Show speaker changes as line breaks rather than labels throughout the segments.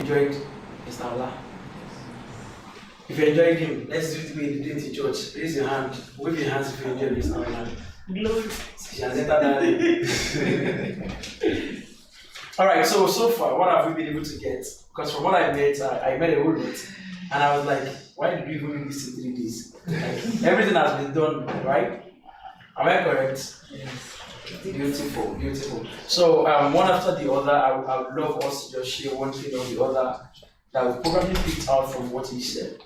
enjoyed Mr. Ola? If you enjoyed him, let's do it the way you do it in church. Raise your hand. Wave your hands if you enjoyed Mr. Ola.
Glory.
She has entered that. Alright, so far, what have we been able to get? Because from what I met a whole lot. And I was like, why did we even do this in 3 days? Like, everything has been done, right? Am I correct?
Yes.
Beautiful, beautiful. So one after the other, I would love us to just share one thing or the other that we probably picked out from what he said.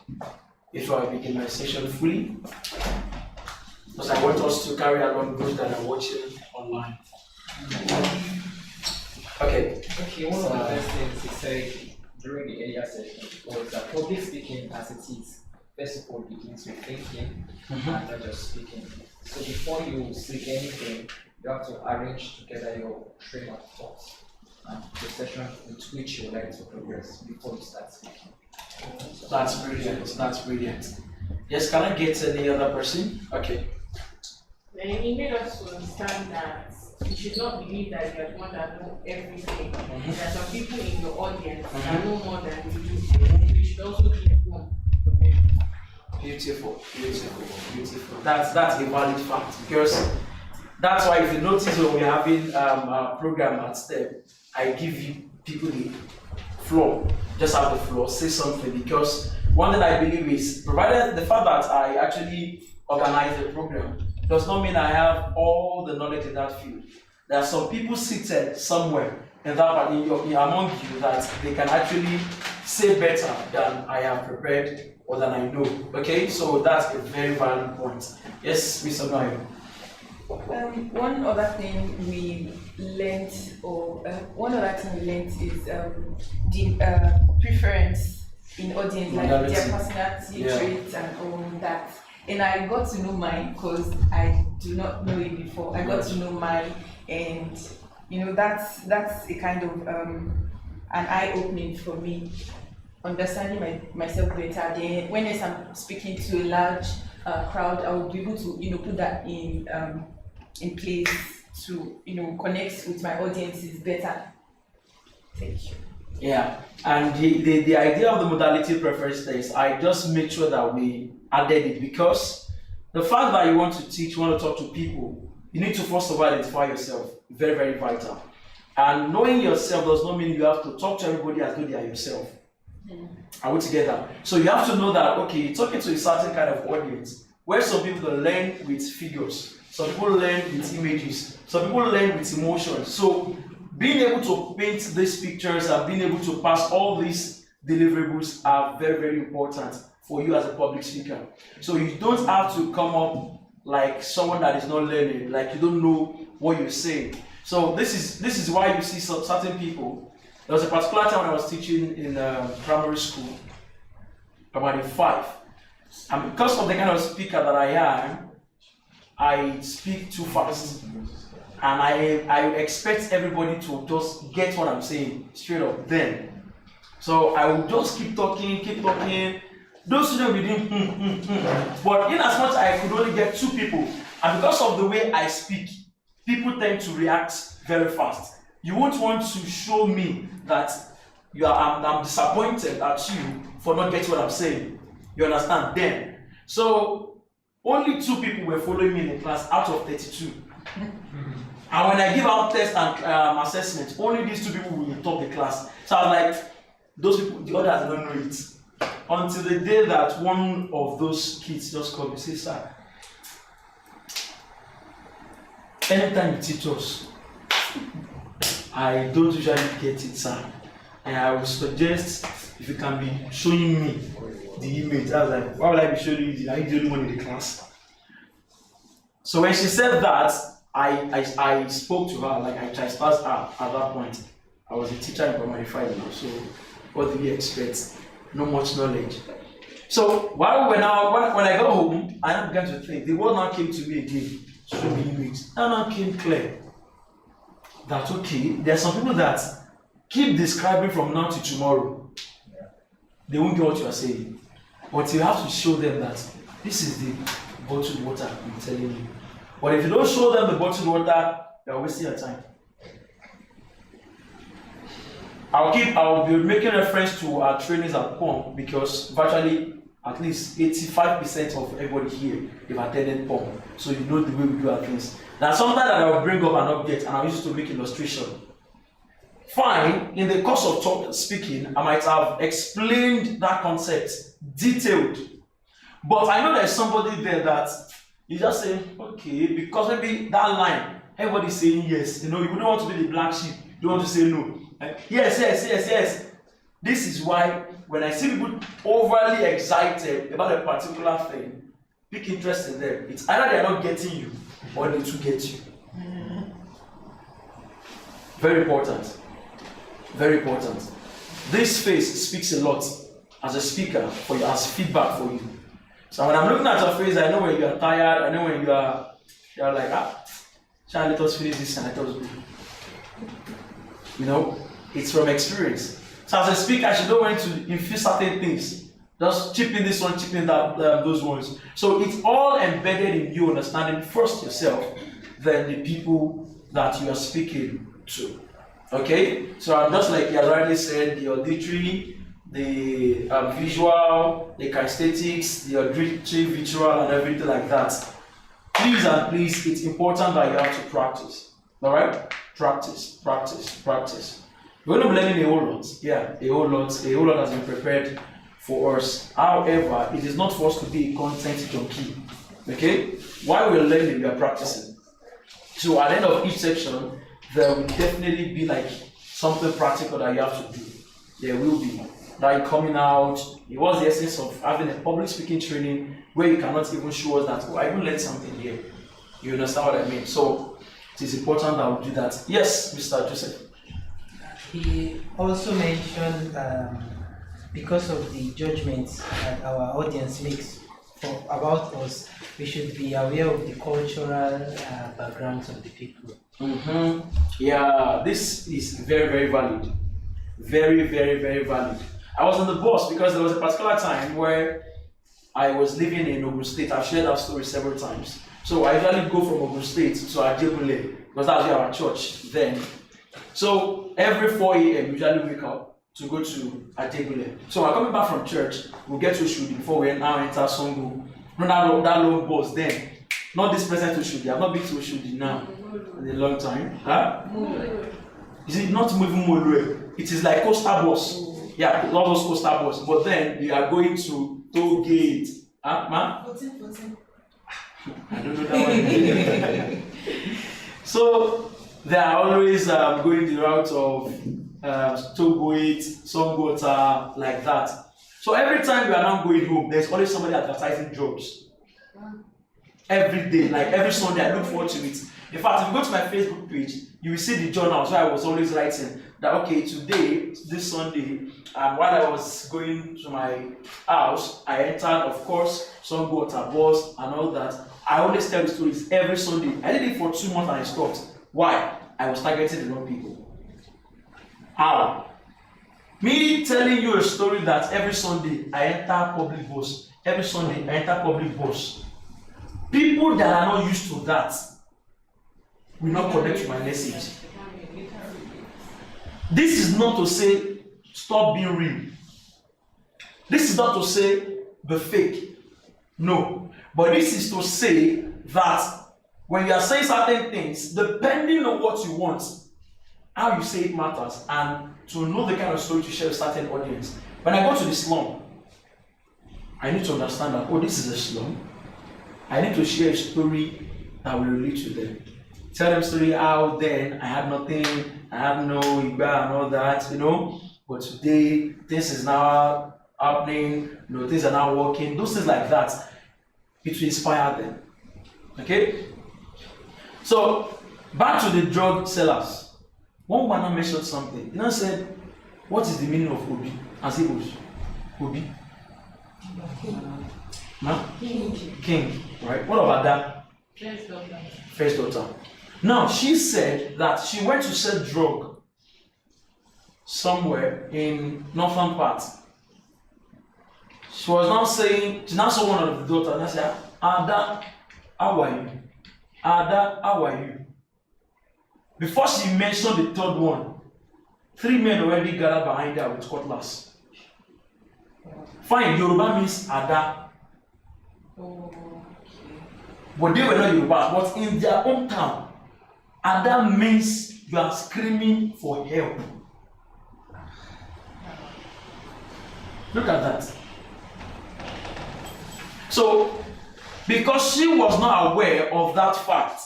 Before I begin my session fully, because I want us to carry along those that are watching online. Okay.
Okay, one of the best things he said during the earlier session was that public speaking as it is, first of all, begins with thinking and not just speaking. So before you say anything, you have to arrange together your train of thoughts and the session with which you would like to progress before you start speaking.
That's brilliant. That's brilliant. Yes, can I get any other person? Okay.
Then he made us to understand that you should not believe that you are the one that know everything. There are some people in your audience that know more than you do. You should also give room for them.
Beautiful, beautiful, beautiful. That's a valid fact, because that's why if you notice when we're having a program at STEM, I give you people the floor, just have the floor, say something, because one thing I believe is, provided the fact that I actually organize the program does not mean I have all the knowledge in that field. There are some people seated somewhere in that among you that they can actually say better than I am prepared or than I know. Okay, so that's a very valid point. Yes, Mr. Noyo.
One other thing we learned, is the preference in audience, like their personality traits and all that. And I got to know mine because I do not know it before. I got to know mine, and that's a kind of an eye-opening for me, understanding myself better. Then when I'm speaking to a large crowd, I will be able to put that in place to connect with my audiences better. Thank you.
Yeah, and the idea of the modality preference test, I just made sure that we added it, because the fact that you want to teach, you want to talk to people, you need to first of all identify yourself. Very, very vital. And knowing yourself does not mean you have to talk to everybody as though they are yourself. Are we together? So you have to know that, okay, you're talking to a certain kind of audience, where some people learn with figures, some people learn with images, some people learn with emotions. So being able to paint these pictures and being able to pass all these deliverables are very, very important for you as a public speaker. So you don't have to come up like someone that is not learning, like you don't know what you're saying. So this is why you see certain people. There was a particular time when I was teaching in primary school, primary 5, and because of the kind of speaker that I am, I speak too fast, and I expect everybody to just get what I'm saying straight up then. So I will just keep talking. Those students will be doing But in as much I could only get 2 people, and because of the way I speak, people tend to react very fast. You won't want to show me that I'm disappointed at you for not getting what I'm saying. You understand? Then, so only 2 people were following me in the class out of 32. And when I give out tests and assessments, only these 2 people will top the class. So I was like, those people, the others don't know it. Until the day that one of those kids just called me and said, "Sir, anytime you teach us, I don't usually get it, sir. And I would suggest if you can be showing me the image." I was like, "Why would I be showing you? Are you the only one in the class?" So when she said that, I spoke to her, like I trespassed her at that point. I was a teacher in primary 5 now, so what do we expect? No much knowledge. So when I got home, I began to think. The word now came to me again. Show me image. And now came clear that okay, there are some people that keep describing from now to tomorrow. They won't get what you are saying. But you have to show them that this is the bottled water I'm telling you. But if you don't show them the bottled water, you are wasting your time. I'll be making reference to our trainings at POM because virtually at least 85% of everybody here they've attended POM. So you know the way we do our things. Now sometimes that I will bring up an object and I'll use it to make illustration. Fine, in the course of speaking, I might have explained that concept detailed. But I know there's somebody there that you just say, okay, because maybe that line, everybody's saying yes. You know, you don't want to be the black sheep. You want to say no. Yes. This is why when I see people overly excited about a particular thing, pick interest in them. It's either they're not getting you or they to get you. Very important. Very important. This face speaks a lot as a speaker for you, as feedback for you. So when I'm looking at your face, I know when you are tired, I know when you're like, shall let us finish this and let us go. You know, it's from experience. So as a speaker, I should know when to infuse certain things. Just chip in this one, chip in that, those ones. So it's all embedded in you understanding first yourself, then the people that you are speaking to. Okay? So just like you have already said, the auditory, the visual, the kinesthetics, the auditory, visual, and everything like that. Please and please, it's important that you have to practice. Alright? Practice. We're going to be learning a whole lot. Yeah, a whole lot has been prepared for us. However, it is not for us to be a content junkie. Okay? While we're learning, we are practicing. So at the end of each section, there will definitely be like something practical that you have to do. There will be. Like coming out, it was the essence of having a public speaking training where you cannot even show us that, oh, I even learned something here. You understand what I mean? So it is important that we do that. Yes, Mr. Joseph.
He also mentioned because of the judgments that our audience makes about us, we should be aware of the cultural backgrounds of the people.
Yeah, this is very, very valid. Very, very, very valid. I was on the bus because there was a particular time where I was living in Ogun State. I've shared that story several times. So I usually go from Ogun State to Ajebule because that's where our church then. So every 4 a.m. we usually wake up to go to Ajebule. So I'm coming back from church, we'll get to Oshodi before we now enter Songo. Not that long bus then. Not this present Oshodi. I've not been to Oshodi now in a long time. Huh? Is it not moving Molue? It is like coastal bus. Yeah, all those coastal bus. But then you are going to toll gate. Ma?
14.
I don't know that one. So they are always going the route of Togoit, Songota, like that. So every time you are now going home, there's always somebody advertising drugs. Every day, like every Sunday, I look forward to it. In fact, if you go to my Facebook page, you will see the journals where I was always writing that, okay, today, this Sunday, while I was going to my house, I entered, of course, some water bus and all that. I always tell the stories every Sunday. I did it for 2 months and I stopped. Why? I was targeting the wrong people. How? Me telling you a story that every Sunday I enter public bus. Every Sunday I enter public bus. People that are not used to that will not connect to my message. This is not to say stop being real. This is not to say be fake. No. But this is to say that when you are saying certain things, depending on what you want, how you say it matters, and to know the kind of story to share with a certain audience. When I go to the slum, I need to understand that, oh, this is a slum. I need to share a story that will relate to them. Tell them story how then I had nothing, I had no Igba and all that, you know. But today, this is now happening, you know, things are now working, those things like that. It will inspire them. Okay? So, back to the drug sellers. One woman mentioned something. You know, said, what is the meaning of Obi? And say Obi? Huh? King. Right? What about that? First daughter. Now, she said that she went to sell drug somewhere in northern part. She was now saying, she now saw one of the daughters and I said, Ada, how are you? Ada, how are you? Before she mentioned the third one, 3 men already gathered behind her with cutlass. Fine, Yoruba means Ada.
Oh,
But they were not Yoruba. But in their hometown, Ada means you are screaming for help. Look at that. So, because she was not aware of that fact,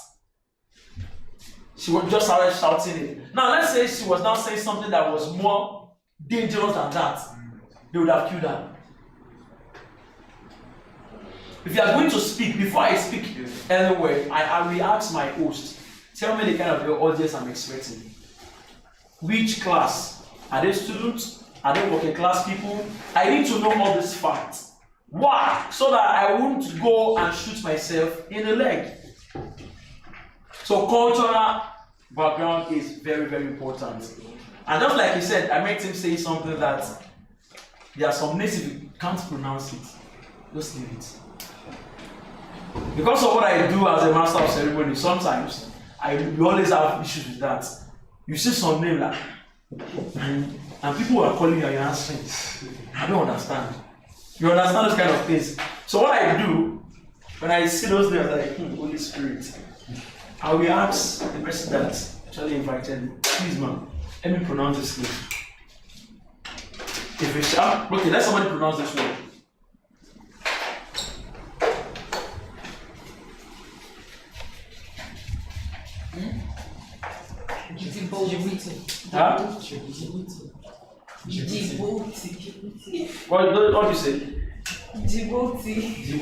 she was just started shouting it. Now, let's say she was now saying something that was more dangerous than that. They would have killed her. If you are going to speak, before I speak anywhere, I will ask my host, tell me the kind of your audience I'm expecting. Which class? Are they students? Are they working class people? I need to know all these facts. Why? So that I won't go and shoot myself in the leg. So cultural background is very, very important. And just like he said, I made him say something that there are some names if you can't pronounce it, just leave it. Because of what I do as a master of ceremony, sometimes we always have issues with that. You see some name like, and people are calling you and you're answering. I don't understand. You understand those kind of things. So what I do, when I see those names, I'm like, Holy Spirit, I will ask the person that actually invited me, please man, let me pronounce this name. If it's okay, let somebody pronounce this word. Huh? What do you say?
Djibouti.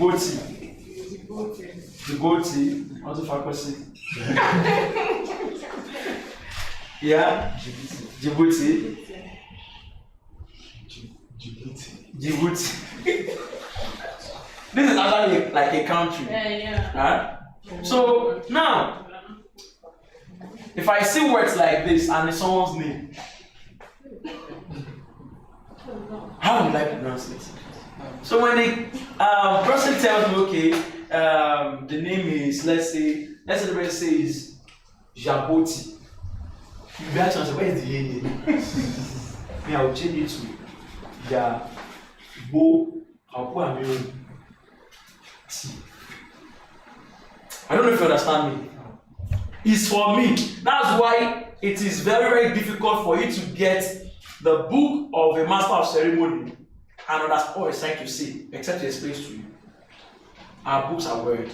What's the fuck was it? Yeah? Djibouti. This is actually like a country.
Yeah.
Huh? So now, if I see words like this and it's someone's name, how would I pronounce it? So when the person tells me, okay, the name is, let's say the person says Djibouti, you be asking yourself, where is the A name? Me, I will change it to Djibouti. I don't know if you understand me. It's for me. That's why it is very, very difficult for you to get the book of a master of ceremony and understand what it's trying to say, except it explains to you. Our books are word.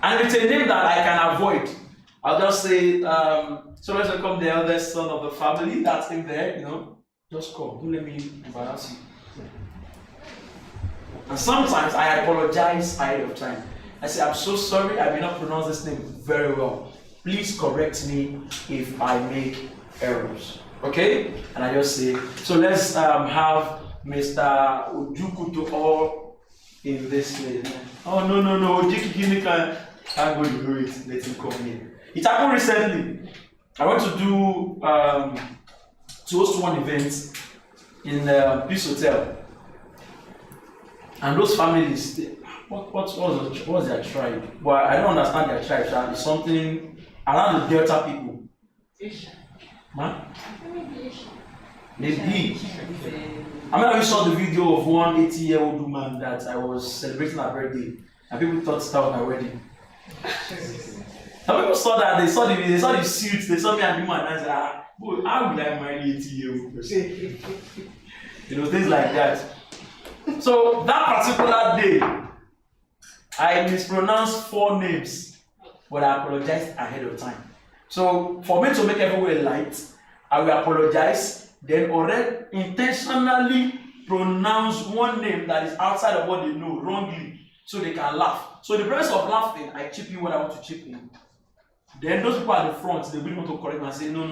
And it's a name that I can avoid. I'll just say, so let's welcome the eldest son of the family. That's him there, Just come. Don't let me embarrass you. And sometimes I apologize ahead of time. I say, I'm so sorry, I may not pronounce this name very well. Please correct me if I make errors. Okay? And I just say, so let's have Mr. Ojuku all in this place. Oh, no. Ojuku can't go to do it. Let him come in. It happened recently. I went to do, to host one event in Peace Hotel. And those families, what was their tribe? Well, I don't understand their tribe. It's something around the Delta people.
Asian.
Huh? Maybe. I mean, I saw the video of one 80-year-old woman that I was celebrating her birthday, and people thought that was my wedding. Some people saw that, they saw the suits, they saw me and the woman, and I said, boy, how will I marry an 80-year-old person? Things like that. So that particular day, I mispronounced 4 names, but I apologized ahead of time. So for me to make everywhere light, I will apologize, then already intentionally pronounce one name that is outside of what they know wrongly, so they can laugh. So in the process of laughing, I chip in what I want to chip in. Then those people at the front, they really want to correct me and say, no,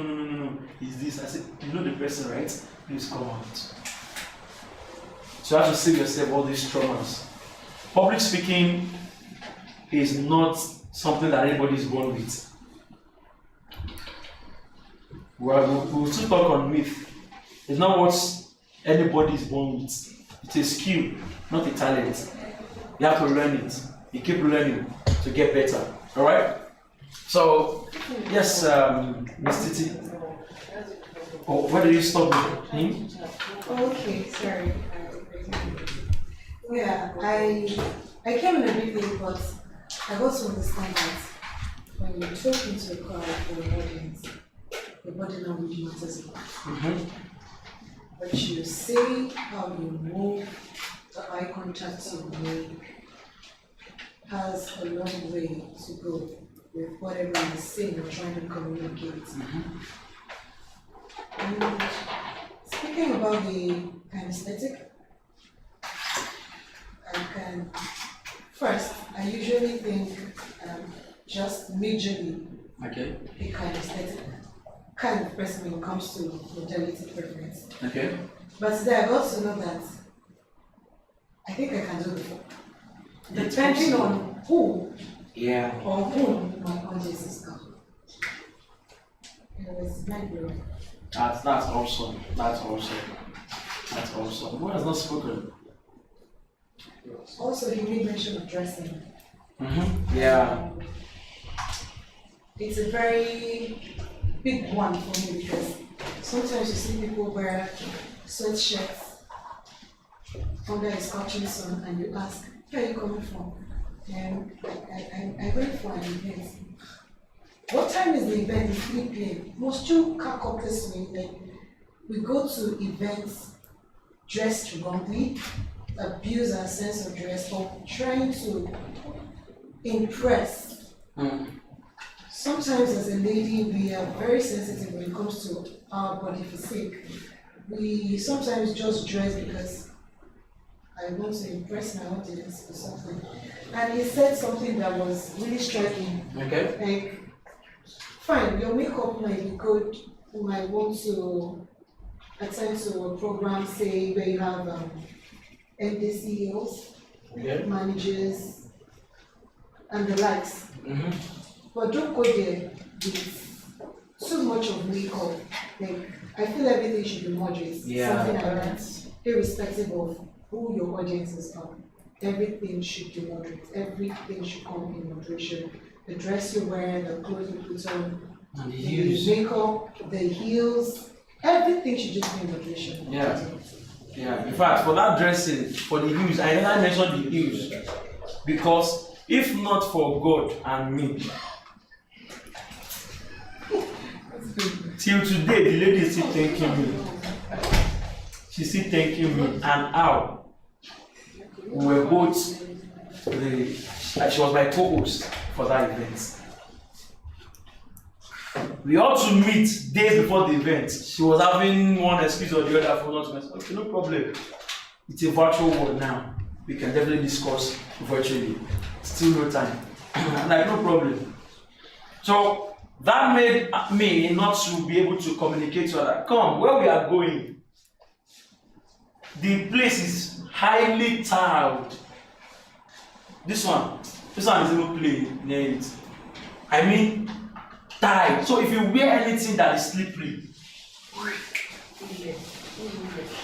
it's this. I said, you know the person, right? Please come out. So you have to save yourself all these traumas. Public speaking is not something that anybody is born with. We'll still talk on myth. It's not what anybody is born with. It's a skill, not a talent. You have to learn it. You keep learning to get better. Alright? So, yes, Ms. Titi. Oh, where did you stop with him?
Okay, sorry. Yeah, I came in a bit late, but I got to understand that when you talk into a crowd or an audience, your body language matters a lot.
Mm-hmm.
What you say, how you move, the eye contact you make has a long way to go with whatever you're saying or trying to communicate. And speaking about the kinesthetic, first, I usually think just majorly
Okay.
a kinesthetic kind of person when it comes to modality preference.
Okay.
But today I got to know that I think I can do it. Depending on who
Yeah.
or whom my audiences are. It was mind blowing.
That's awesome. That's awesome. That's awesome. Who has not spoken?
Also, he made mention of dressing.
Mm-hmm. Yeah.
It's a very big one for me because sometimes you see people wear sweatshirts under a scorching sun and you ask, where are you coming from? And I went for an event. What time is the event? It's 3 p.m. Must you cock up this way? Like, we go to events dressed wrongly, abuse our sense of dress, or trying to impress. Sometimes as a lady, we are very sensitive when it comes to our body physique. We sometimes just dress because I want to impress my audience or something. And he said something that was really striking.
Okay.
Like, fine, your makeup might be good. You might want to attend to a program, say, where you have MD CEOs,
Okay.
managers, and the likes.
Mm-hmm.
But don't go there with too much of makeup. Like, I feel everything should be moderate.
Yeah.
Something like that. Irrespective of who your audiences are. Everything should be moderate. Everything should come in moderation. The dress you wear, the clothes you put on,
And the
the
heels.
makeup, the heels, everything should just be in moderation.
Yeah. Yeah. In fact, for that dressing, for the heels, I never mentioned the heels because if not for God and me, till today the lady is still thanking me. She's still thanking me, and how we were both she was my co-host for that event. We ought to meet days before the event. She was having one excuse or the other for not to mention. Okay, no problem. It's a virtual world now. We can definitely discuss virtually. Still no time. I'm like, no problem. So that made me not to be able to communicate to her. Come, where we are going, the place is highly tiled. This one is even plain near it. I mean, tiled. So if you wear anything that is slippery,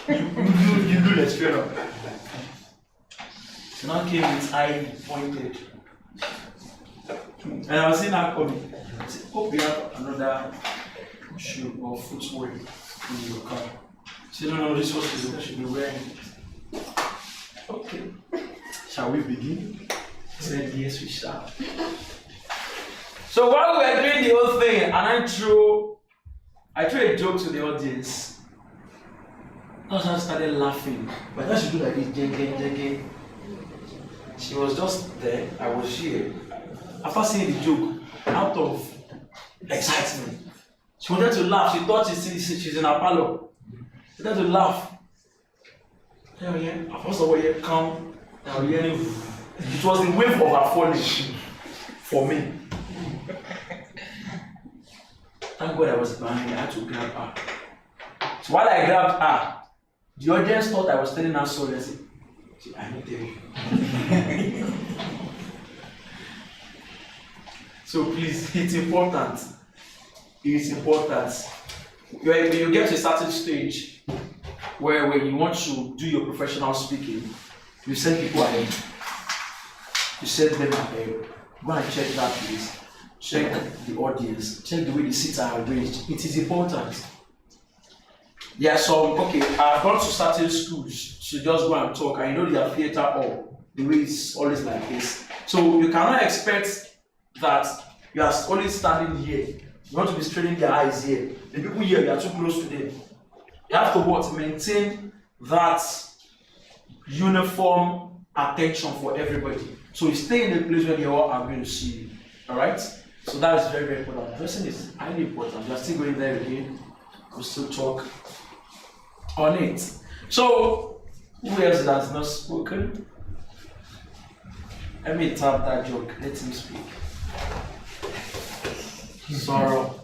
you do the straight up. So now came with eye pointed. And I was seeing her coming. I said, hope you have another shoe or footwear in your car. She said, no, this was the I should be wearing. Okay. Shall we begin? I said, yes, we shall. So while we were doing the whole thing, and I threw a joke to the audience. I started laughing. But then she do like this, jenge. She was just there, I was here. After saying the joke, out of excitement, she wanted to laugh. She thought she's in her parlor. She wanted to laugh. First of all, here come. It was the wave of her falling for me. Thank God I was behind. I had to grab her. So while I grabbed her, the audience thought I was telling her sorry. I said, I need you. So please, it's important. It's important. When you get to a certain stage where when you want to do your professional speaking, you send people ahead. You send them ahead. Go and check that place. Check the audience. Check the way the seats are arranged. It is important. there are some, okay, I've gone to certain schools to just go and talk, and you know their theater hall, the way it's always like this. So you cannot expect that you are only standing here. You want to be straining their eyes here. The people here, you are too close to them. You have to what? Maintain that uniform attention for everybody. So you stay in a place where they all are going to see you. Alright? So that is very, very important. Dressing is highly important. You are still going there again. We'll still talk on it. So, who else has not spoken? Let me tap that joke. Let him speak. Sorrow.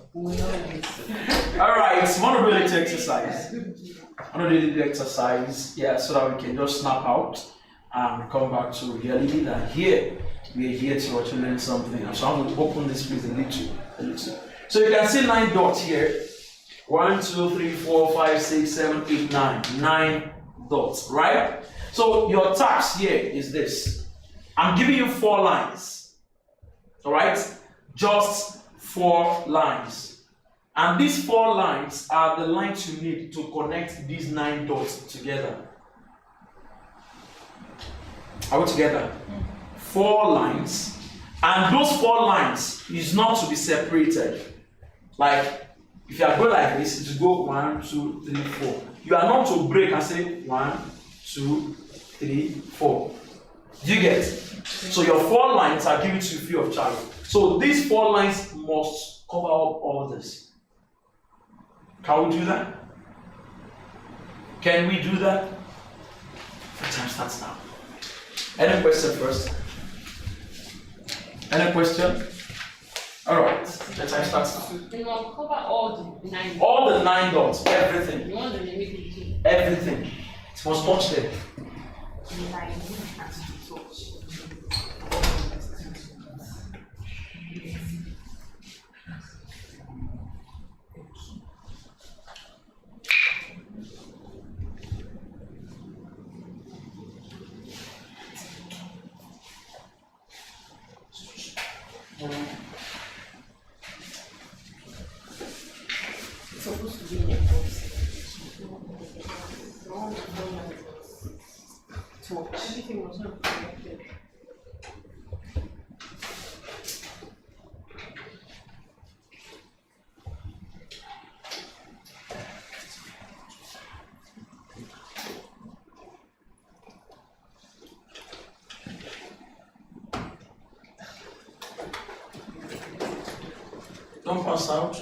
Alright, want to do a little exercise. Want to do a little exercise, yeah, so that we can just snap out and come back to reality that here we are here to actually learn something. So I'm going to open this place a little. So you can see 9 dots here. 1, 2, 3, 4, 5, 6, 7, 8, 9. 9 dots, right? So your task here is this. I'm giving you 4 lines. Alright? Just 4 lines. And these 4 lines are the lines you need to connect these 9 dots together. Are we together? 4 lines. And those 4 lines is not to be separated. Like, if you are going like this, it will go 1, 2, 3, 4. You are not to break and say 1, 2, 3, 4. Do you get? So your 4 lines are given to you free of charge. So these 4 lines must cover up all this. Can we do that? Can we do that? The time starts now. Any question first? Any question? Alright, the time starts now.
You want to cover all the 9 dots.
All the 9 dots, everything.
You want the limit
Everything. It must touch them.
It's supposed to be in a box. Everything was not connected.
Don't pass out.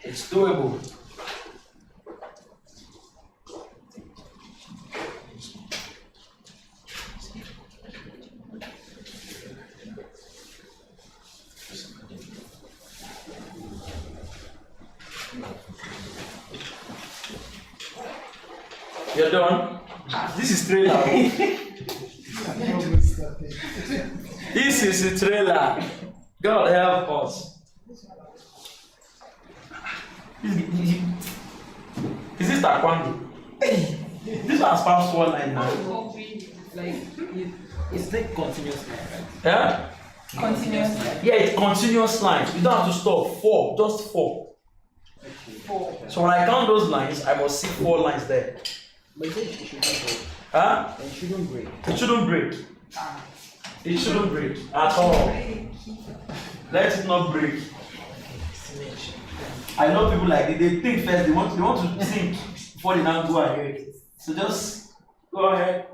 It's doable. You're done? This is trailer. This is a trailer. God help us. Is this taekwondo? This one spams 4 line now.
It's like continuous line, right?
Yeah?
Continuous.
Yeah, it's continuous lines. You don't have to stop. 4, just 4. So when I count those lines, I must see 4 lines there.
But it shouldn't break.
Huh?
It shouldn't break.
It shouldn't break. It shouldn't break at all. Let it not break. I know people like they think first, they want to think before they now go ahead. So just go ahead.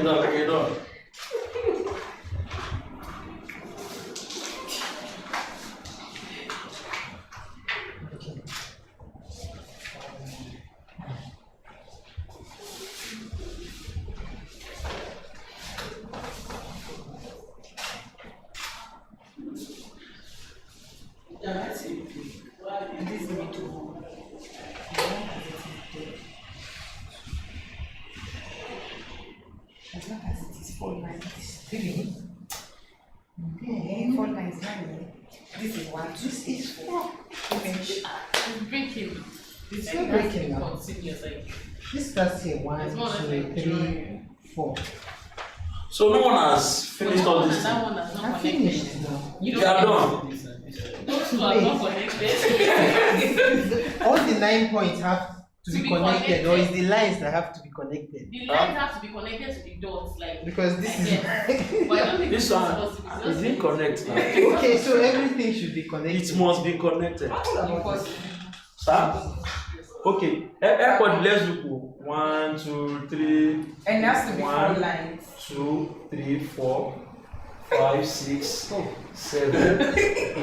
You're done.
Yeah, that's it.
This is middle one. As long as it is 4 lines.
3.
Okay, 4 lines, 9. This is 1.
This is 4.
Finish.
It's breaking.
It's not breaking now.
Continuous, like,
This starts here. 1,
it's more
2,
like
3, 4.
So no one has finished all this.
that one has
I'm
not connected.
finished now.
You
You
don't
are done.
Those two are not connected.
All the 9 points have to be connected, or is the lines that have to be connected?
The lines have to be connected to the dots, like.
Because this is.
But I don't think
This
is
one
possible. It's
it
just
didn't connect now.
Okay, so everything should be connected.
It must be connected.
Because
Sir? Okay. Everybody, let's look. 1, 2, 3.
and it has to be 4
1,
lines.
2, 3, 4, 5, 6, 7, 8,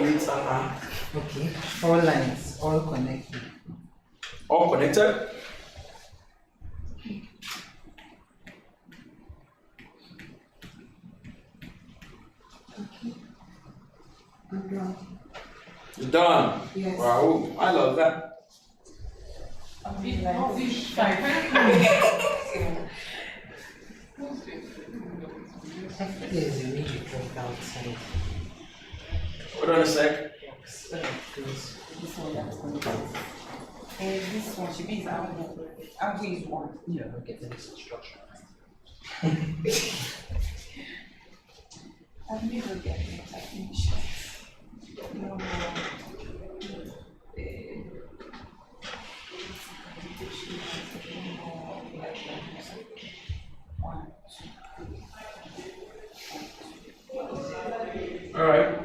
Okay, 4 lines, all connected.
all connected.
I'm done.
You're done.
Yes.
Wow, I love that.
There's a need to drop outside.
Hold on a sec.
Close.
This one that's connected. And this one should be his angle. Angle is 1.
Yeah, I'll get this instruction.
I've never get it. I finish it. No more. One,
All right.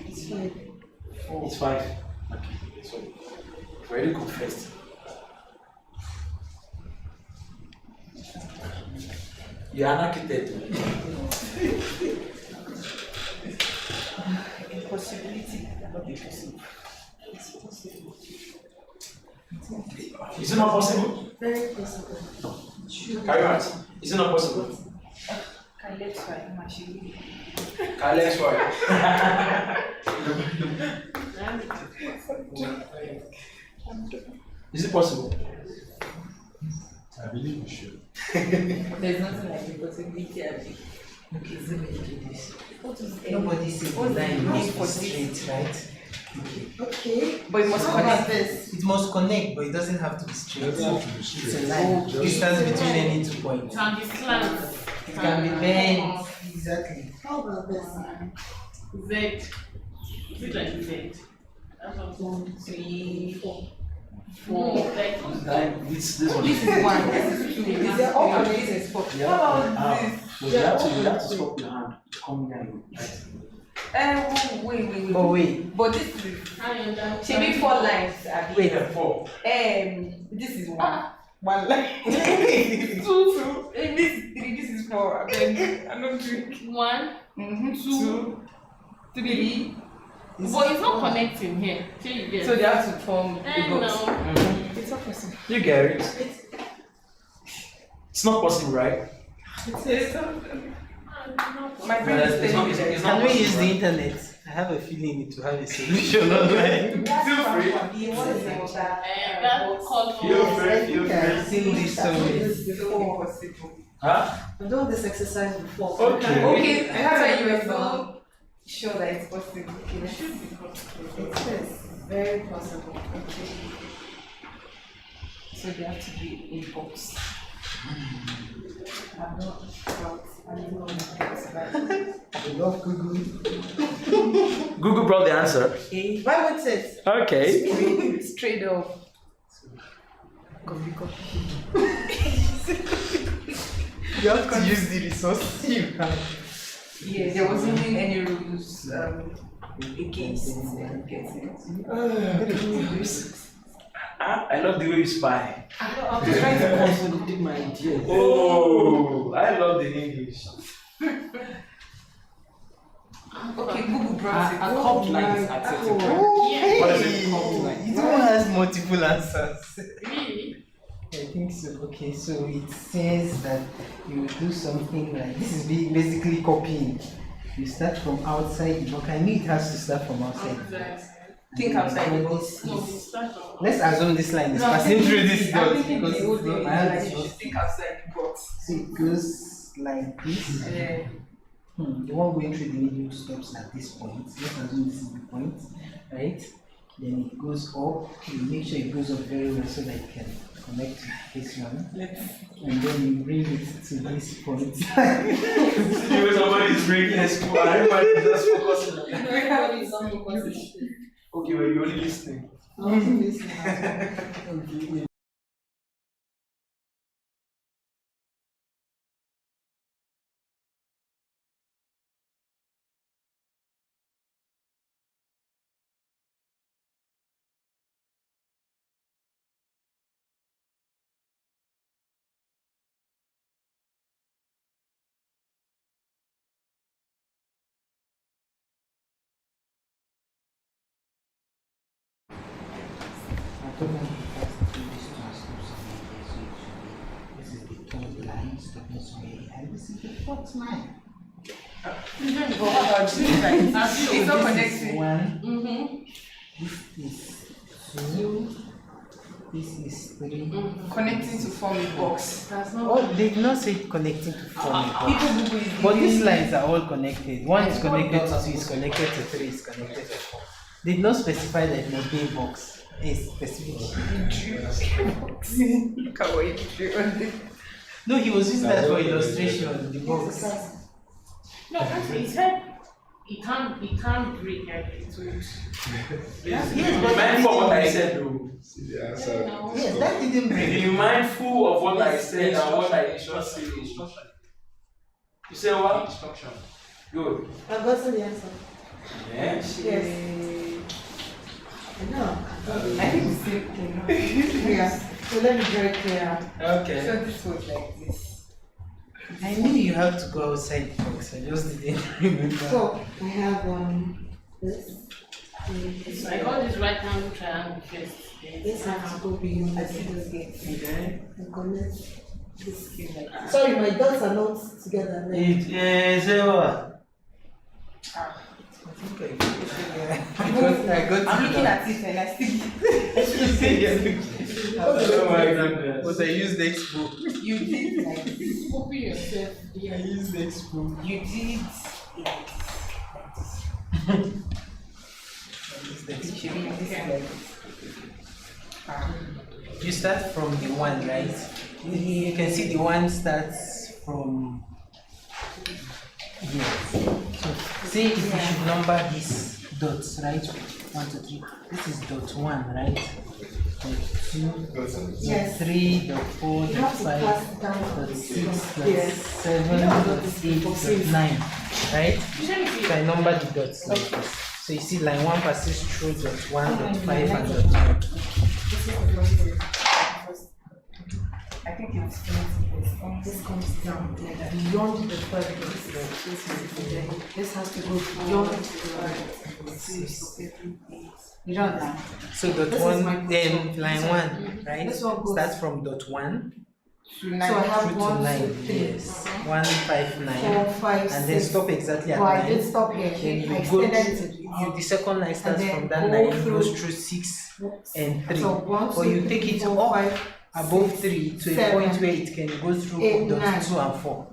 It's fine.
It's 5. Okay. So, very good first. You are an architect.
impossibility cannot be possible.
It's possible.
Is it not possible?
Very possible.
Carry on. Is it not possible?
Can let's try machine.
Alex, why? Is it possible?
I believe you should.
There's nothing like impossibility.
Okay, so let me do this.
What is
Nobody said the
what's the
line
need
must
for
be
this?
straight, right? Okay.
Okay.
But it must
How about
connect.
this?
It must connect, but it doesn't have to be straight.
It doesn't have to be
It's
straight.
a line.
Just-
Distance between any 2 points.
Can be slant.
It can be bent. Exactly.
How about this?
Z. Is it like Z? That's what
1,
3, 4.
No, like
Like this one.
This is 1. This is 2. This
They're all
is 3.
connected.
This is 4.
Yeah.
How about this?
But you have to stop your hand. Come here. Right?
Wait.
But wait,
But this is.
I am
Should be 4 lines. Abi.
wait.
4.
This is 1. 1 line. 2. This is 3. This is 4. I'm not doing.
1,
2, 3.
but it's not connecting here. So you get.
So they have to form a box.
no.
It's not possible.
You get it? It's not possible, right?
My brain is
It's not-
telling me that
it's
Can
not
we
possible,
use the
right?
internet? I have a feeling it will have a solution online.
Feel free.
That called for.
Feel free. Feel free.
I've seen this somewhere.
This before.
Impossible.
Huh?
I've done this exercise before.
Okay.
Okay, that's why you were so sure that it's possible. Okay, let's see.
It is very possible.
Okay. So they have to be in box. I'm not proud. I don't know
I love Google.
Google brought the answer.
why would it?
Okay.
Straight up. Copy.
You have to use the resources you have.
Yeah, there wasn't any rules against getting it.
I love the way you spy.
I'm trying to consolidate my ideas.
Oh, I love the English.
Okay, Google brought it.
A cupped line is acceptable.
Yeah.
What is it?
Cupped line.
It one has multiple answers.
Really?
I think so. Okay, so it says that you do something like this is basically copying. You start from outside the box. I knew it has to start from outside.
Think outside the box.
No, we start from.
Let's assume this line is
No,
passing through this
I'm
dot
thinking
because
the whole
it's
thing
not
is
my
like
hand.
you should think outside the box.
So it goes like this.
Yeah.
The one going through the middle stops at this point. Let's assume this is the point, right? Then it goes up. You make sure it goes up very well so that it can connect to this one. And then you bring it to this point.
You somebody is breaking a school. Everybody is just focusing on that.
Everybody is on focusing.
Okay, but you're only listening.
I'm listening.
Okay. I don't know if that's the this one stops somewhere here, so it should be this is the third line stopping somewhere, and this is the fourth line.
But how about this? It's not
This is
connected.
one,
Mm-hmm.
this is two, this is three.
Connecting to form a box.
That's not.
Oh, they did not say connecting to form a box.
People Google it.
But these lines are all connected. One is connected to two, is connected to three, is connected to four. They did not specify that it must be a box. A specific.
Look at what you drew on this.
No, he was using that for illustration, the box.
No, actually, he said it can't break everything.
Yes,
Be
but
mindful of what I
that
said, though.
See the answer.
Yes, that didn't bring
Be mindful of what I said and what I just said.
Instruction.
You say what?
Instruction.
Good.
I've gotten the answer.
Yes.
Yes. No.
I think it's still clear.
Yeah. So let me draw it clear.
Okay.
So this was like this.
I knew you have to go outside the box, I just didn't remember.
So I have this.
So I got this right hand triangle first.
This has to go beyond
I
the
see this gate.
and connect this thing like that. Sorry, my dots are not together.
It is what?
I think I got
I'm looking at it and I still.
Oh my goodness.
But I used the expo.
You did like this.
Copy yourself.
I used the expo.
You did like this. You should be this like this.
You start from the one, right? You can see the one starts from here. So say if you should number these dots, right? 1, 2, 3. This is dot 1, right? Dot 2,
Yes.
dot 3, dot 4,
You
dot
have to
5,
pass down
dot 6, dot
Yes.
7, dot 8, dot 9, right? So I number the dots like this. So you see line 1 passes through dot 1, dot 5, and dot 1.
I think it's
This comes down like beyond the third. This has to go beyond the third. You don't know.
So dot
This is
1,
my
then
question.
line 1, right?
This one goes-
Starts from dot 1
to
So I
9.
have
through to
1,
9.
2, 3,
Yes. 1, 5, 9.
4, 5,
And then
6.
stop exactly at
Oh, I
9.
did stop here.
Then you
I
go
extended
to,
it.
the second line starts
then
from that
go
9,
through-
goes through 6 and 3.
So 1, 2,
But you
3,
take it
4,
up
5,
above
6,
3 to a
7,
point where it can go through
8,
dot
9.
2 and 4.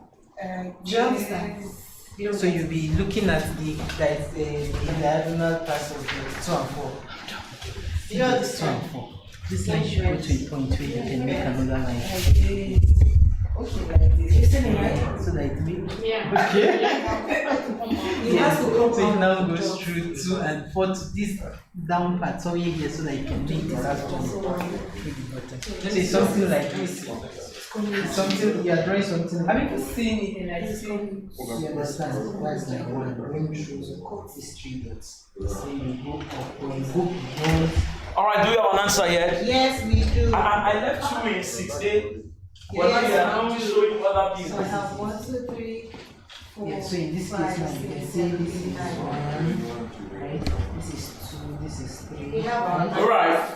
Do you understand?
So you'll be looking at the diagonal parts of the 2 and 4.
Do you
This 2
understand?
and 4. This line should go to a point where you can make another line.
You see me, right?
So that it makes.
Yeah.
It has to go
So it
up.
now goes through 2 and 4 to this down part somewhere here so that you can make this as well. So it's something like this. It's something you are drawing something.
Have you seen it and I see
You understand? That's like one going through these 3 dots. So you go up, when you go beyond
All right, do we have an answer yet?
Yes, we do.
I left you in 6A. Well,
Yes,
you are
we
not
do.
showing other
So
people.
I have 1, 2, 3, 4,
Yeah, so in this case
5,
now you can
6,
say
7,
this is
8, 9.
1, right? This is 2, this is 3.
We have our
All right.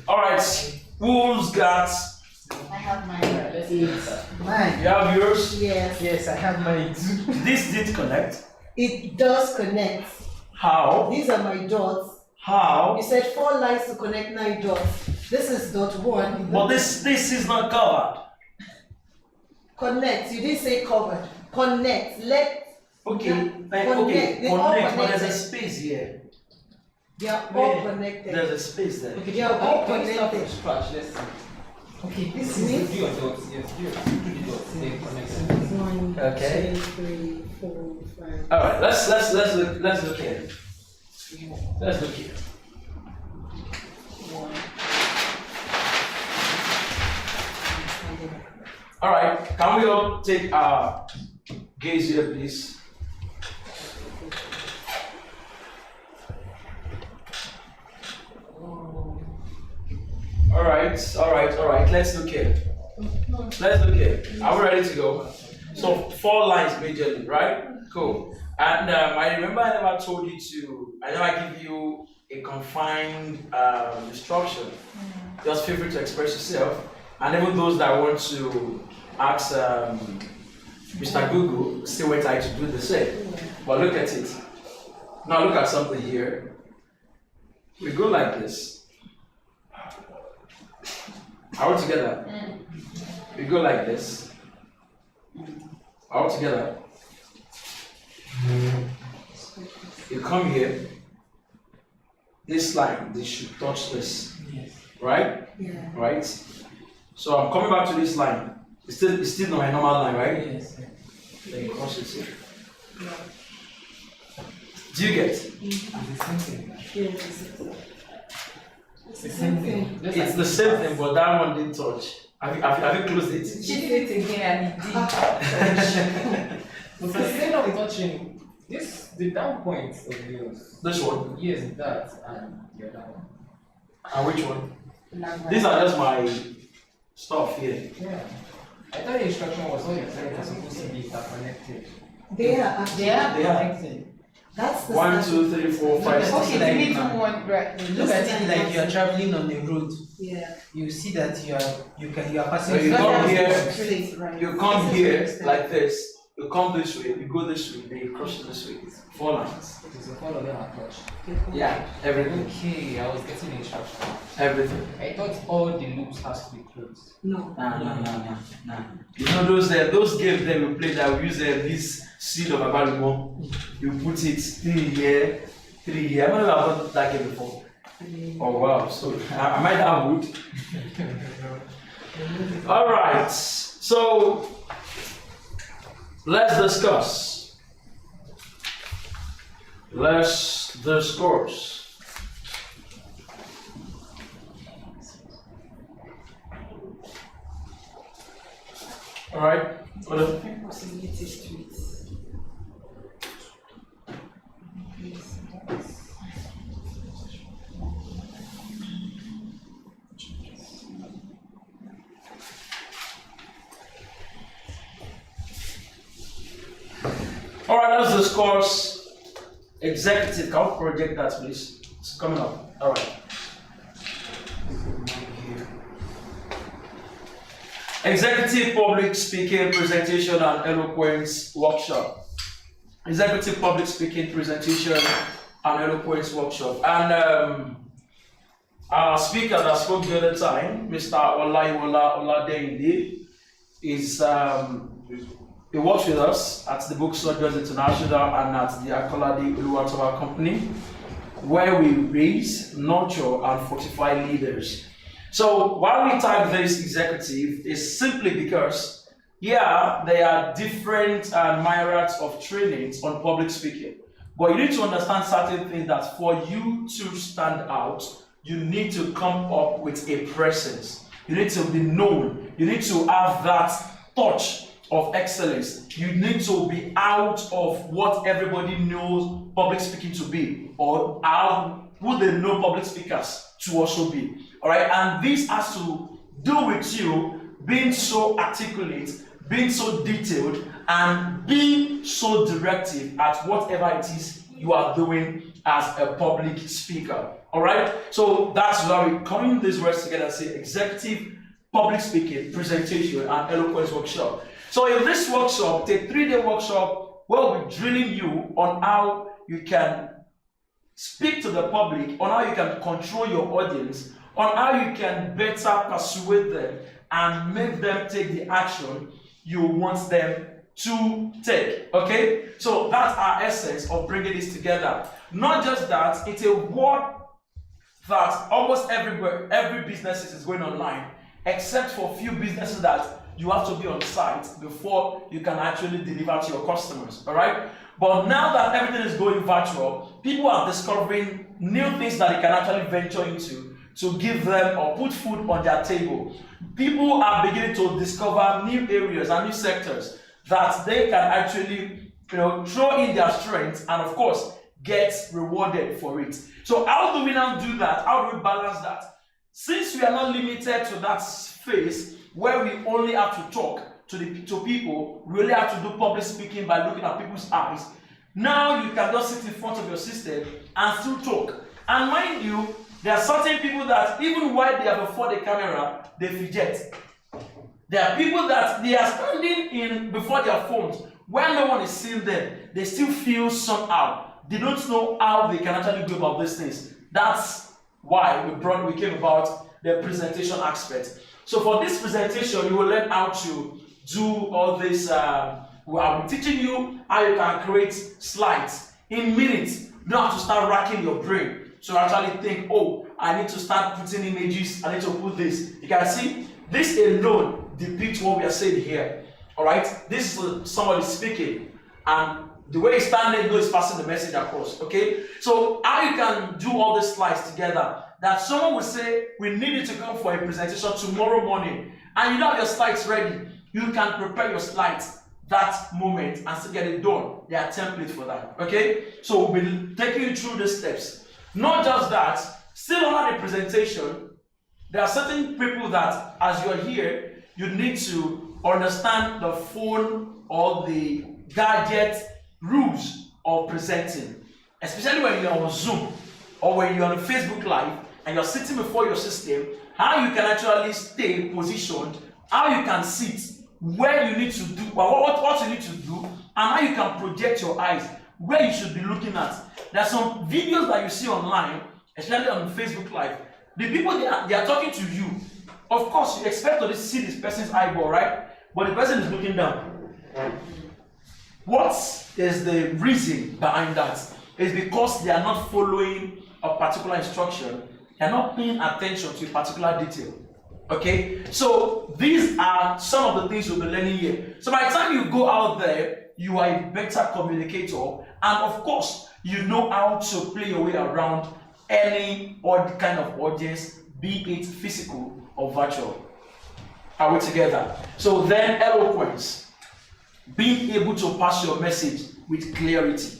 All right. Who's got?
I have mine.
It's mine.
You have yours.
Yes.
Yes, I have mine too.
This did connect.
It does connect.
How?
These are my dots.
How?
You said 4 lines to connect 9 dots. This is dot 1.
But this is not covered.
Connect. You didn't say covered. Connect. Let.
Okay.
Connect.
Okay.
They all
Connect. But there's a
connected.
space here.
They are all
Where?
connected.
There's a space there.
Okay,
They are all
can you start from
connected.
scratch? Let's see.
Okay, this
Me?
is
Do your dots, yes, do the dots, then connect.
1,
Okay.
2, 3, 4, 5.
All right. Let's look here. Let's look here. All right. Can we all take our gaze here, please? All right. Let's look here. Are we ready to go? So 4 lines majorly, right? Cool. And I remember I never told you to. I never give you a confined instruction. Just feel free to express yourself. And even those that want to ask Mr. Google, still wait I to do the same. But look at it. Now look at something here. We go like this. Are we together? We go like this. All together. You come here. This line, this should touch this.
yes.
Right?
Yeah.
Right? So I'm coming back to this line. It's still not my normal line, right?
Yes.
Then you cross it here. Do you get?
It's the same thing.
It's the same thing.
It's the same thing, but that one didn't touch. Have you closed it?
She did it again and it did.
But instead of touching this, the down point of yours.
This one?
Yes, that and the other one.
And which one? These are just my stuff here.
Yeah. I thought the instruction was all your threads are supposed to be interconnected.
They are actually.
They are
They are.
connected.
That's the
1,
standard.
2, 3, 4, 5, 6,
Okay, the
7, 8,
middle
9.
one, right?
Look at it like you are traveling on the road.
Yeah.
You see that you are passing.
So you
through-
come here,
Straight, right.
You come
This is
here
the standard.
like this. You come this way. You go this way. Then you cross this way. 4 lines.
Okay, so all of them are touched.
Yeah, everything.
Okay, I was getting the instruction.
Everything.
I thought all the loops has to be closed.
No.
Nah. You know those games that we play that we use this seed of abalimo. You put it 3 here, 3 here. I've never done that game before. Oh wow, so I might have wood. All right, so let's discuss. Let's discourse. All right. What else?
Different possibilities to it.
All right, let's discuss executive. Can we project that, please? It's coming up. All right. Executive public speaking presentation and eloquence workshop. Executive public speaking presentation and eloquence workshop. And our speaker that spoke the other time, Mr. Olaiwola Oladeyinde, is he works with us at the Bookstore International and at the Akolade Uluwatowa Company, where we raise, nurture, and fortify leaders. So why we tag this executive is simply because, yeah, there are different myriads of trainings on public speaking. But you need to understand certain things that for you to stand out, you need to come up with a presence. You need to be known. You need to have that touch of excellence. You need to be out of what everybody knows public speaking to be, or how who they know public speakers to also be. All right, and this has to do with you being so articulate, being so detailed, and being so directive at whatever it is you are doing as a public speaker. All right, so that's why we combine these words together and say executive public speaking, presentation, and eloquence workshop. So in this workshop, it's a 3-day workshop where we'll be drilling you on how you can speak to the public, on how you can control your audience, on how you can better persuade them and make them take the action you want them to take. Okay, so that's our essence of bringing this together. Not just that, it's a word that almost every business is going online, except for a few businesses that you have to be on site before you can actually deliver to your customers. All right, but now that everything is going virtual, people are discovering new things that they can actually venture into to give them or put food on their table. People are beginning to discover new areas and new sectors that they can actually, throw in their strengths and of course get rewarded for it. So how do we now do that? How do we balance that? Since we are not limited to that space where we only have to talk to people, we only have to do public speaking by looking at people's eyes. Now you can just sit in front of your system and still talk. And mind you, there are certain people that even while they are before the camera, they fidget. There are people that they are standing in before their phones where no one is seeing them. They still feel somehow. They don't know how they can actually go about these things. That's why we came about the presentation aspect. So for this presentation, you will learn how to do all this. I'm teaching you how you can create slides in minutes. You don't have to start racking your brain. So actually think, oh, I need to start putting images, I need to put this. You can see, this alone depicts what we are saying here. Alright? This is somebody speaking, and the way he's standing is passing the message across. Okay? So how you can do all these slides together, that someone will say, we need you to come for a presentation tomorrow morning, and you don't have your slides ready. You can prepare your slides that moment and still get it done. There are templates for that. Okay? So we'll be taking you through the steps. Not just that, still under the presentation, there are certain people that, as you're here, you need to understand the phone or the gadget rules of presenting. Especially when you're on Zoom or when you're on Facebook Live and you're sitting before your system, how you can actually stay positioned, how you can sit, where you need to do, what you need to do, and how you can project your eyes, where you should be looking at. There are some videos that you see online, especially on Facebook Live. The people they are talking to you. Of course, you expect to see this person's eyeball, right? But the person is looking down. What is the reason behind that? It's because they are not following a particular instruction. They are not paying attention to a particular detail. Okay? So these are some of the things you'll be learning here. So by the time you go out there, you are a better communicator, and of course, you know how to play your way around any odd kind of audience, be it physical or virtual. Are we together? So then eloquence, being able to pass your message with clarity.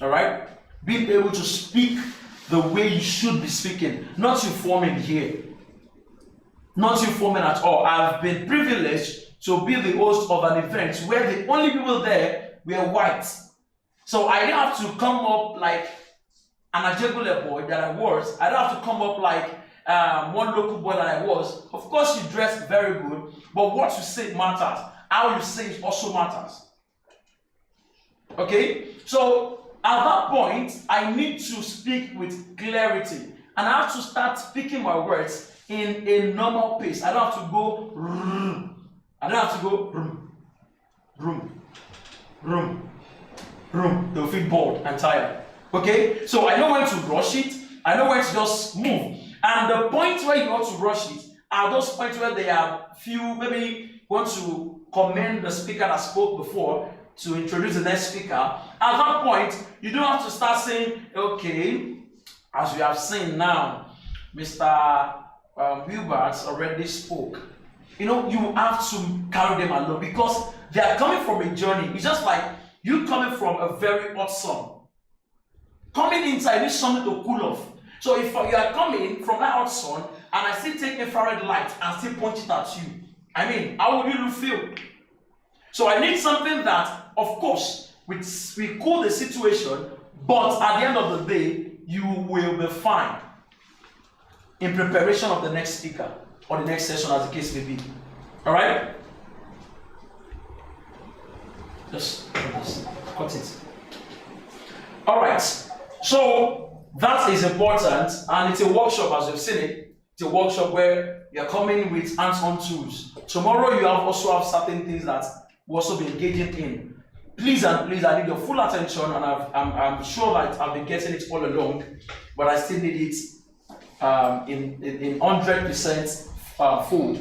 All right? Being able to speak the way you should be speaking, not you forming here. Not you forming at all. I've been privileged to be the host of an event where the only people there were white. So I didn't have to come up like an Ajegule boy that I was. I don't have to come up like one local boy that I was. Of course, you dress very good, but what you say matters. How you say it also matters. Okay? So at that point, I need to speak with clarity. And I have to start speaking my words in a normal pace. I don't have to go I don't have to go They'll feel bored and tired. Okay? So I know when to rush it. I know when to just move. And the points where you want to rush it are those points where there are few, maybe want to commend the speaker that spoke before to introduce the next speaker. At that point, you don't have to start saying, okay, as we have seen now, Mr. Wilberts already spoke. you have to carry them along because they are coming from a journey. It's just like you coming from a very hot sun. Coming inside, you need something to cool off. So if you are coming from that hot sun and I still take infrared light and still point it at you, how would you feel? So I need something that, of course, will cool the situation, but at the end of the day, you will be fine in preparation of the next speaker or the next session, as the case may be. All right? Just cut it. All right. So that is important, and it's a workshop, as you've seen it. It's a workshop where you're coming with hands-on tools. Tomorrow you also have certain things that we'll also be engaging in. Please and please, I need your full attention, and I'm sure that I've been getting it all along, but I still need it in 100% full.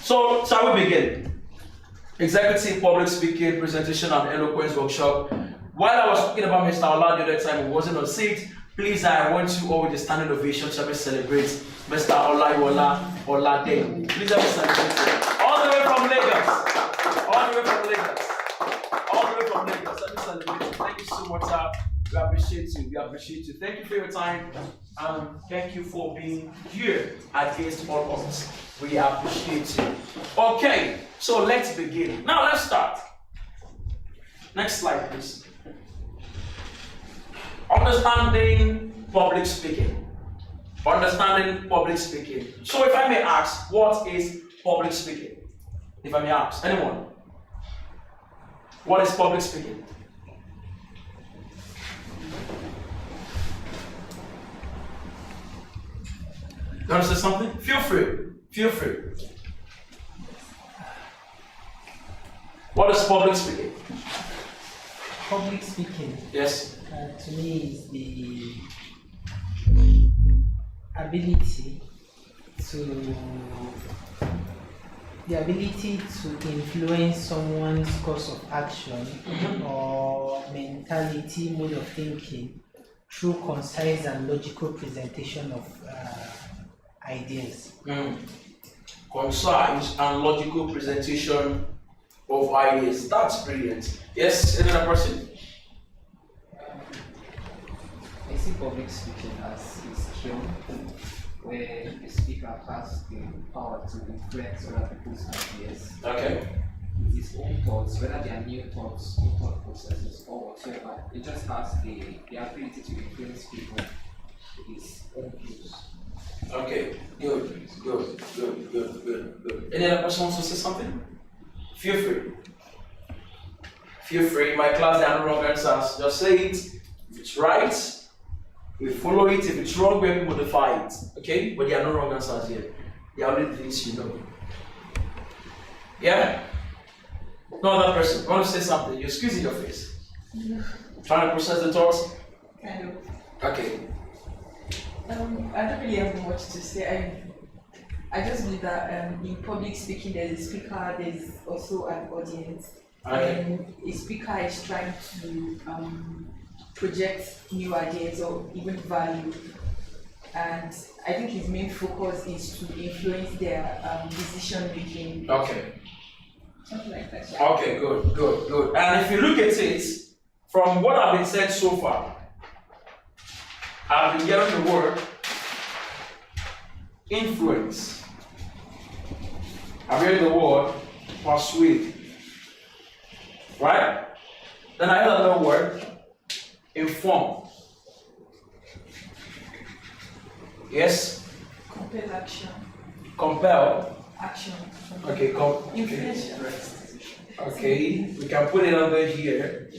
So shall we begin? Executive public speaking, presentation, and eloquence workshop. While I was talking about Mr. Ola the other time, who wasn't on seat, please, I want you all with a standing ovation. Shall we celebrate Mr. Olade? Please help me celebrate. All the way from Lagos. All the way from Lagos. All the way from Lagos. Let me celebrate. Thank you so much, sir. We appreciate you. We appreciate you. Thank you for your time. Thank you for being here against all odds. We appreciate you. Okay, so let's begin. Now let's start. Next slide, please. Understanding public speaking. Understanding public speaking. So if I may ask, what is public speaking? If I may ask, anyone? What is public speaking? You want to say something? Feel free. Feel free. What is public speaking?
Public speaking,
Yes.
to me, is the ability to influence someone's course of action or mentality, mode of thinking through concise and logical presentation of ideas.
Concise and logical presentation of ideas. That's brilliant. Yes, another person.
I see public speaking as a skill where the speaker has the power to influence other people's ideas.
Okay.
With his own thoughts, whether they are new thoughts, new thought processes, or whatever. It just has the ability to influence people with his own views.
Okay. Good. Any other person wants to say something? Feel free. Feel free. My class, there are no wrong answers. Just say it. If it's right, we follow it. If it's wrong, we modify it. Okay? But there are no wrong answers here. There are only things you know. Yeah? No other person. Want to say something? You're squeezing your face. Trying to process the thoughts?
Kind of.
Okay.
I don't really have much to say. I just believe that in public speaking, there's a speaker, there's also an audience.
Okay.
And a speaker is trying to project new ideas or even value. And I think his main focus is to influence their decision making.
Okay.
Something like that. Yeah.
Okay, good. And if you look at it, from what I've been said so far, I've been hearing the word influence. I've heard the word persuade. Right? Then I heard another word inform. Yes?
Compel action.
Compel.
Action.
Okay,
Influence.
Okay, we can put it under here.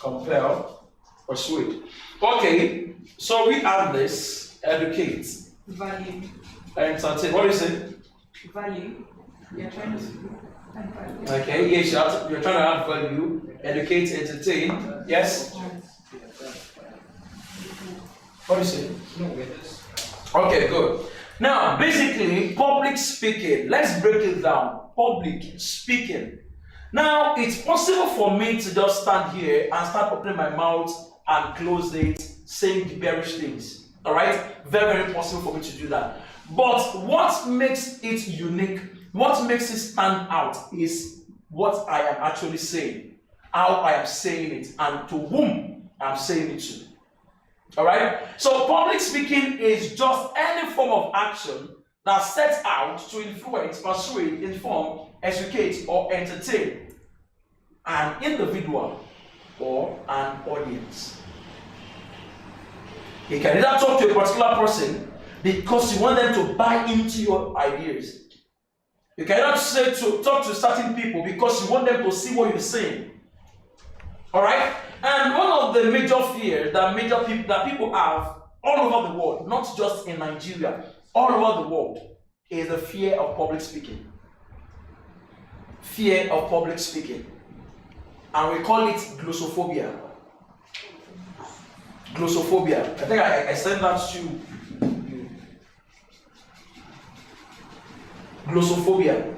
Compel, persuade. Okay, so we have this: educate,
Value.
entertain. What is it?
Value. You're trying to add value.
Okay, yes, you're trying to add value. Educate, entertain. Yes. What is it? Okay, good. Now, basically, public speaking. Let's break it down. Public speaking. Now, it's possible for me to just stand here and start opening my mouth and close it, saying the bearish things. All right? Very, very possible for me to do that. But what makes it unique, what makes it stand out is what I am actually saying, how I am saying it, and to whom I am saying it to. Alright? So public speaking is just any form of action that sets out to influence, persuade, inform, educate, or entertain an individual or an audience. You can either talk to a particular person because you want them to buy into your ideas. You cannot say to talk to certain people because you want them to see what you're saying. Alright? And one of the major fears that people have all over the world, not just in Nigeria, all over the world, is the fear of public speaking. Fear of public speaking. And we call it glossophobia. Glossophobia. I think I sent that to you. Glossophobia.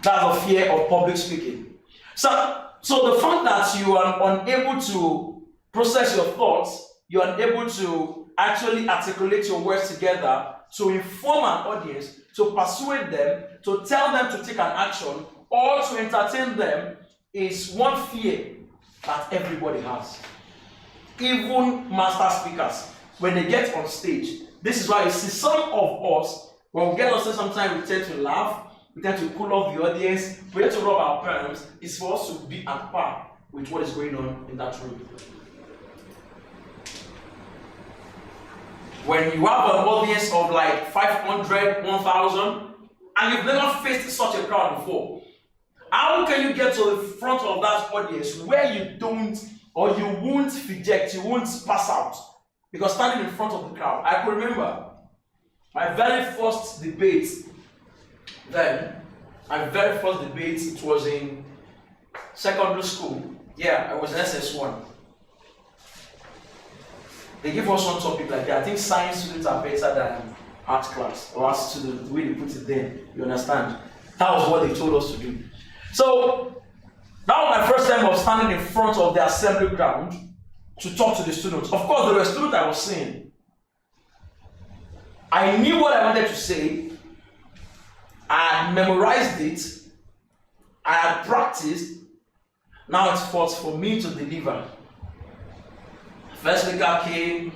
That's a fear of public speaking. So the fact that you are unable to process your thoughts, you are unable to actually articulate your words together to inform an audience, to persuade them, to tell them to take an action, or to entertain them is one fear that everybody has. Even master speakers, when they get on stage, this is why you see some of us, when we get on stage, sometimes we tend to laugh, we tend to cool off the audience, we tend to rub our palms. It's for us to be at par with what is going on in that room. When you have an audience of like 500, 1,000, and you've never faced such a crowd before, how can you get to the front of that audience where you don't, or you won't reject, you won't pass out? Because standing in front of the crowd, I can remember my very first debate then, it was in secondary school. Yeah, I was in SS1. They give us one topic like that. I think science students are better than art class, or art students, the way they put it there. You understand? That was what they told us to do. So, that was my first time of standing in front of the assembly ground to talk to the students. Of course, there were students I was seeing. I knew what I wanted to say. I had memorized it. I had practiced. Now it's for me to deliver. First speaker came.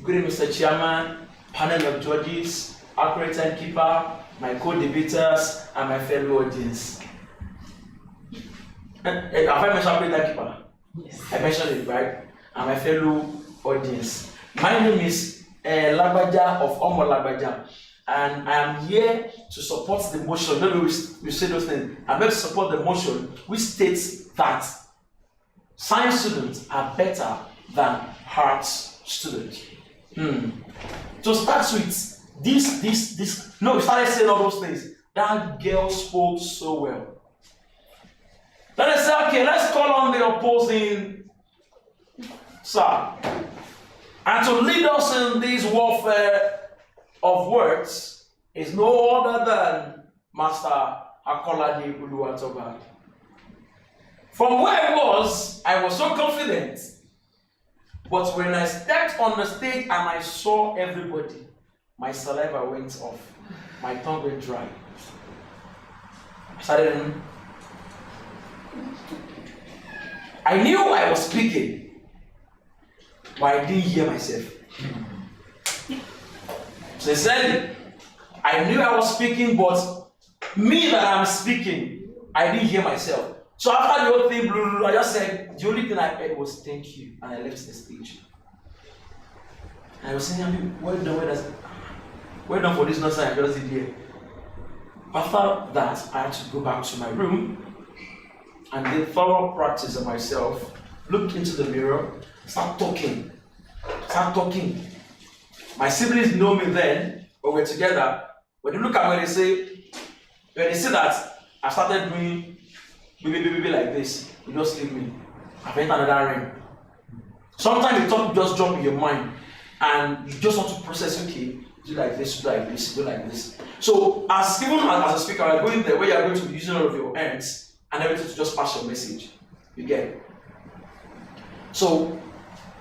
Good evening, Mr. Chairman, panel of judges, accurate timekeeper, my co-debaters, and my fellow audience. Have I mentioned accurate timekeeper? Yes. I mentioned it, right? And my fellow audience. My name is Lagbaja of Omo Lagbaja, and I am here to support the motion. Maybe we say those things. I'm here to support the motion which states that science students are better than arts students. To start with, this. No, we started saying all those things. That girl spoke so well. Then I said, okay, let's call on the opposing side. And to lead us in this warfare of words is no other than Master Akolade Uluwatoba. From where I was so confident. But when I stepped on the stage and I saw everybody, my saliva went off. My tongue went dry. I knew I was speaking, but I didn't hear myself. So they said, I knew I was speaking, but me that I'm speaking, I didn't hear myself. So after the whole thing, I just said, the only thing I heard was thank you, and I left the stage. And I was saying, well done for this nonsense I just did here. After that, I had to go back to my room and did thorough practice of myself, look into the mirror, start talking. My siblings know me then, but we're together. When you look at when they see that I started doing baby like this, you just leave me. I've entered another ring. Sometimes the thought just jump in your mind and you just want to process, okay, do like this, do like this, do like this. So even as a speaker, you're going there where you're going to be using all of your hands and everything to just pass your message. You get it? So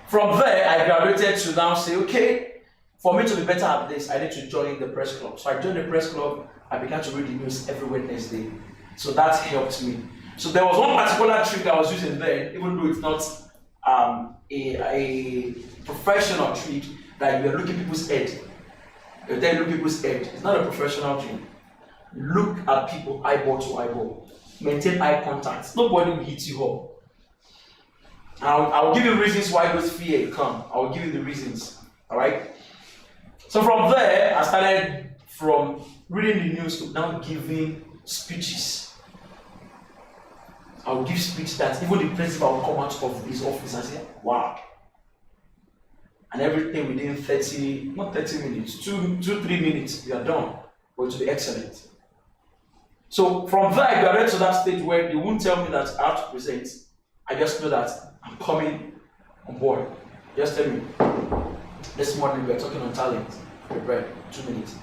from there, I graduated to now say, okay, for me to be better at this, I need to join the press club. So I joined the press club. I began to read the news every Wednesday. So that helped me. So there was one particular trick I was using then, even though it's not a professional trick, that you are looking people's head. You're there looking people's head. It's not a professional trick. Look at people eyeball to eyeball. Maintain eye contact. Nobody will hit you up. I'll give you reasons why those fear come. I'll give you the reasons. Alright? So from there, I started from reading the news to now giving speeches. I'll give speech that even the principal will come out of his office and say, wow. And everything within 30 minutes, 2-3 minutes, we are done. But it will be excellent. So from there, I graduated to that stage where they won't tell me that I have to present. I just know that I'm coming on board. Just tell me, this morning we are talking on talent. Prepare 2 minutes.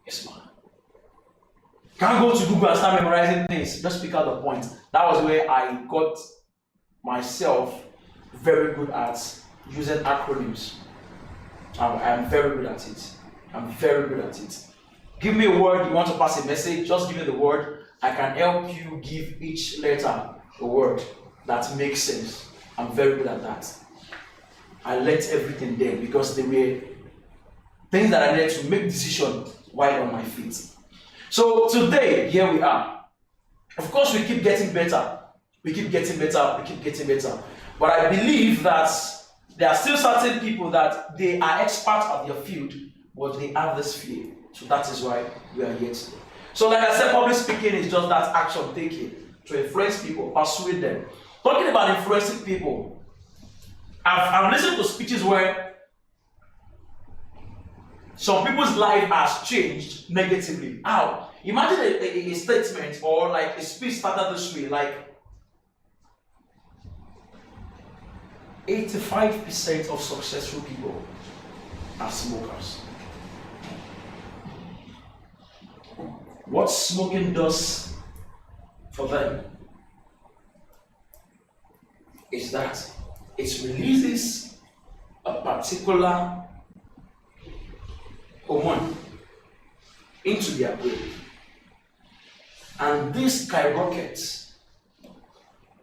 Yes, man. Can't go to Google and start memorizing things. Just pick out the point. That was where I got myself very good at using acronyms. I'm very good at it. I'm very good at it. Give me a word, you want to pass a message, just give me the word. I can help you give each letter a word that makes sense. I'm very good at that. I let everything there because they were things that I needed to make decisions while on my feet. So today, here we are. Of course, we keep getting better. We keep getting better. We keep getting better. But I believe that there are still certain people that they are experts at their field, but they have this fear. So that is why we are here today. So like I said, public speaking is just that action taking to influence people, persuade them. Talking about influencing people, I've listened to speeches where some people's life has changed negatively. How? Imagine a statement or like a speech started this way, like 85% of successful people are smokers. What smoking does for them is that it releases a particular hormone into their brain, and this skyrockets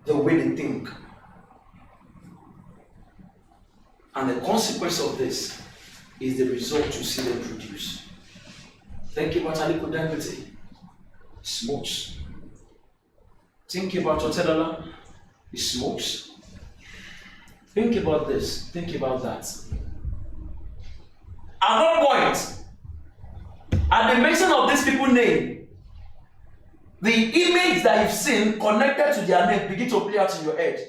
the way they think, and the consequence of this is the result you see them produce. Think about Aliko Dangote, smokes. Think about Otedola, he smokes. Think about this, think about that. At one point, at the mention of these people's name, the image that you've seen connected to their name begin to play out in your head.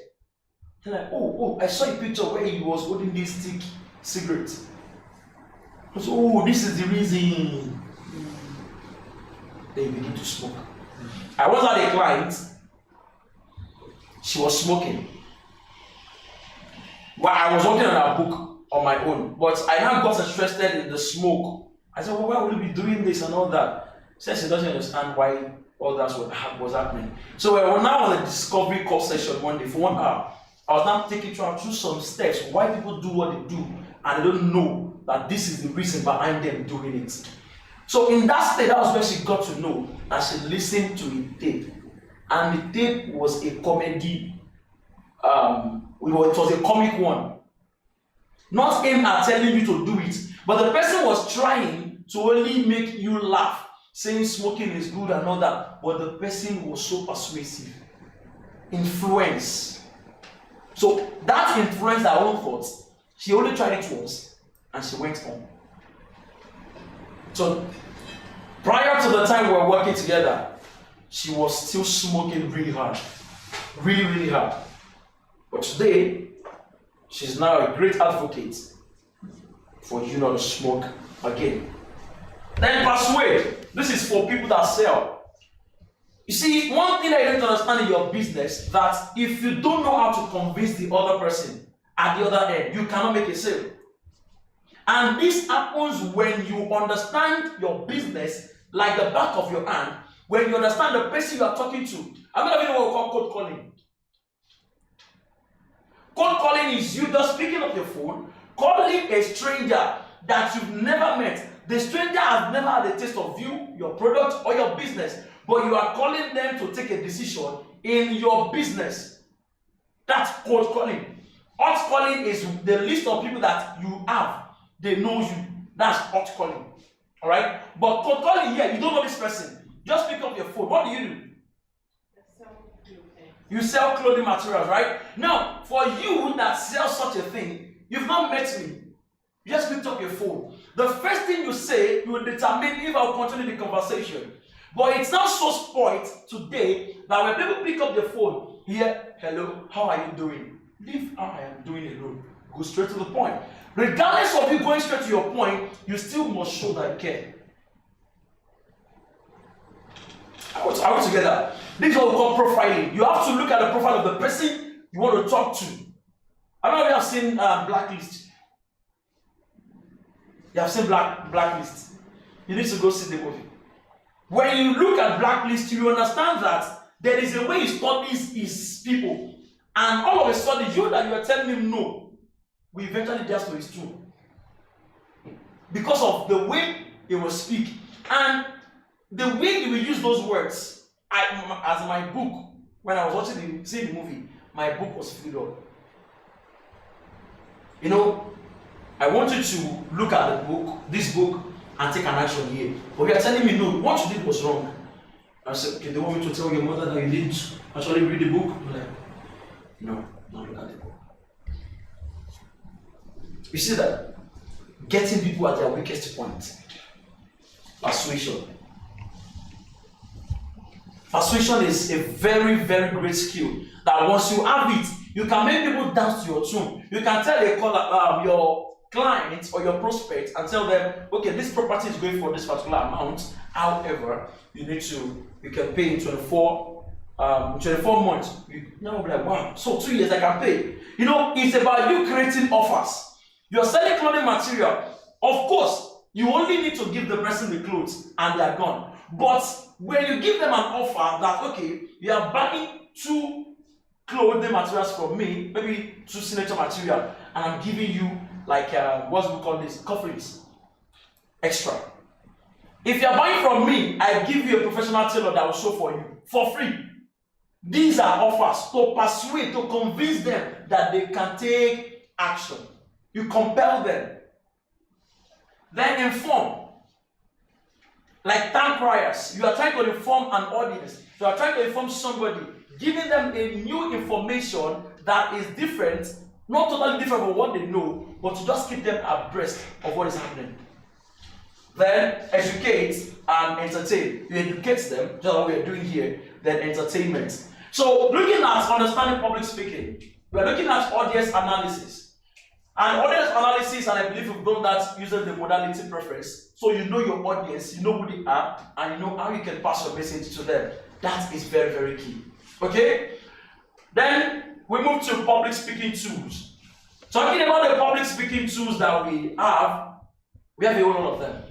You're like, oh, I saw a picture where he was holding this thick cigarette. I was, oh, this is the reason. Then you begin to smoke. I once had a client, she was smoking. Well, I was working on a book on my own, but I now got interested in the smoke. I said, well, why would you be doing this and all that? She said she doesn't understand why all that was happening. So we were now on a discovery call session one day for 1 hour. I was now taking her through some steps, why people do what they do, and they don't know that this is the reason behind them doing it. So in that state, that was where she got to know that she listened to a tape. And the tape was a comedy, it was a comic one. Not aimed at telling you to do it, but the person was trying to only make you laugh, saying smoking is good and all that, but the person was so persuasive. Influence. So that influenced her own thoughts. She only tried it once, and she went on. So prior to the time we were working together, she was still smoking really hard. Really, really hard. But today, she's now a great advocate for you not to smoke again. Then persuade. This is for people that sell. You see, one thing that you need to understand in your business, that if you don't know how to convince the other person at the other end, you cannot make a sale. And this happens when you understand your business like the back of your hand, when you understand the person you are talking to. I'm not even know what we call cold calling. Cold calling is you just picking up your phone, calling a stranger that you've never met. The stranger has never had a taste of you, your product, or your business, but you are calling them to take a decision in your business. That's cold calling. Hot calling is the list of people that you have. They know you. That's hot calling. Alright? But cold calling, yeah, you don't know this person. Just pick up your phone. What do? You sell clothing materials, right? Now, for you that sell such a thing, you've not met me. You just picked up your phone. The first thing you say will determine if I'll continue the conversation. But it's not so spoiled today that when people pick up the phone, here, hello, how are you doing? Leave how I am doing alone. Go straight to the point. Regardless of you going straight to your point, you still must show that you care. Are we together? This is what we call profiling. You have to look at the profile of the person you want to talk to. I don't know if you have seen Blacklist. You have seen Blacklist. You need to go see the movie. When you look at Blacklist, you understand that there is a way he studies his people. And all of a sudden, you that you are telling him no, we eventually just know it's true. Because of the way he will speak. And the way he will use those words. As my book, when I was seeing the movie, my book was filled up. You know, I want you to look at the book, this book, and take an action here. But you are telling me, no, what you did was wrong. I said, okay, they want me to tell your mother that you didn't actually read the book? I'm like, no, not look at the book. You see that? Getting people at their weakest point. Persuasion. Persuasion is a very, very great skill that once you have it, you can make people dance to your tune. You can tell your client or your prospect and tell them, okay, this property is going for this particular amount. However, you can pay in 24 months. You now be like, wow, so 2 years I can pay. You know, it's about you creating offers. You're selling clothing material. Of course, you only need to give the person the clothes and they are gone. But when you give them an offer that, okay, you are buying 2 clothing materials from me, maybe 2 signature material, and I'm giving you like, what we call this, coverings, extra. If you're buying from me, I give you a professional tailor that will sew for you, for free. These are offers to persuade, to convince them that they can take action. You compel them. Then inform. Like tongue criers, you are trying to inform an audience. You are trying to inform somebody, giving them a new information that is different, not totally different from what they know, but to just keep them abreast of what is happening. Then educate and entertain. You educate them, just like we are doing here. Then entertainment. So looking at understanding public speaking, we are looking at audience analysis. And audience analysis, and I believe we've done that using the modality preference. So you know your audience, you know who they are, and you know how you can pass your message to them. That is very, very key. Okay? Then we move to public speaking tools. Talking about the public speaking tools that we have a whole lot of them.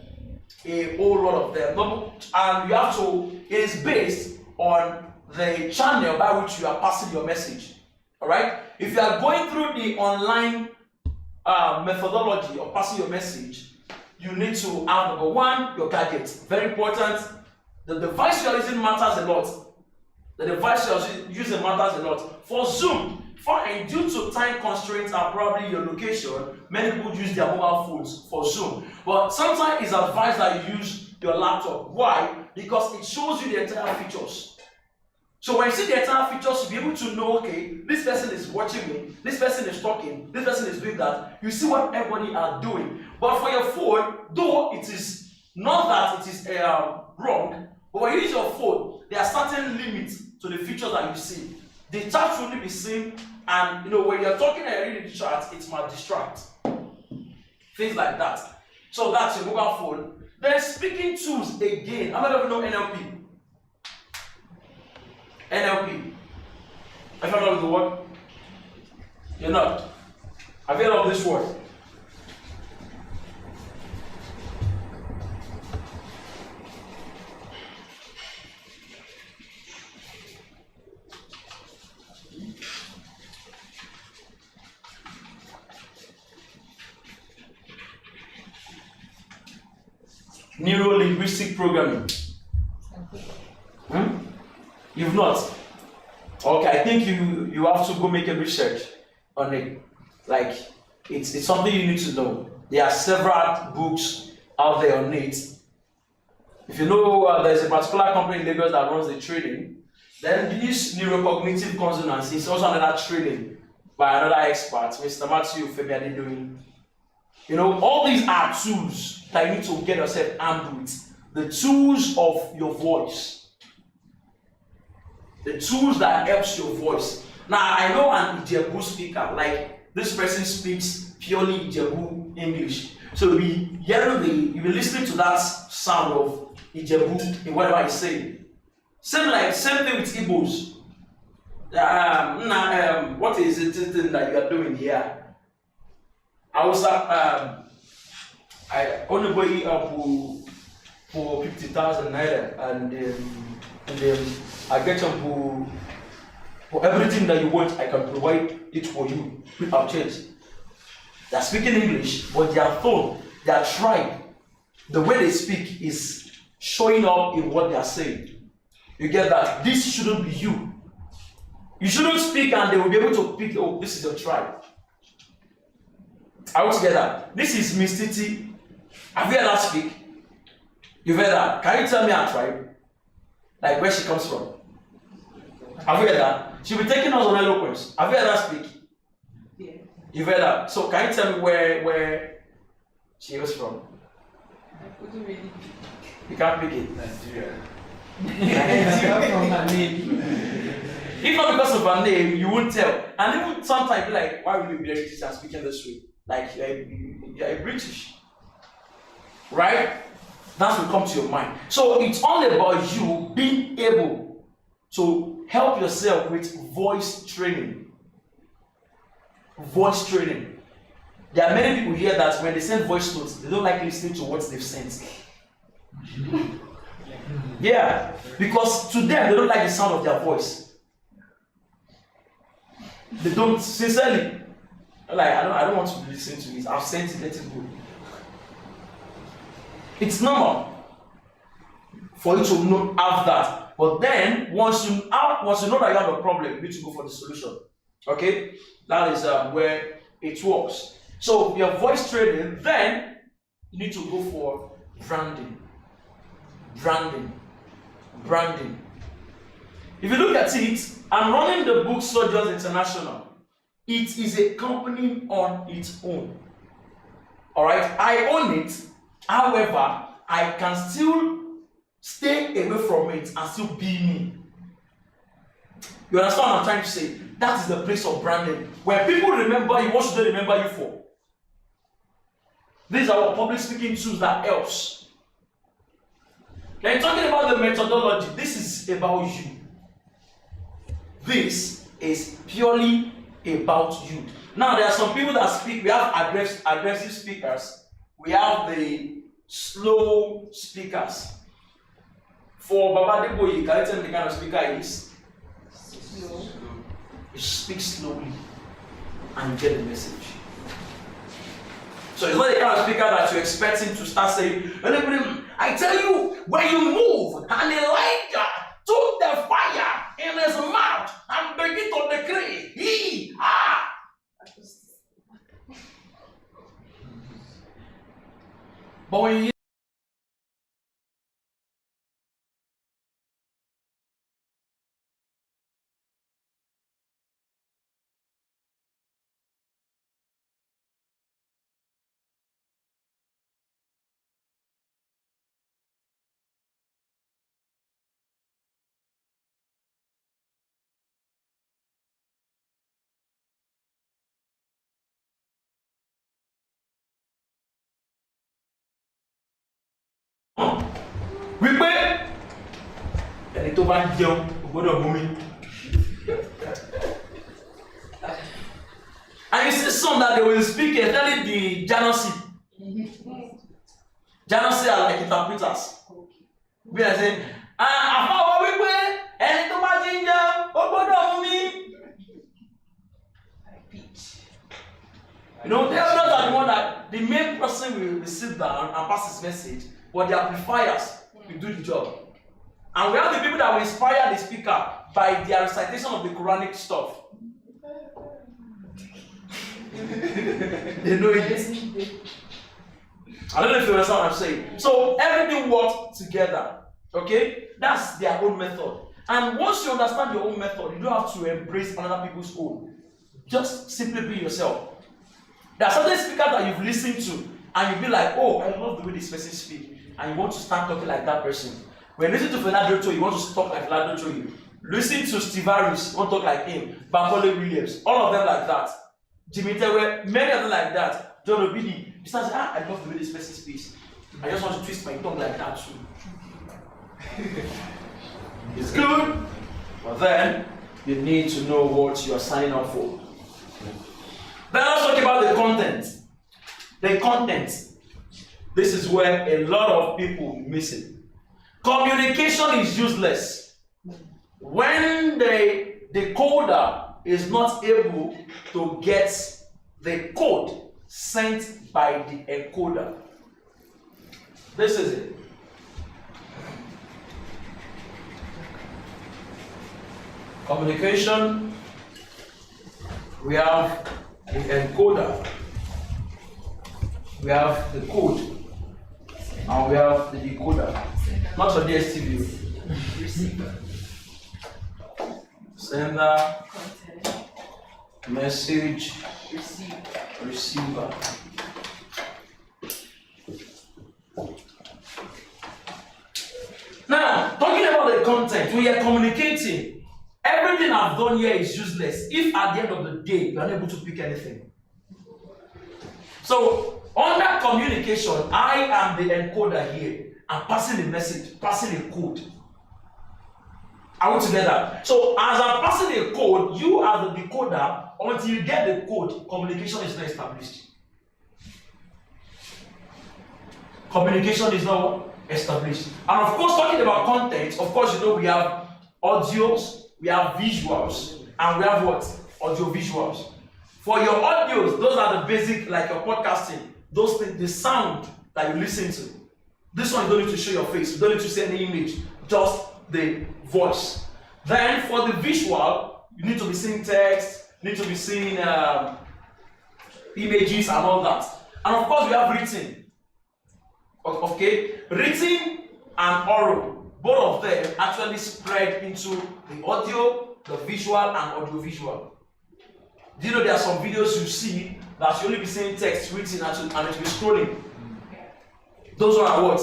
A whole lot of them. And you have to, it is based on the channel by which you are passing your message. Alright? If you are going through the online methodology of passing your message, you need to have number one, your gadget. Very important. The device you are using matters a lot. The device you are using matters a lot. For Zoom, fine, due to time constraints and probably your location, many people use their mobile phones for Zoom. But sometimes it's advised that you use your laptop. Why? Because it shows you the entire features. So when you see the entire features, you'll be able to know, okay, this person is watching me, this person is talking, this person is doing that. You see what everybody are doing. But for your phone, though it is not that it is wrong, but when you use your phone, there are certain limits to the features that you see. The chat should only be seen, and you know, when you're talking and reading the chat, it might distract. Things like that. So that's your mobile phone. Then speaking tools again. How many of you know NLP? NLP. Have you heard of the word? You're not. Have you heard of this word? neuro-linguistic programming? You've not? Okay, I think you have to go make a research on it. Like, it's something you need to know. There are several books out there on it. If you know there's a particular company in Lagos that runs the training, then this neurocognitive consonance is also another training by another expert, Mr. Matthew Fabiani doing. You know, all these are tools that you need to get yourself armed with. The tools of your voice. The tools that helps your voice. Now, I know an Ijebu speaker, like this person speaks purely Ijebu English. So you'll be listening to that sound of Ijebu in whatever he's saying. Same thing with Igbos. What is it that you are doing here? I was I only buy for 50,000 naira, and then I get them for everything that you want. I can provide it for you without charge. They are speaking English, but their tone, their tribe, the way they speak is showing up in what they are saying. You get that? This shouldn't be you. You shouldn't speak and they will be able to pick, oh, this is your tribe. Are we together? This is Miss Titi. Have you heard her speak? You've heard her. Can you tell me her tribe? Like where she comes from? Have you heard her? She'll be taking us on Eloquence. Have you heard her speak?
Yeah.
You've heard her. So can you tell me where she was from?
I couldn't really
You can't pick it.
Nigeria.
From her name.
If not because of her name, you won't tell. And even sometimes be like, why would you be British and speaking this way? Like you're a British. Right? That will come to your mind. So it's all about you being able to help yourself with voice training. Voice training. There are many people here that when they send voice notes, they don't like listening to what they've sent. Yeah, because to them they don't like the sound of their voice. They don't, sincerely. Like, I don't want to listen to this. I've sent it, let it go. It's normal for you to not have that. But then, once you know that you have a problem, you need to go for the solution. Okay? That is where it works. So, your voice training, then you need to go for branding. Branding. Branding. If you look at it, I'm running the book Soldiers International. It is a company on its own. Alright? I own it. However, I can still stay away from it and still be me. You understand what I'm trying to say? That is the place of branding. When people remember you, what should they remember you for? These are our public speaking tools that helps. They're talking about the methodology. This is about you. This is purely about you. Now, there are some people that speak. We have aggressive speakers. We have the slow speakers. For Baba Deboye, can you tell me the kind of speaker he is?
slow.
You speak slowly and you get the message. So it's not the kind of speaker that you expect him to start saying, I tell you, when you move, and Elijah took the fire in his mouth and began to decree, But when you wípé ẹni tó bá jẹun kò gbọ́dọ̀ mú mi. And you see some that they will speak especially the Janasi. Janasi are like interpreters. Bí ẹ ṣe àfọwọ́ wípé ẹni tó bá ti ń jẹun kò gbọ́dọ̀ mú mi. You know, they are not the one that the main person will sit down and pass his message, but the amplifiers will do the job. And we have the people that will inspire the speaker by their recitation of the Quranic stuff. They know it. I don't know if you understand what I'm saying. So everything works together. Okay? That's their own method. And once you understand your own method, you don't have to embrace another people's own. Just simply be yourself. There are certain speakers that you've listened to, and you'll be like, oh, I love the way this person speaks. And you want to start talking like that person. When you listen to Fernando Cho, you want to talk like Fernando Cho. Listen to Steve Harris, you want to talk like him. Bankole Williams, all of them like that. Jimmy Tewe, many of them like that. John Obidi, you start saying, I love the way this person speaks. I just want to twist my tongue like that too. It's good, but then you need to know what you are signing up for. Then let's talk about the content. The content. This is where a lot of people miss it. Communication is useless when the decoder is not able to get the code sent by the encoder. This is it. Communication, we have the encoder, we have the code, and we have the decoder. Not for DSTV.
Receiver.
Sender,
Content.
message,
Receiver.
receiver. Now, talking about the content, we are communicating. Everything I've done here is useless if at the end of the day you are unable to pick anything. So, under communication, I am the encoder here. I'm passing a message, passing a code. Are we together? So, as I'm passing a code, you are the decoder. Until you get the code, communication is not established. Communication is not established. And of course, talking about content, of course, you know, we have audios, we have visuals, and we have what? Audio visuals. For your audios, those are the basic, like your podcasting, those things, the sound that you listen to. This one, you don't need to show your face, you don't need to see any image, just the voice. Then for the visual, you need to be seeing text, you need to be seeing images and all that. And of course, we have written. Okay, written and oral, both of them actually spread into the audio, the visual, and audiovisual. Do you know there are some videos you see that you only be seeing text written and it will be scrolling? Those are what?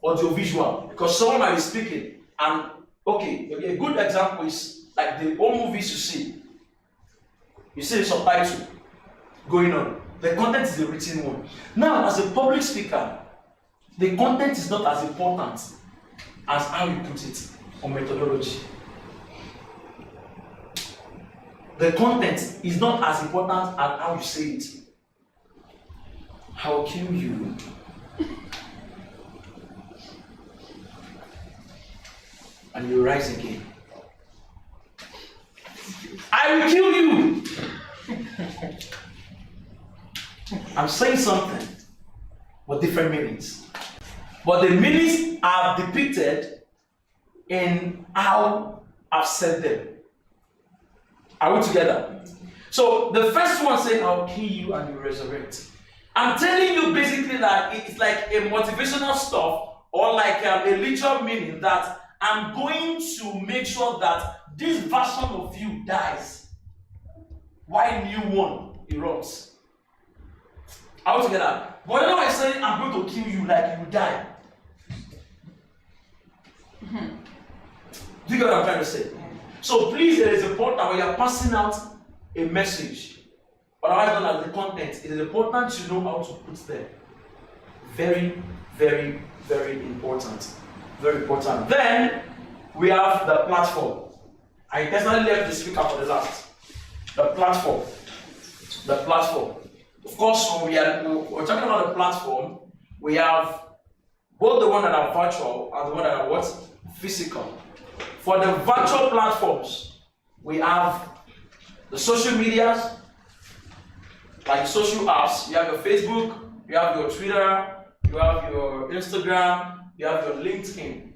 Audiovisual. Because someone might be speaking, and okay, maybe a good example is like the old movies you see. You see the subtitle going on. The content is the written one. Now, as a public speaker, the content is not as important as how you put it or methodology. The content is not as important as how you say it. I will kill you. And you rise again. I will kill you. I'm saying something with different meanings. But the meanings are depicted in how I've said them. Are we together? So the first one saying, I'll kill you and you resurrect. I'm telling you basically that it's like a motivational stuff or like a literal meaning that I'm going to make sure that this version of you dies while new one erupts. Are we together? But now I'm saying I'm going to kill you like you die. Do you get what I'm trying to say? So please, it is important when you're passing out a message, otherwise known as the content, it is important to know how to put them. Very, very, very important. Very important. Then we have the platform. I personally left the speaker for the last. The platform. The platform. Of course, when we're talking about the platform, we have both the one that are virtual and the one that are what? Physical. For the virtual platforms, we have the social medias, like social apps. You have your Facebook, you have your Twitter, you have your Instagram, You have your LinkedIn.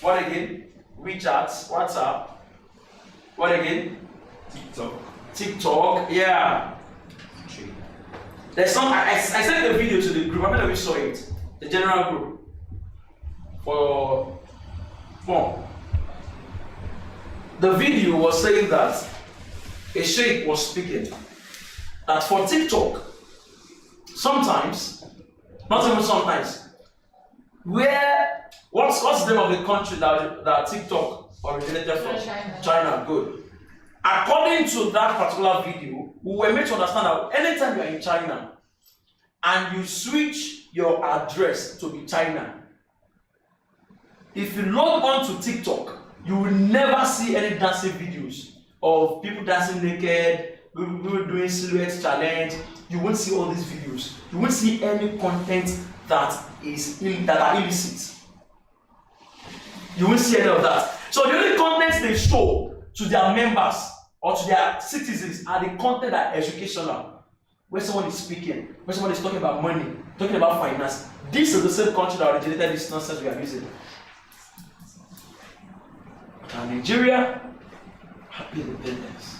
What again? WeChat, WhatsApp. What again?
TikTok.
TikTok, yeah. There's some, I sent the video to the group, I don't know if you saw it, the general group, for fun. The video was saying that a sheikh was speaking, that for TikTok, sometimes, not even sometimes, what's the name of the country that TikTok originated from? China, good. According to that particular video, we were made to understand that anytime you are in China and you switch your address to be China, if you log on to TikTok, you will never see any dancing videos of people dancing naked, people doing silhouette challenge. You won't see all these videos. You won't see any content that are illicit. You won't see any of that. So the only content they show to their members or to their citizens are the content that are educational. Where someone is speaking, where someone is talking about money, talking about finance. This is the same country that originated this nonsense we are using. And Nigeria, happy independence.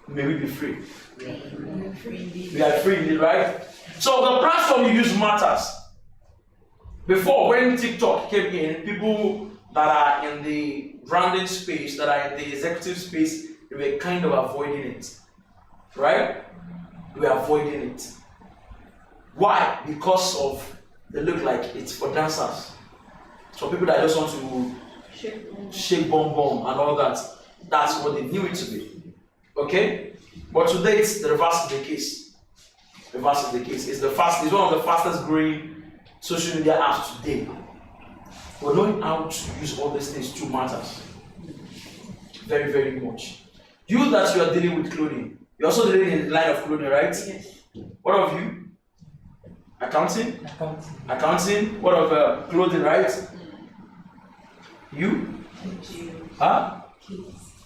May we be free. We are free indeed, right? So the platform you use matters. Before, when TikTok came in, people that are in the branding space, that are in the executive space, they were kind of avoiding it. Right? They were avoiding it. Why? Because of they look like it's for dancers. So people that just want to shake bomb and all that. That's what they knew it to be. Okay? But today it's the reverse of the case. The reverse of the case. It's one of the fastest growing social media apps today. But knowing how to use all these things too matters. Very, very much. You that you are dealing with clothing. You're also dealing in the line of clothing, right?
Yes.
What of you? Accounting?
Accounting.
Accounting? What of clothing, right? You? Huh?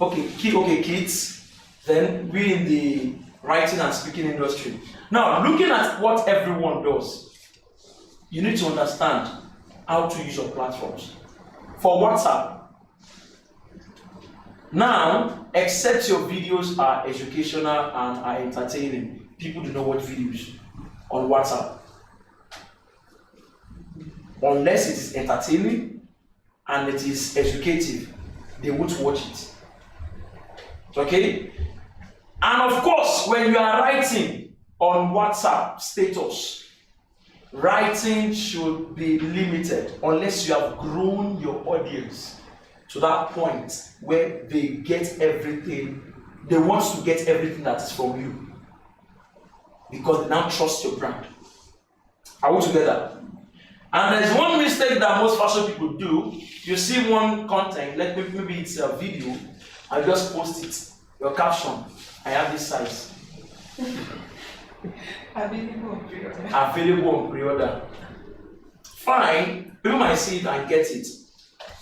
Okay, kids. Then we in the writing and speaking industry. Now, looking at what everyone does, you need to understand how to use your platforms. For WhatsApp, now, except your videos are educational and are entertaining, people do not watch videos on WhatsApp. Unless it is entertaining and it is educative, they won't watch it. Okay? And of course, when you are writing on WhatsApp status, writing should be limited unless you have grown your audience to that point where they get everything, they want to get everything that is from you. Because they now trust your brand. Are we together? And there's one mistake that most fashion people do. You see one content, like maybe it's a video, I just post it. Your caption, I have this size.
Available on pre-order.
Available on pre-order. Fine, people might see it and get it.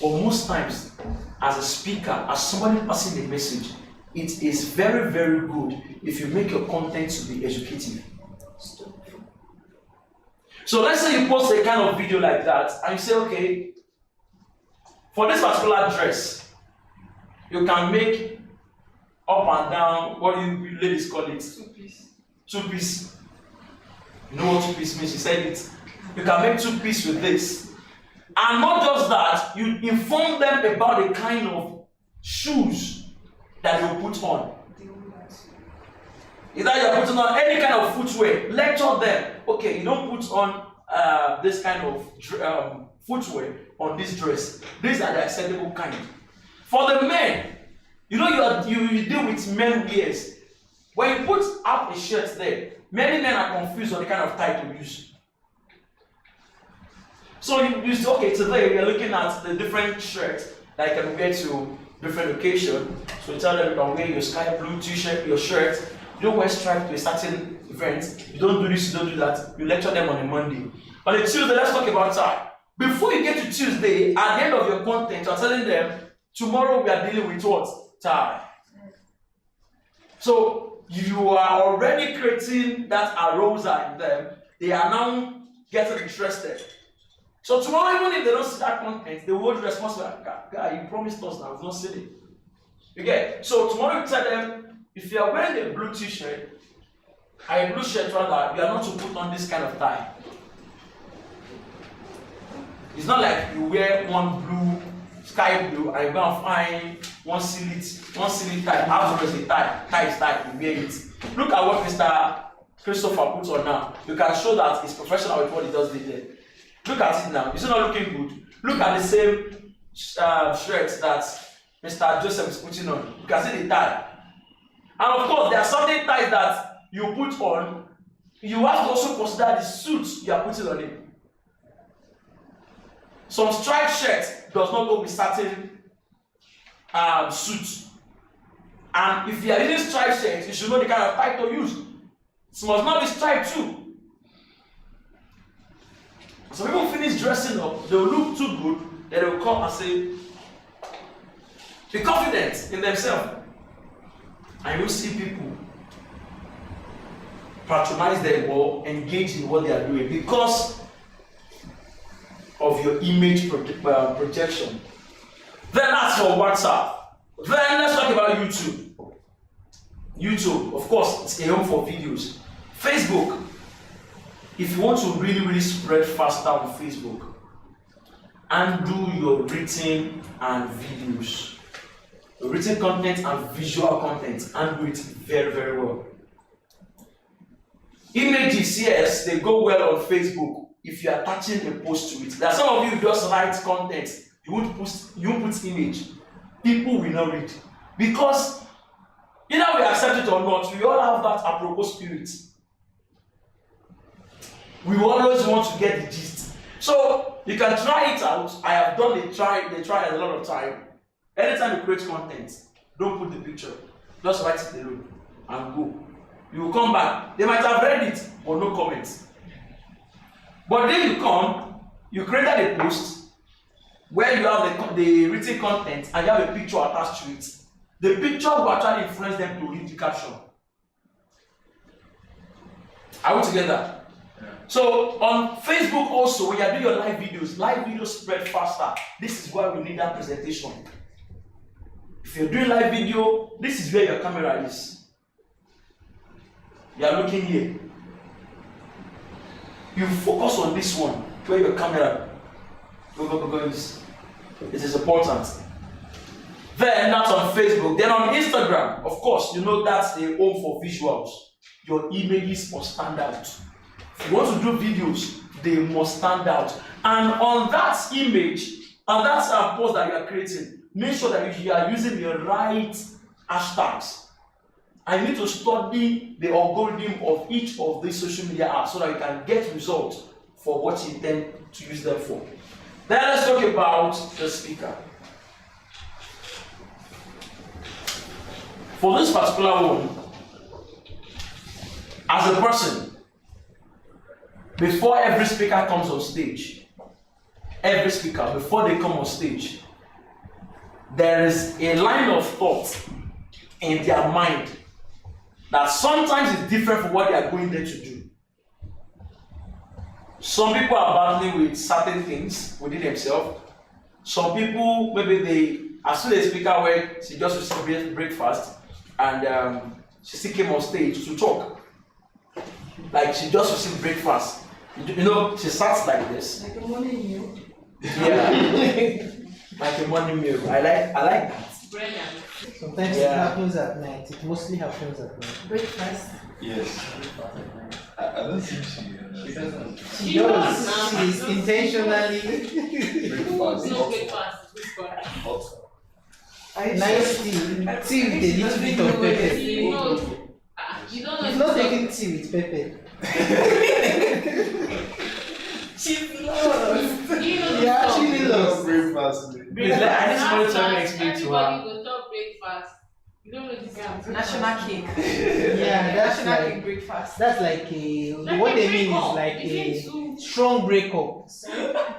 But most times, as a speaker, as somebody passing a message, it is very, very good if you make your content to be educative. So let's say you post a kind of video like that, and you say, okay, for this particular dress, you can make up and down, what do you ladies call it? Two-piece. You know what two-piece means? You said it. You can make two-piece with this. And not just that, you inform them about the kind of shoes that you put on. Either you're putting on any kind of footwear, lecture them. Okay, you don't put on this kind of footwear on this dress. These are the acceptable kind. For the men, you know you deal with men wears. When you put up a shirt there, many men are confused on the kind of tie to use. So you say, okay, today we are looking at the different shirts that you can wear to different occasions. So you tell them you can wear your sky blue t-shirt, your shirt. You don't wear stripe to a certain event. You don't do this, you don't do that. You lecture them on a Monday. On a Tuesday, let's talk about tie. Before you get to Tuesday, at the end of your content, you're telling them, tomorrow we are dealing with what? Tie. So you are already creating that arousal in them. They are now getting interested. So tomorrow, even if they don't see that content, they will hold responsible. Guy, you promised us now, we've not seen it. You get? So tomorrow you tell them, if you are wearing a blue t-shirt, a blue shirt rather, you are not to put on this kind of tie. It's not like you wear one blue, sky blue, and you go and find one silly tie. Afterwards, a tie is tie, you wear it. Look at what Mr. Christopher puts on now. You can show that he's professional with what he does there. Look at it now. Is it not looking good? Look at the same shirt that Mr. Joseph is putting on. You can see the tie. And of course, there are certain ties that you put on. You have to also consider the suit you are putting on it. Some striped shirt does not go with certain suits. And if you are using striped shirts, you should know the kind of tie to use. It must not be striped too. So people finish dressing up, they will look too good, then they will come and say, be confident in themselves. And you see people patronize them or engage in what they are doing because of your image projection. Then that's for WhatsApp. Then let's talk about YouTube. YouTube, of course, it's a home for videos. Facebook, if you want to really spread faster on Facebook, and do your written and videos. Your written content and visual content, and do it very well. Images, yes, they go well on Facebook if you are attaching a post to it. There are some of you who just write content, you won't put image. People will not read. Because either we accept it or not, we all have that apropos spirit. We always want to get the gist. So you can try it out. I have done the try a lot of time. Anytime you create content, don't put the picture. Just write it alone and go. You will come back. They might have read it, but no comments. But then you come, you created a post where you have the written content and you have a picture attached to it. The picture will actually influence them to read the caption. Are we together? Yeah. So on Facebook also, when you are doing your live videos spread faster. This is why we need that presentation. If you're doing live video, this is where your camera is. You are looking here. You focus on this one, where your camera is. It is important. Then that's on Facebook. Then on Instagram, of course, you know that's the home for visuals. Your images must stand out. If you want to do videos, they must stand out. And on that image, and that's a post that you are creating, make sure that you are using the right hashtags. I need to study the algorithm of each of these social media apps so that you can get results for what you intend to use them for. Then let's talk about the speaker. For this particular one, as a person, before every speaker comes on stage, before they come on stage, there is a line of thought in their mind that sometimes is different from what they are going there to do. Some people are battling with certain things within themselves. Some people, maybe as soon as the speaker went, she just received breakfast and she still came on stage to talk. Like she just received breakfast. You know, she starts like this.
Like a morning meal.
Yeah. Like a morning meal. I like that.
Brilliant.
Sometimes it happens at night. It mostly happens at night.
Breakfast.
Yes. I don't think she
doesn't.
She does. She is intentionally.
breakfast.
No breakfast. Breakfast.
Nice tea. Tea with a little bit of pepper.
You know, you don't know.
She's not taking tea with pepper. She's lost.
You know,
Yeah, actually lost.
Breakfast.
Please, I need somebody to explain to her.
Everybody will talk breakfast. You don't know this guy.
National cake.
Yeah, that's
National cake
like
breakfast.
that's like a what they mean is like a strong breakup.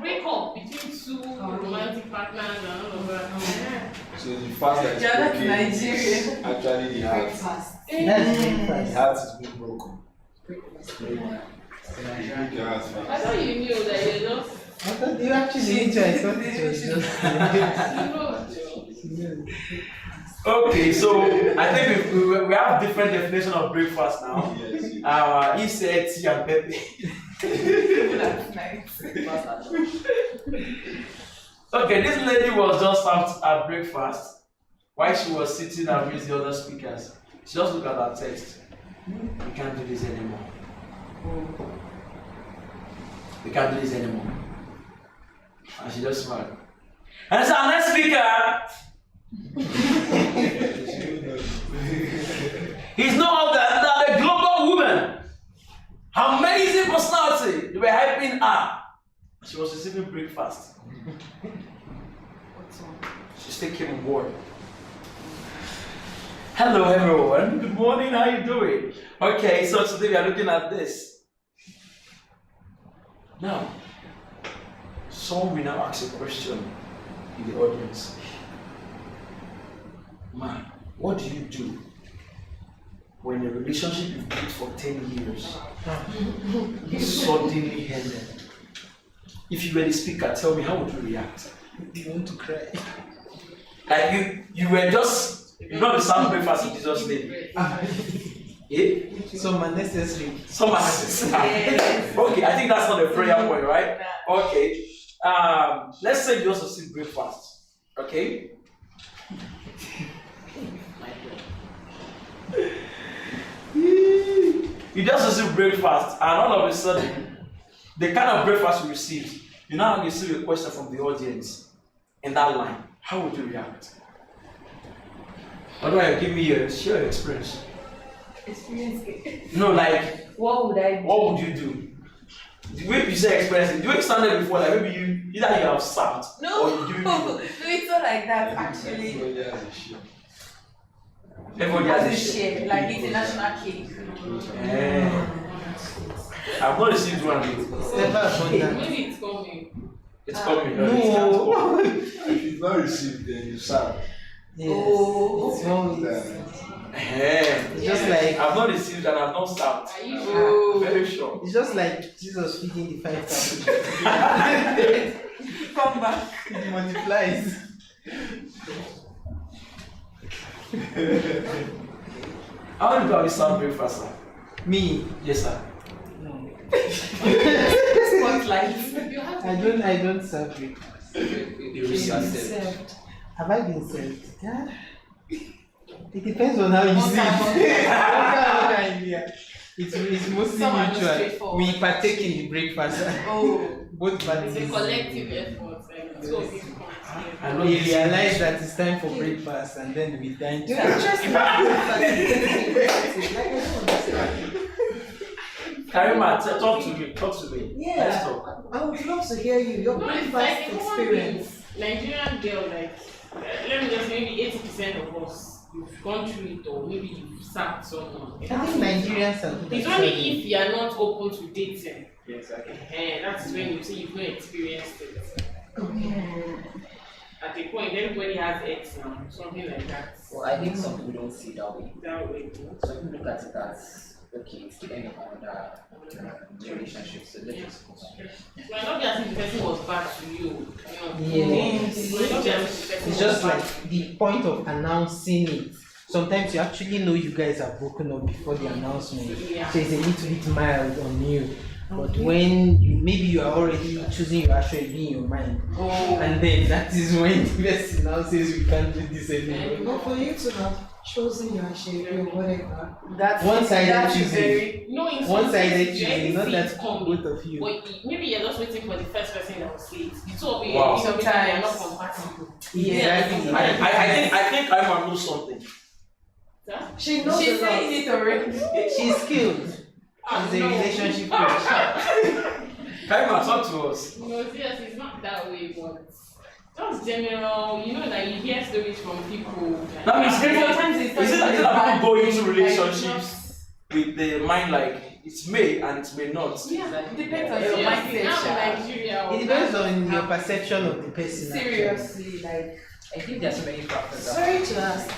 Break up between two romantic partners and all of that.
So the fast that
Yeah, that's
is
Nigerian.
actually the heart.
Breakfast.
That's
The
breakfast.
heart is being broken. Put your hands first.
I thought you knew that you're just.
I thought you actually enjoyed it. I thought it was just.
You know,
Okay, so I think we have different definition of breakfast now.
Yes, yes.
He said tea and pepper.
That's nice.
Okay, this lady was just at breakfast while she was sitting and with the other speakers. She just looked at her text. We can't do this anymore. We can't do this anymore. And she just smiled. And it's our next speaker. He's no other than the global woman. Amazing personality. They were hyping her. She was receiving breakfast. She still came on board. Hello everyone. Good morning. How you doing? Okay, so today we are looking at this. Now, someone will now ask a question in the audience. Man, what do you do when a relationship you've built for 10 years suddenly ended? If you were the speaker, tell me, how would you react?
You want to cry?
Like you were just, you know the sound breakfast in Jesus' name. Yeah?
Some unnecessary.
Some
Yes.
Okay, I think that's not a prayer point, right? Okay. Let's say you also see breakfast. Okay? You just receive breakfast, and all of a sudden, the kind of breakfast you received, you now receive a question from the audience in that line. How would you react? What do I give me your share experience?
Experience it.
No, like,
What would I do?
what would you do? The way you say experience, the way you sounded before, like maybe either you have sat
No,
or you do.
no, it's not like that actually.
Everybody has a share.
Everybody
As
has
a
a share.
share, like it's a national cake.
I've not received one.
Never abundant.
maybe it's coming.
It's coming.
No.
If you've not received, then you serve.
Yes.
Oh.
It's wrong with
It's
just like
I've not received and I've not served.
Are you sure?
Very sure.
it's just like Jesus feeding the 5,000.
Come back.
It multiplies.
How many people have you served breakfast, sir?
Me.
Yes, sir.
No.
Spotlight.
You have to
I don't serve breakfast.
You received.
Served.
Have I been served? Yeah. It depends on how you
One
see
time, one
it.
time.
Idea. It's mostly
Someone is
mutual.
straightforward.
We partake in the breakfast.
Oh.
Both parties.
It's a collective effort. Like, two of you come
I
together.
know
We
this.
realize that it's time for breakfast and then we dine
You're
together.
interested in
Karima, talk to me. Talk to me. Let's
Yeah,
talk.
I would love to hear you, your
No, it's like
breakfast
a common
experience.
thing. Nigerian girl, like, let me just maybe 80% of us, you've gone through it or maybe you've sacked someone.
I think Nigerians are good
It's
at
only
serving.
if you are not open to dating.
Exactly.
That's when you say you've not experienced it. At a point, everybody has ex now, something like that.
Well, I think some people don't see it that way.
That way.
Some people look at it as, okay, it's the end of another relationship, so let's just go on.
It might not be as if the person was bad to you. You know.
Yes.
It might not be as if the person
It's
was
just
bad.
like the point of announcing it. Sometimes you actually know you guys are broken up before the announcement.
Yeah.
So it's a little bit mild on you. But when maybe you are already choosing your actually in your mind. And then that is when the person now says we can't do this anymore.
But for you to have chosen your shape or whatever,
That's
One-sided
that's
choosing.
very.
No, in some
One-sided
cases, you
choosing,
already
not
see
that
it coming.
both of you.
But maybe you're just waiting for the first person that will say it. The two of you,
Wow.
you know, maybe they are not
Sometimes.
compatible.
Exactly.
I think I might know something.
Huh?
she knows
She's
a lot.
saying it already.
She's skilled. She's a
No.
relationship coach.
Karima, talk to us.
No, yes, it's not that way, but just general, you know that you hear stories from people.
That means
Sometimes it's
is it
like
that people
bad
go into
thing, like,
relationships with the mind like it may and it may not?
Yeah,
Depends on your
seriously,
mindset.
now in
Sha.
Nigeria,
It depends on your perception of the person. actually.
Seriously, like
I think there's so many factors. that-
Sorry to ask,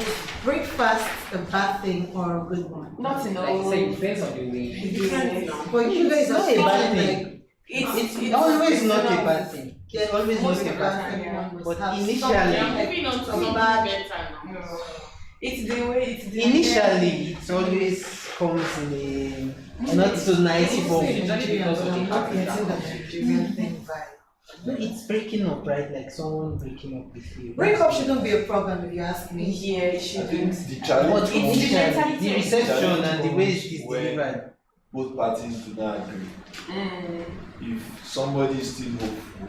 Is breakfast a bad thing or a good one?
Not in
Like
all.
you say, it depends on the way.
It depends. But you guys
It's
are
not a bad
speaking
thing.
like
It's always not a bad thing. It's always not
Most
a
of the
bad
time,
thing.
everyone must
But
have
initially-
something
We are
like
moving on to
a
something
bad-
better now.
It's the way it's the
Initially, it always comes in a not so nice
It's
form.
Nigerian, but I'm not getting the Nigerian thing vibe.
No, it's breaking up, right? Like someone breaking up with you.
Breakup shouldn't be a problem if you ask me.
Yeah, it
I
should
think
be.
the
But
challenge comes
initially, the reception and the way it is
when
delivered.
both parties do not agree. If somebody is still hopeful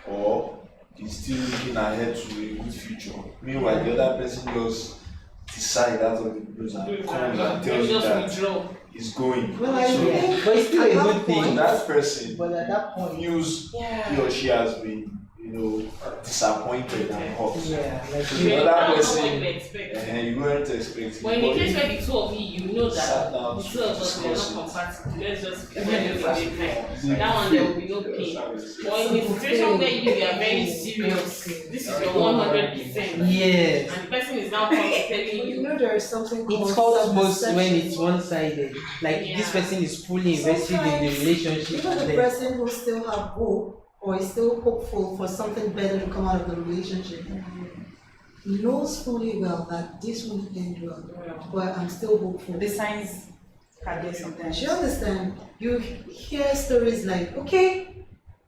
or is still looking ahead to a good future, meanwhile the other person just decide out of the blues and comes and tells you
just
that
withdraw.
he's going.
Well, I
So-
think
But it's still
at
a
that
good
So
thing.
that person
But at that point,
feels
Yeah.
he or she has been, disappointed and hurt.
yeah, like
So
you,
the other
That's not what
person,
you expect.
you weren't expecting.
But in the
but
case
if
where the two of you know
sat
that
down
the
to
two of us are
discuss
not
it.
compatible, let's just
Yeah,
end it
that's
with the time.
fine.
That one there will be no pain. But in a situation where you are very serious, this is your 100%.
yes.
And the person is now coming telling
you
you,
know there is something
It's
called
called most when
self-deception.
it's one-sided. Like this
Yeah.
person is fully invested in the
Sometimes,
relationship.
Even
and
the
then-
person who still have hope or is still hopeful for something better to come out of the relationship knows fully well that this won't end well, but I'm still hopeful.
The signs are there sometimes.
Do you understand? You hear stories like, okay,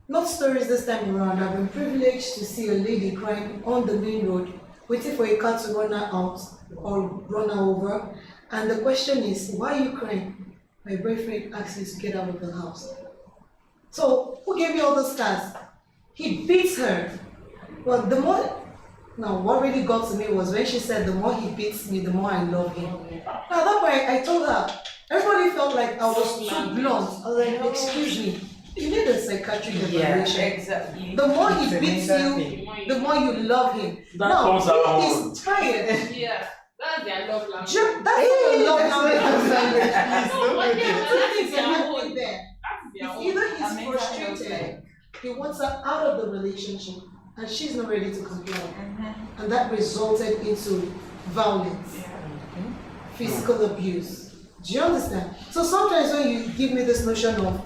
not stories this time around. I've been privileged to see a lady crying on the main road, waiting for a car to run her out or run her over. And the question is, why are you crying? My boyfriend asked me to get out of the house. So, who gave you all those scars? He beats her. Well, now what really got to me was when she said, the more he beats me, the more I love him. Now, at that point, I told her, everybody felt like I was too blunt. I was like, excuse me, you need a psychiatric evaluation.
Exactly.
The more he
It's a
beats
mental
you,
thing.
the more you love him.
That
Now,
comes around.
he is tired.
yeah, that's their love language.
That's not a love language.
No, but yeah, but that is
It's
their
happening
own.
there.
That is their
It's
own.
either
A
he's
mental health
frustrated, he wants her out of the relationship, and she's not ready to comply. And that resulted into violence, physical abuse. Do you understand? So sometimes when you give me this notion of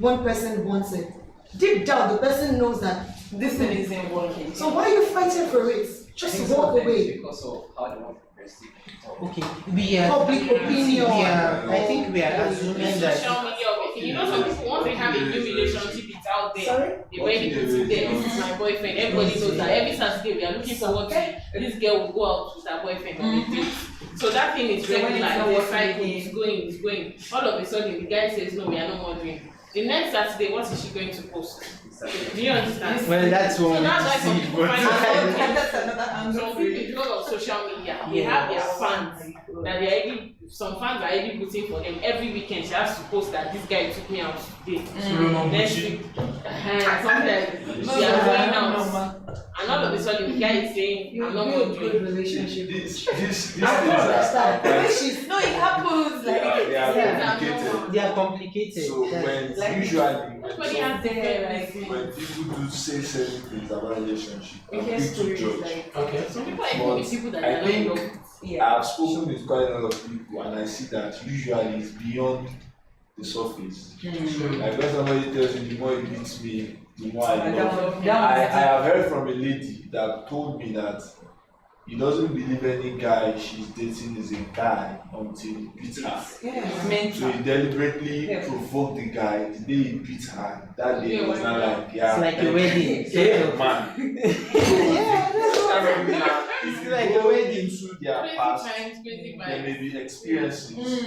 one person wants it, deep down the person knows that
This thing isn't working.
So why are you fighting for it?
I
Just
think
walk
sometimes
away.
because of how they want to perceive it.
Okay, we are.
Public opinion.
I think we are assuming that.
Social media of it. You know, some people, once they have a new relationship, it's out there.
Sorry?
They already put it there. This is my boyfriend. Everybody knows that. Every Saturday we are looking forward to this girl will go out with her boyfriend on a date. So that thing is
So when
regular.
it's not
The
working
cycle
again.
is going, is going. All of a sudden, the guy says, no, we are no more doing. The next Saturday, what is she going to post? Do you understand?
Well, that's
So
what we
that's why some
see.
people
But
find it
That's another angle.
some people, because of social media, they have their fans that they already, some fans are already rooting for them. Every weekend she has to post that this guy took me out today. Next week, something like we are going out. And all of a sudden the guy is saying,
You
I'm not
build
going
good
to.
relationship.
This
I
things
don't
are
understand. The way
quite,
she's
No, it happens.
they are
Yeah.
complicated.
They are complicated.
So
That's-
when
like-
usually
Everybody has their
when people do say certain things about relationship,
We
I'm
hear
quick to
stories
judge.
like,
Okay.
Some people are even with people that
I
they are not in
think-
love with.
yeah.
I've spoken with quite a lot of people and I see that usually it's beyond the surface. Like when somebody tells you the more it beats me, the more I love. I have heard from a lady that told me that he doesn't believe any guy she's dating is a guy until he beats her.
yeah.
So he deliberately provoked the guy. The day he beat her, that day he was not like, yeah.
It's like a wedding.
Yeah, man.
Yeah, that's what I mean.
It's
like a wedding.
Into their
Crazy
past,
times, crazy
there may
vibes.
be experiences,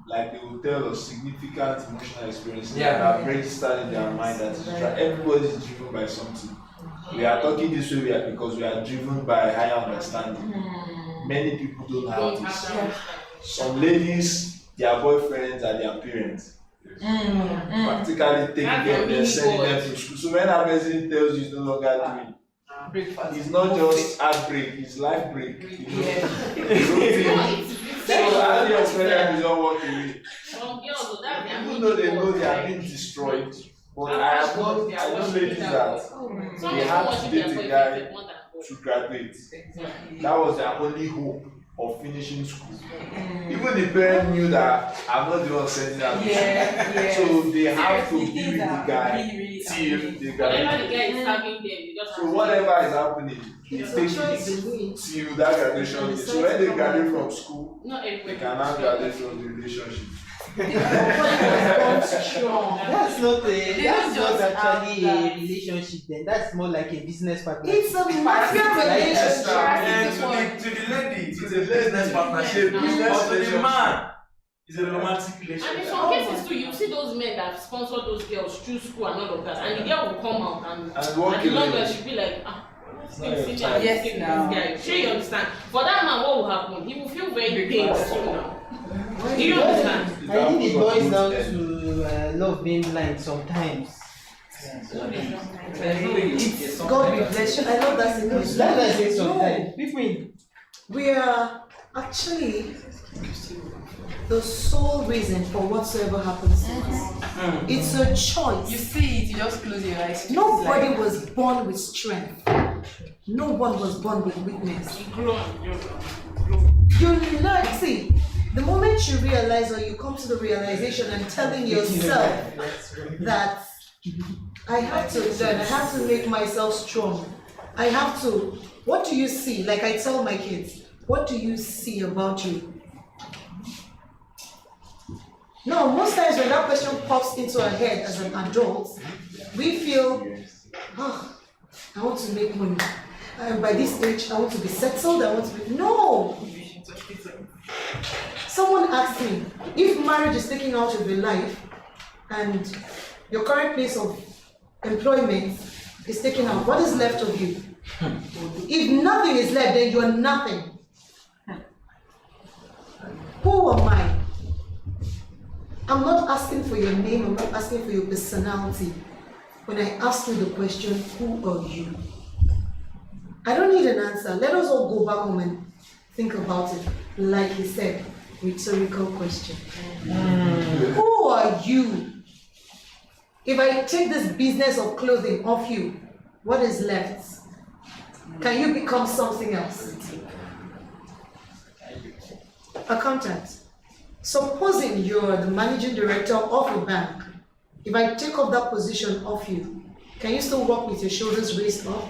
like they will tell us significant emotional experiences
Yeah.
that have registered in their mind that is everybody is driven by something. We are talking this way because we are driven by higher understanding. Many people don't have
Don't
this.
have that.
Some ladies, their boyfriends are their parents. Practically taking
That's
them,
a
they're
mini
sending
God.
them to school. So when a person tells you it's no longer doing,
Breakfast.
it's not just heartbreak, it's life break. You know?
Yeah.
You don't think- So how do you expect them to just walk away?
Some girls, that's their
Even though they know they are
like,
being destroyed, but I know ladies that
Oh my
some
they
people
have
watch
to
their
date a
boyfriend
guy
more than
to graduate.
Exactly.
That was their only hope of finishing school. Even the parents knew that I'm not the one sending them. So they have to be with the guy till they
Whatever the
graduate.
guy is having there, you just
So
have to-
whatever is happening, they
It's a
take
choice
it
they made.
till that graduation day. So when they graduate from school,
Not
they
everybody.
can now graduate from the relationship.
Strong.
That's not
don't just
actually
have
a
that.
relationship then. That's more like a business partnership.
It's a mafia
Yes,
relationship.
To the lady, it's a business partnership.
Business
But to the
relationship.
man, it's a romantic
And in
relationship.
some cases too, you see those men that sponsor those girls through school and all of that, and the girl will come out and
walk
at the long
away.
run she'll be like,
not your
this
time.
Yes, now.
guy. Sure you understand? For that man, what will happen? He will feel very pained too now. Do you
Because
understand?
I think it boils down to love being blind sometimes.
It's God be bless you. I love that English.
That's why I say
No,
sometimes. People
we are actually the sole reason for whatsoever happens to us. It's a
You
choice.
see it, you just close your eyes.
Nobody was born with strength. No one was born with weakness.
You grow and grow.
You learn, see, the moment you realize or you come to the realization and telling yourself that I have to learn, I have to make myself strong. I have to, what do you see? Like I tell my kids, what do you see about you? No, most times when that question pops into our head as an adult, we feel, oh, I want to make money. By this age, I want to be settled, I want to be, no! Someone asked me, if marriage is taken out of your life and your current place of employment is taken out, what is left of you? If nothing is left, then you are nothing. Who am I? I'm not asking for your name, I'm not asking for your personality. When I ask you the question, who are you? I don't need an answer. Let us all go back home and think about it. Like he said, rhetorical question. Who are you? If I take this business of clothing off you, what is left? Can you become something else? Accountant. Supposing you're the managing director of a bank, if I take off that position off you, can you still walk with your shoulders raised up?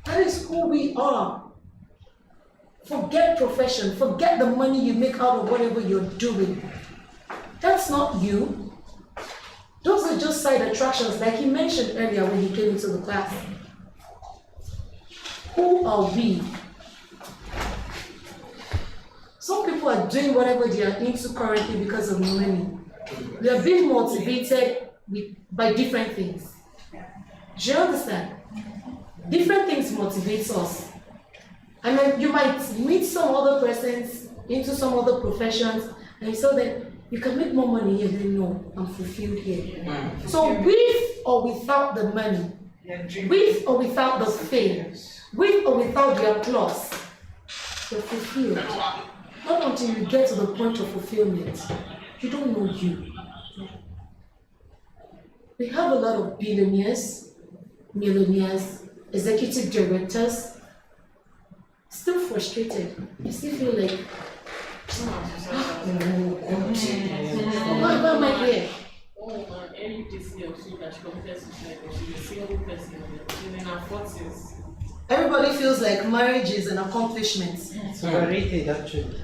That is who we are. Forget profession, forget the money you make out of whatever you're doing. That's not you. Those are just side attractions, like he mentioned earlier when he came into the class. Who are we? Some people are doing whatever they are into currently because of money. They are being motivated by different things. Do you understand? Different things motivate us. I mean, you might meet some other persons into some other professions, and you tell them, you can make more money here. They know, I'm fulfilled here. So with or without the money, with or without the fame, with or without the applause, you're fulfilled. Not until you get to the point of fulfillment. You don't know you. We have a lot of billionaires, millionaires, executive directors, still frustrated. You still feel like, why am I here?
Oh man, any this year so that she compares to like she's a single person, she's in her 40s.
Everybody feels like marriage is an accomplishment.
It's overrated actually.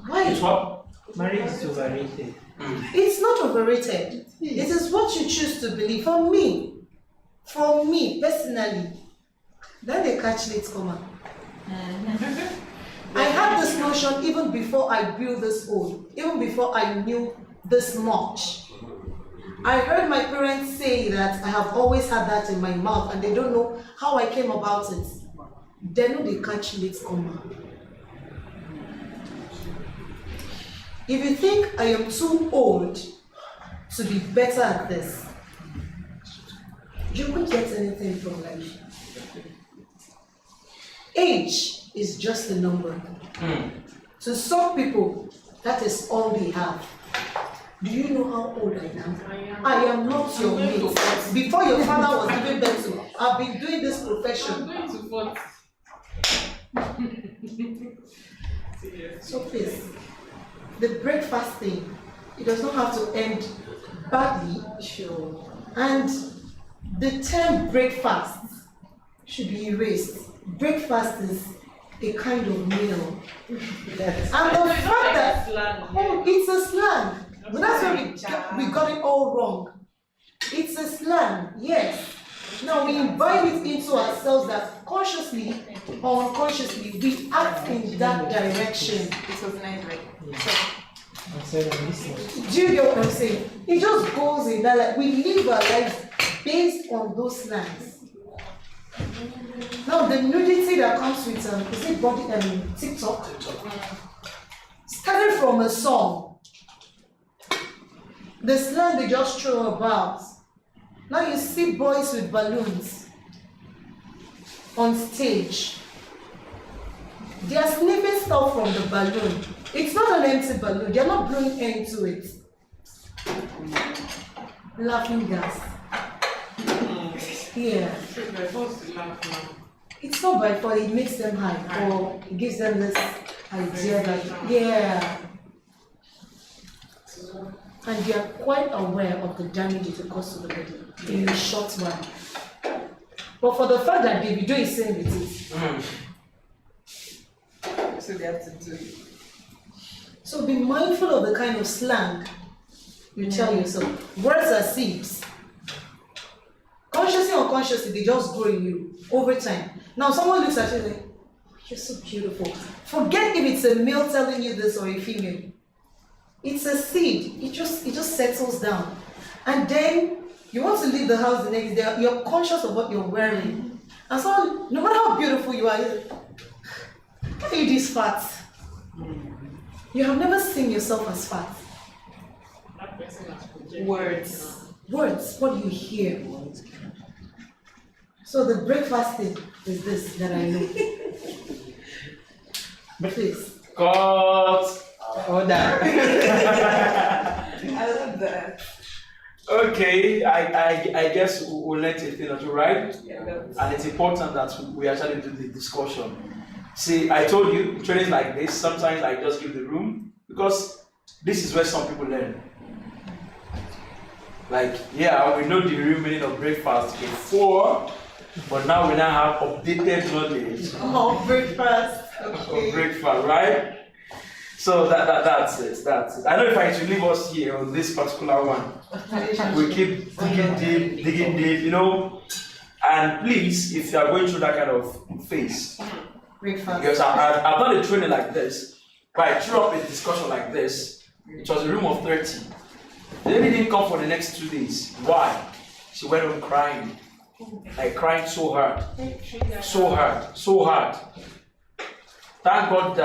Why?
It's what?
Marriage is overrated.
It's not overrated. It is what you choose to believe. For me personally, then they catch late comer. I had this notion even before I grew this old, even before I knew this much. I heard my parents say that I have always had that in my mouth and they don't know how I came about it. They know they catch late comer. If you think I am too old to be better at this, you won't get anything from life. Age is just a number. To some people, that is all they have. Do you know how old I am? I am not your mate. Before your father was giving birth to, I've been doing this
I'm
profession.
going to 40.
So please, the breakfast thing, it does not have to end badly.
Sure.
And the term breakfast should be erased. Breakfast is a kind of meal. And the fact that, oh, it's a slang. But that's where we got it all wrong. It's a slang, yes. Now we invite it into ourselves that consciously or unconsciously we act in that direction.
It was nice, right?
Do you get what I'm saying? It just goes in that, like, we live our lives based on those slangs. Now the nudity that comes with is it body TikTok? Started from a song. The slang they just throw about. Now you see boys with balloons on stage. They are sniffing stuff from the balloon. It's not an empty balloon. They are not blowing air into it. Laughing gas. Yeah. It's not by fault. It makes them high, or it gives them this idea that yeah. And they are quite aware of the damage it will cause to the body in a short while. But for the fact that Davido is saying it,
So they have to do it.
so be mindful of the kind of slang you tell yourself. Words are seeds. Consciously or unconsciously, they just grow in you over time. Now someone looks at you like, oh, you're so beautiful. Forget if it's a male telling you this or a female. It's a seed. It just settles down. And then you want to leave the house the next day, you're conscious of what you're wearing. And so no matter how beautiful you are, why are you this fat? You have never seen yourself as fat.
That person has projected.
Words. Words, what do you hear? So the breakfast thing is this that I know. Please.
Cut.
Order.
I love that.
Okay, I guess we'll let it finish, right?
Yeah, that's
And it's important that we actually do the discussion. See, I told you, trainings like this, sometimes I just give the room because this is where some people learn. Like, yeah, we know the real meaning of breakfast before, but now we now have updated knowledge
Oh, breakfast.
of
Okay.
breakfast, right? So that's it. I know if I should leave us here on this particular one, we keep digging deep, you know. And please, if you are going through that kind of phase,
Breakfast.
because I've done a training like this, where I threw up a discussion like this. It was a room of 30. The lady didn't come for the next 2 days. Why? She went on crying. Like crying so hard. So hard. Thank God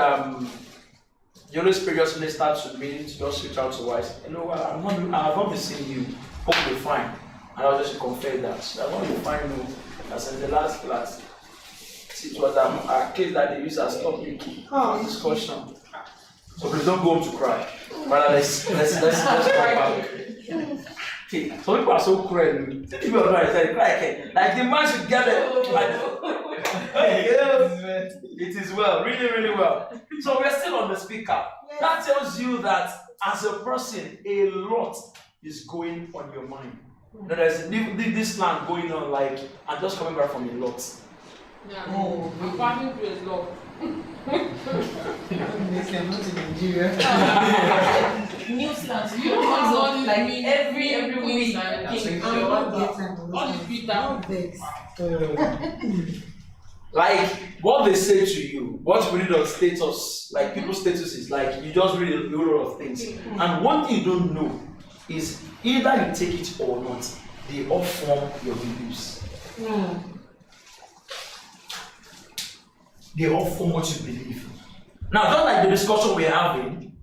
the Holy Spirit just ministered to me to just reach out to wise. You know, I've not been seeing you. Hope you're fine. And I was just confess that. I want you to find me. As in the last class. It was a case that they used as topic discussion. So please don't go home to cry. Rather, let's go back. Okay, some people are so cruel. People are not saying cry again. Like the man should get it. It is well, really, really well. So we're still on the speaker.
Yes.
That tells you that as a person, a lot is going on your mind. No, there's this plan going on. Like I'm just coming back from a lot.
Yeah.
Oh,
I'm passing through a lot.
new slangs.
You don't have all
like
these
every week.
I'm not getting
All these Peter.
vex.
Like what they say to you, what you read on status, like people's statuses, like you just read a whole lot of things. And one thing you don't know is either you take it or not, they all form your beliefs. They all form what you believe. Now, just like the discussion we're having,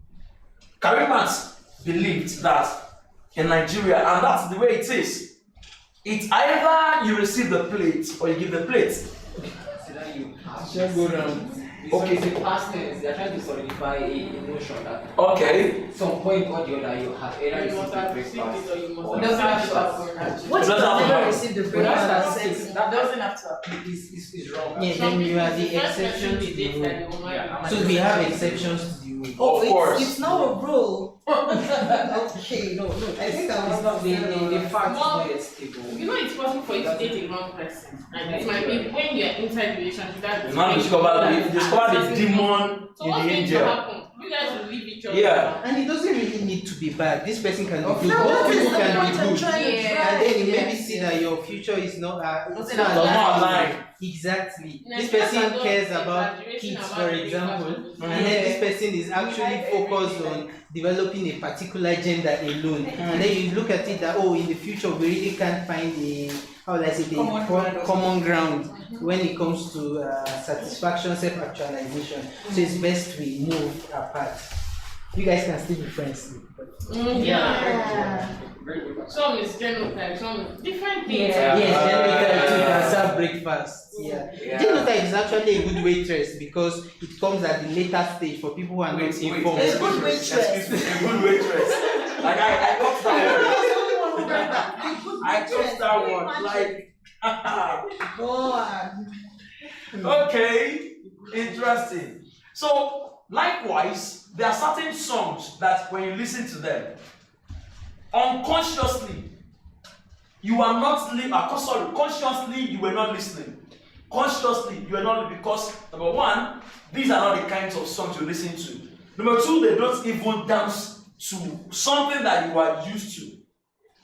Karimat believed that in Nigeria, and that's the way it is. It's either you receive the plate or you give the plate.
when you have
Just go round.
okay, the past tense, they are trying to solidify a emotion that
Okay.
some point or the other you have either
You must
received
have
the
received
breakfast
it or you
or
must
Doesn't
have
have to
received
happen.
it.
What if
Doesn't
I
have
never
to
received the
But
breakfast
that's
and
not
sex?
That doesn't have to happen.
is wrong.
Yeah,
Some
then you
people,
are the
first person
exception
they
to
date
the
that
rule.
they will
Yeah,
marry.
So we have exceptions to the rule.
Oh,
Of course.
it's now a rule. Okay, no, I think I was not
The fact is
Well,
not yet stable.
You know it's possible for you to date a wrong person. And it might be when you're inside the relationship that
You now discover the demon
So
in
what's
the
going to
angel.
happen? You guys will leave each other.
Yeah.
And it doesn't really need to be bad. This person can be
Of
good.
course.
Both
That is
people
the
can
point
be
I'm
good.
trying to
Yeah.
drive.
And then you maybe
Yes,
see
yes.
that your future is not
Doesn't
not
Does not
aligned.
align.
Exactly.
Yeah,
This
because
person
I don't
cares
think
about
exaggeration
kids,
about
for
the
example,
breakfast will be-
and then this
Yeah.
person is actually
Behind
focused
everything,
on developing a particular gender alone. And then you look at it that in the future we really can't find the common ground when it comes to satisfaction, self-actualization. So it's best we move apart. You guys can still be friends. But
Yeah.
Very good.
Some is genotype, some is different things.
Yeah.
yes, genotype too can serve breakfast. Yeah.
Yeah.
Genotype is actually a good waitress because it comes at the later stage for people who are not informed.
A good waitress.
Excuse me, a good waitress. Like I got that word.
That's the only one who read that. A good
I got
waitress.
that
Can you
one.
imagine?
Like,
Go on.
okay, interesting. So, likewise, there are certain songs that when you listen to them, unconsciously, you are not consciously you were not listening. Consciously, you are not, because number one, these are not the kinds of songs you listen to. Number two, they don't even dance to something that you are used to.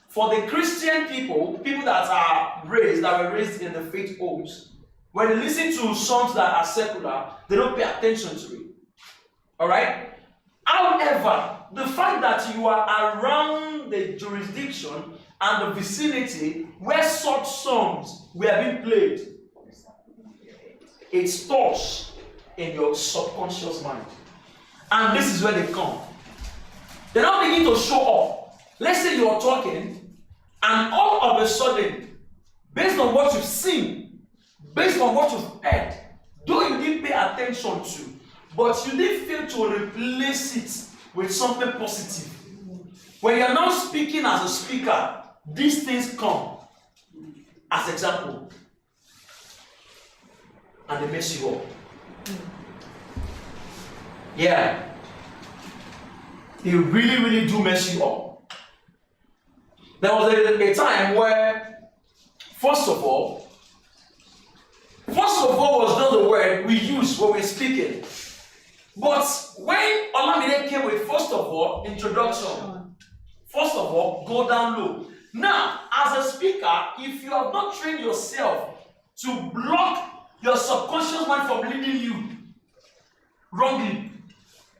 For the Christian people that were raised in the faith homes, when they listen to songs that are secular, they don't pay attention to it. Alright? However, the fact that you are around the jurisdiction and the vicinity where such songs were being played, it stores in your subconscious mind. And this is where they come. They now begin to show up. Let's say you're talking, and all of a sudden, based on what you've seen, based on what you've heard, though you didn't pay attention to, but you did fail to replace it with something positive. When you're now speaking as a speaker, these things come as example, and they mess you up. Yeah, they really, really do mess you up. There was a time where, first of all was just the word we use when we're speaking. But when Olamide came with first of all, introduction, first of all, go down low. Now, as a speaker, if you have not trained yourself to block your subconscious mind from leading you wrongly,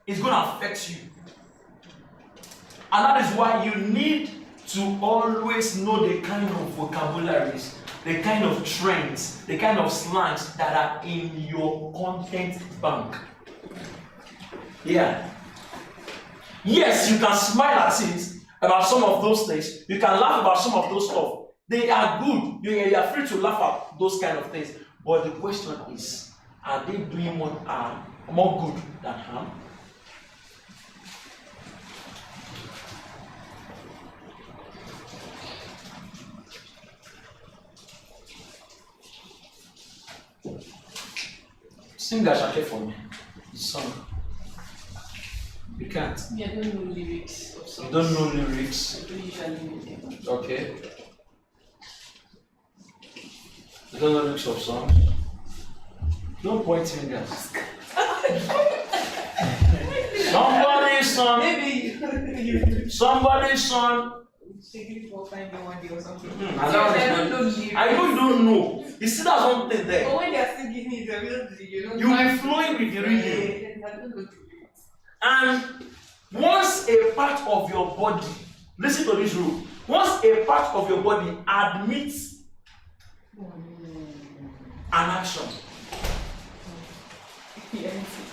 it's going to affect you. And that is why you need to always know the kind of vocabularies, the kind of trends, the kind of slangs that are in your content bank. Yeah. Yes, you can smile at it about some of those things. You can laugh about some of those stuff. They are good. You are free to laugh at those kind of things. But the question is, are they doing more good than harm? Sing Ashake for me. The song. You can't.
Yeah, I don't know lyrics of songs.
You don't know lyrics.
I don't usually know them.
Okay. You don't know lyrics of songs. Don't point fingers. Somebody's son.
Maybe
Somebody's son.
singing for finding one day or something.
I don't know lyrics. I know you don't know. You see that something there.
But when they are singing it, they're really,
You will be flowing with the rhythm.
I don't know.
And once a part of your body, listen to this rule, once a part of your body admits an action,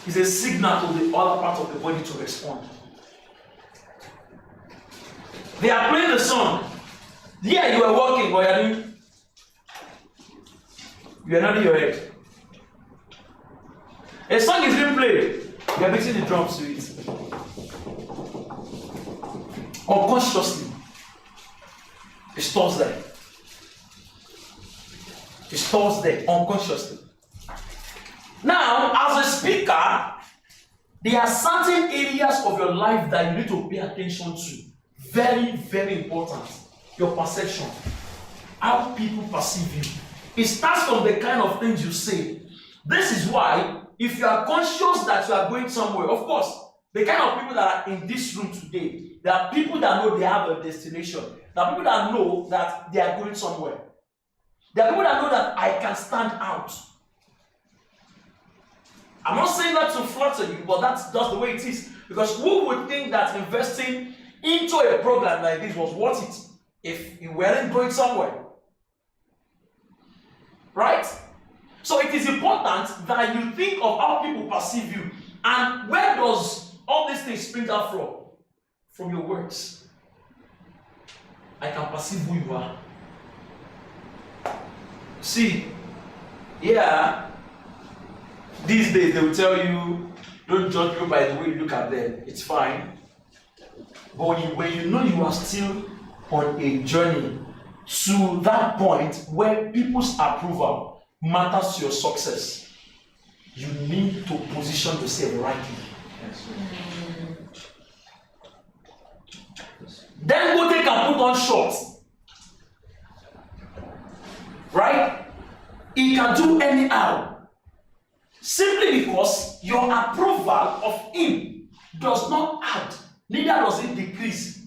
it's a signal to the other part of the body to respond. They are playing the song. Yeah, you are walking, but you are nodding your head. A song is being played, you are beating the drums to it. Unconsciously. It stores there. It stores there unconsciously. Now, as a speaker, there are certain areas of your life that you need to pay attention to. Very, very important. Your perception. How people perceive you. It starts from the kind of things you say. This is why, if you are conscious that you are going somewhere, of course, the kind of people that are in this room today, there are people that know they have a destination. There are people that know that they are going somewhere. There are people that know that I can stand out. I'm not saying that to flatter you, but that's just the way it is. Because who would think that investing into a program like this was worth it if you weren't going somewhere? Right? So it is important that you think of how people perceive you. And where does all these things spring out from? From your words. I can perceive who you are. See, yeah, these days they will tell you, don't judge me by the way you look at them. It's fine. But when you know you are still on a journey to that point where people's approval matters to your success, you need to position yourself rightly. Then go take and put on shorts. Right? It can do anyhow. Simply because your approval of him does not add, neither does it decrease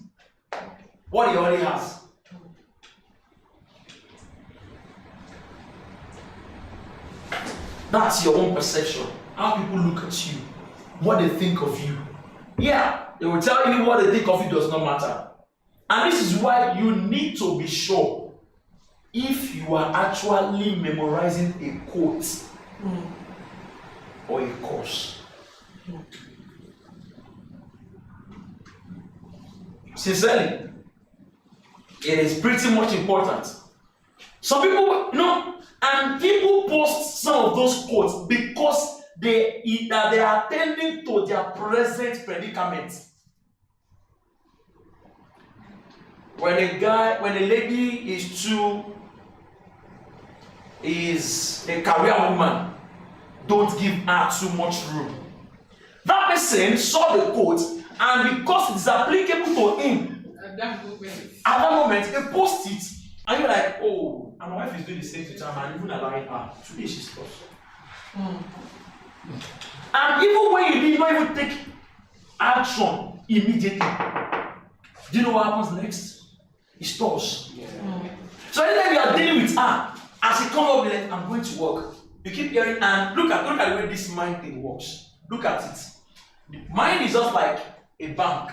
what he already has. That's your own perception. How people look at you, what they think of you. Yeah, they will tell you what they think of you does not matter. And this is why you need to be sure if you are actually memorizing a quote or a course. Sincerely, it is pretty much important. Some people, and people post some of those quotes because they are attending to their present predicament. When a lady is a career woman, don't give her too much room. That person saw the quote, and because it is applicable to him, at that moment, he posted it, and you're like, oh, and my wife is doing the same to her, and even allowing her. Today she's close. And even when you did not even take action immediately, do you know what happens next? It stores. So anytime you are dealing with her, as she comes up with it, I'm going to work. You keep hearing, and look at the way this mind thing works. Look at it. Mind is just like a bank.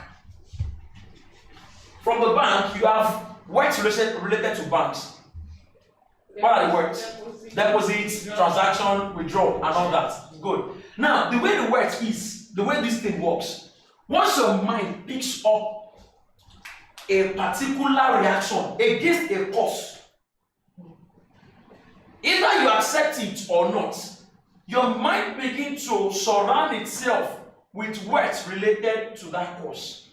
From the bank, you have words related to banks. What are the words? Deposits, transaction, withdraw, and all that. Good. Now, the way the words is, the way this thing works, once your mind picks up a particular reaction against a cause, either you accept it or not, your mind begins to surround itself with words related to that cause.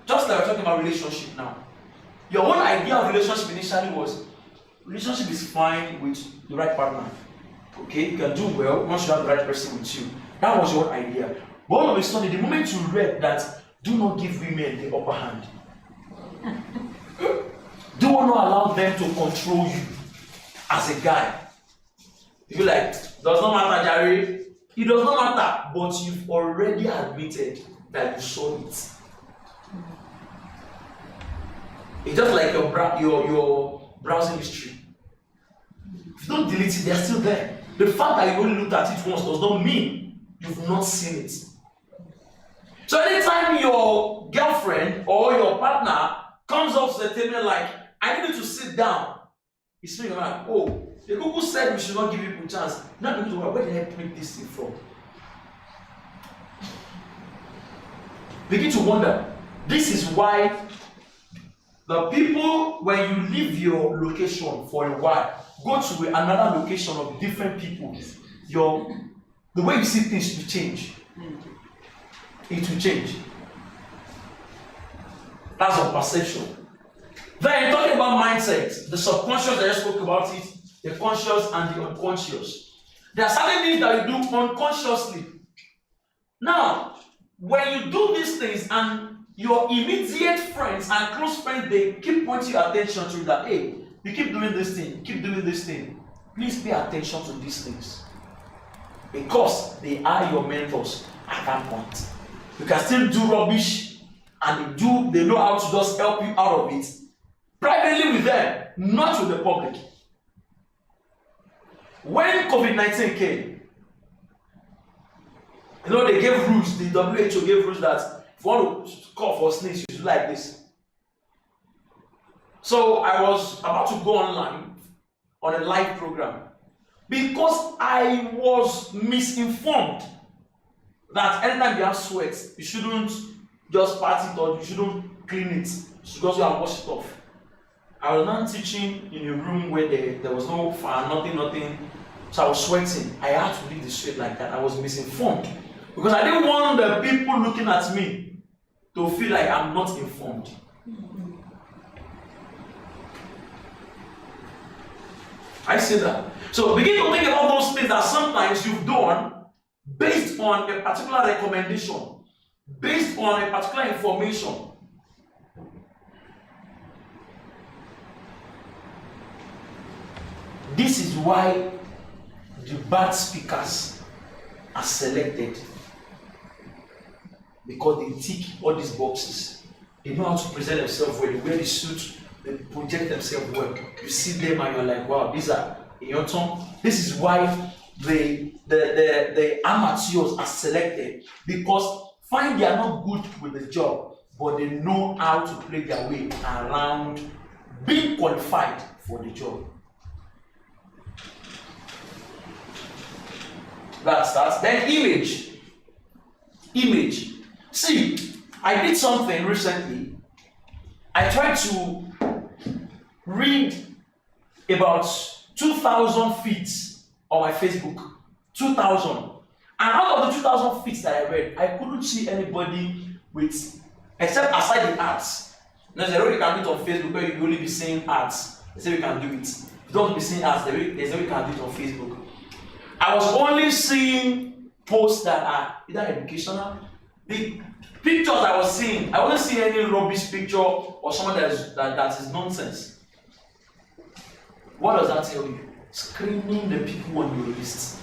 Just like we're talking about relationship now. Your own idea of relationship initially was, relationship is fine with the right partner. Okay, you can do well once you have the right person with you. That was your idea. But all of a sudden, the moment you read that, do not give women the upper hand. Do not allow them to control you as a guy. You feel like, does not matter, Jerry. It does not matter, but you've already admitted that you saw it. It's just like your browsing history. If you don't delete it, they're still there. The fact that you only looked at it once does not mean you've not seen it. So anytime your girlfriend or your partner comes up to the table like, I need you to sit down, you speak like, oh, the Google said we should not give people a chance. Now people to where did I pick this thing from? Begin to wonder. This is why the people, when you leave your location for a while, go to another location of different people. the way you see things will change. It will change. That's your perception. Then talking about mindset, the subconscious, I just spoke about it, the conscious and the unconscious. There are certain things that you do unconsciously. Now, when you do these things and your immediate friends and close friends, they keep pointing your attention to that, hey, you keep doing this thing, keep doing this thing. Please pay attention to these things. Because they are your mentors at that point. You can still do rubbish and they know how to just help you out of it. Privately with them, not with the public. When COVID-19 came, they gave rules, the WHO gave rules that if you want to cough or sneeze, you do like this. So I was about to go online on a live program because I was misinformed that anytime you have sweat, you shouldn't just pat it or you shouldn't clean it because you have washed it off. I was not teaching in a room where there was no fan, nothing. So I was sweating. I had to leave the sweat like that. I was misinformed because I didn't want the people looking at me to feel like I'm not informed. I see that. So begin to think about those things that sometimes you've done based on a particular recommendation, based on a particular information. This is why the bad speakers are selected, because they tick all these boxes. They know how to present themselves well, they wear the suit, they project themselves well. You see them and you're like, wow, these are in your tongue. This is why the amateurs are selected, because fine, they are not good with the job, but they know how to play their way around being qualified for the job. That's then image. See, I did something recently. I tried to read about 2,000 feeds on my Facebook. 2,000. And out of the 2,000 feeds that I read, I couldn't see anybody with, except aside the ads. There's a way you can do it on Facebook where you only be seeing ads. They say we can do it. If you don't be seeing ads, there's a way you can do it on Facebook. I was only seeing posts that are either educational. The pictures I was seeing, I wasn't seeing any rubbish picture or someone that is nonsense. What does that tell you? Screening the people on your list.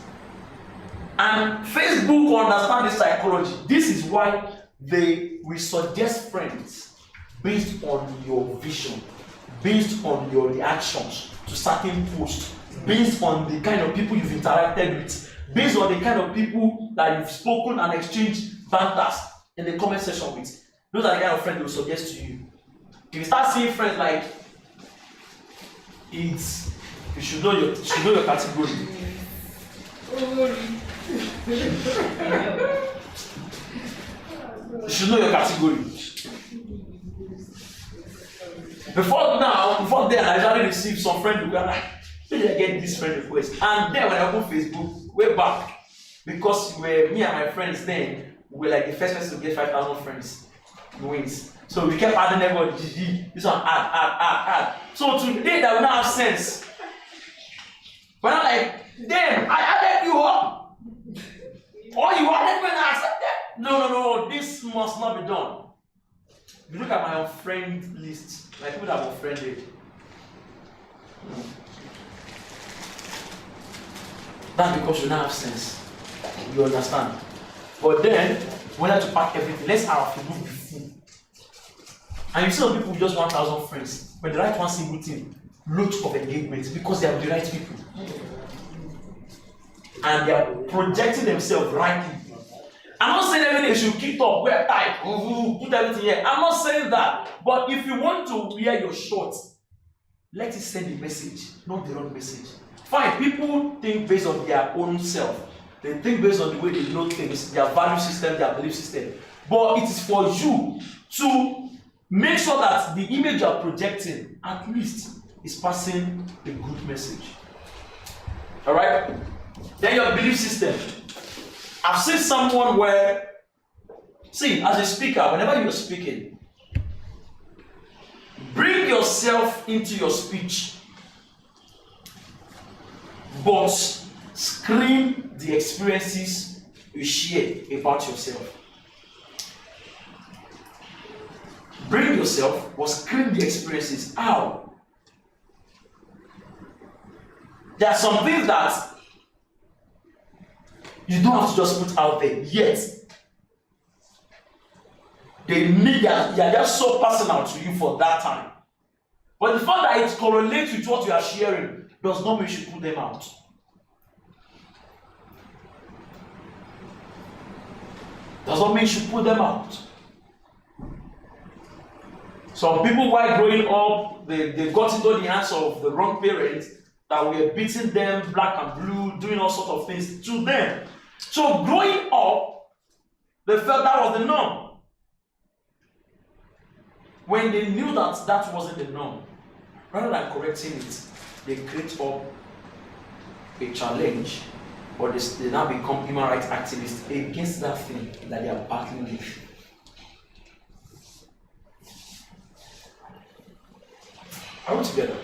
And Facebook understand this psychology. This is why they will suggest friends based on your vision, based on your reactions to certain posts, based on the kind of people you've interacted with, based on the kind of people that you've spoken and exchanged banters in the comment section with. Those are the kind of friends they will suggest to you. If you start seeing friends like you should know your category. You should know your category. Before then, I usually receive some friends who are like, where did I get this friend request? And then when I open Facebook, way back, because me and my friends then, we were like the first person to get 5,000 friends wins. So we kept adding everybody, GG, this one, add. So today that we now have sense. But I'm like, damn, I added you up. Or you added me and I accepted. No, this must not be done. If you look at my friend list, like people that I've unfriended. That's because you now have sense. You understand. But then, when I have to pack everything, let's have to move before. And you see some people with just 1,000 friends, when they write one single thing, loads of engagement because they are the right people. And they are projecting themselves rightly. I'm not saying everything should keep up, wear tight, put everything here. I'm not saying that. But if you want to wear your shorts, let it send a message, not the wrong message. Fine, people think based on their own self. They think based on the way they know things, their value system, their belief system. But it is for you to make sure that the image you are projecting, at least, is passing a good message. Alright? Then your belief system. I've seen someone where, see, as a speaker, whenever you're speaking, bring yourself into your speech, but screen the experiences you share about yourself. Bring yourself, but screen the experiences. How? There are some things that you don't have to just put out there yet. They are just so personal to you for that time. But the fact that it correlates with what you are sharing does not mean you should put them out. Does not mean you should put them out. Some people, while growing up, they got into the hands of the wrong parents that were beating them black and blue, doing all sorts of things to them. So growing up, they felt that was the norm. When they knew that that wasn't the norm, rather than correcting it, they create up a challenge, or they now become human rights activists against that thing that they are battling with. Are we together?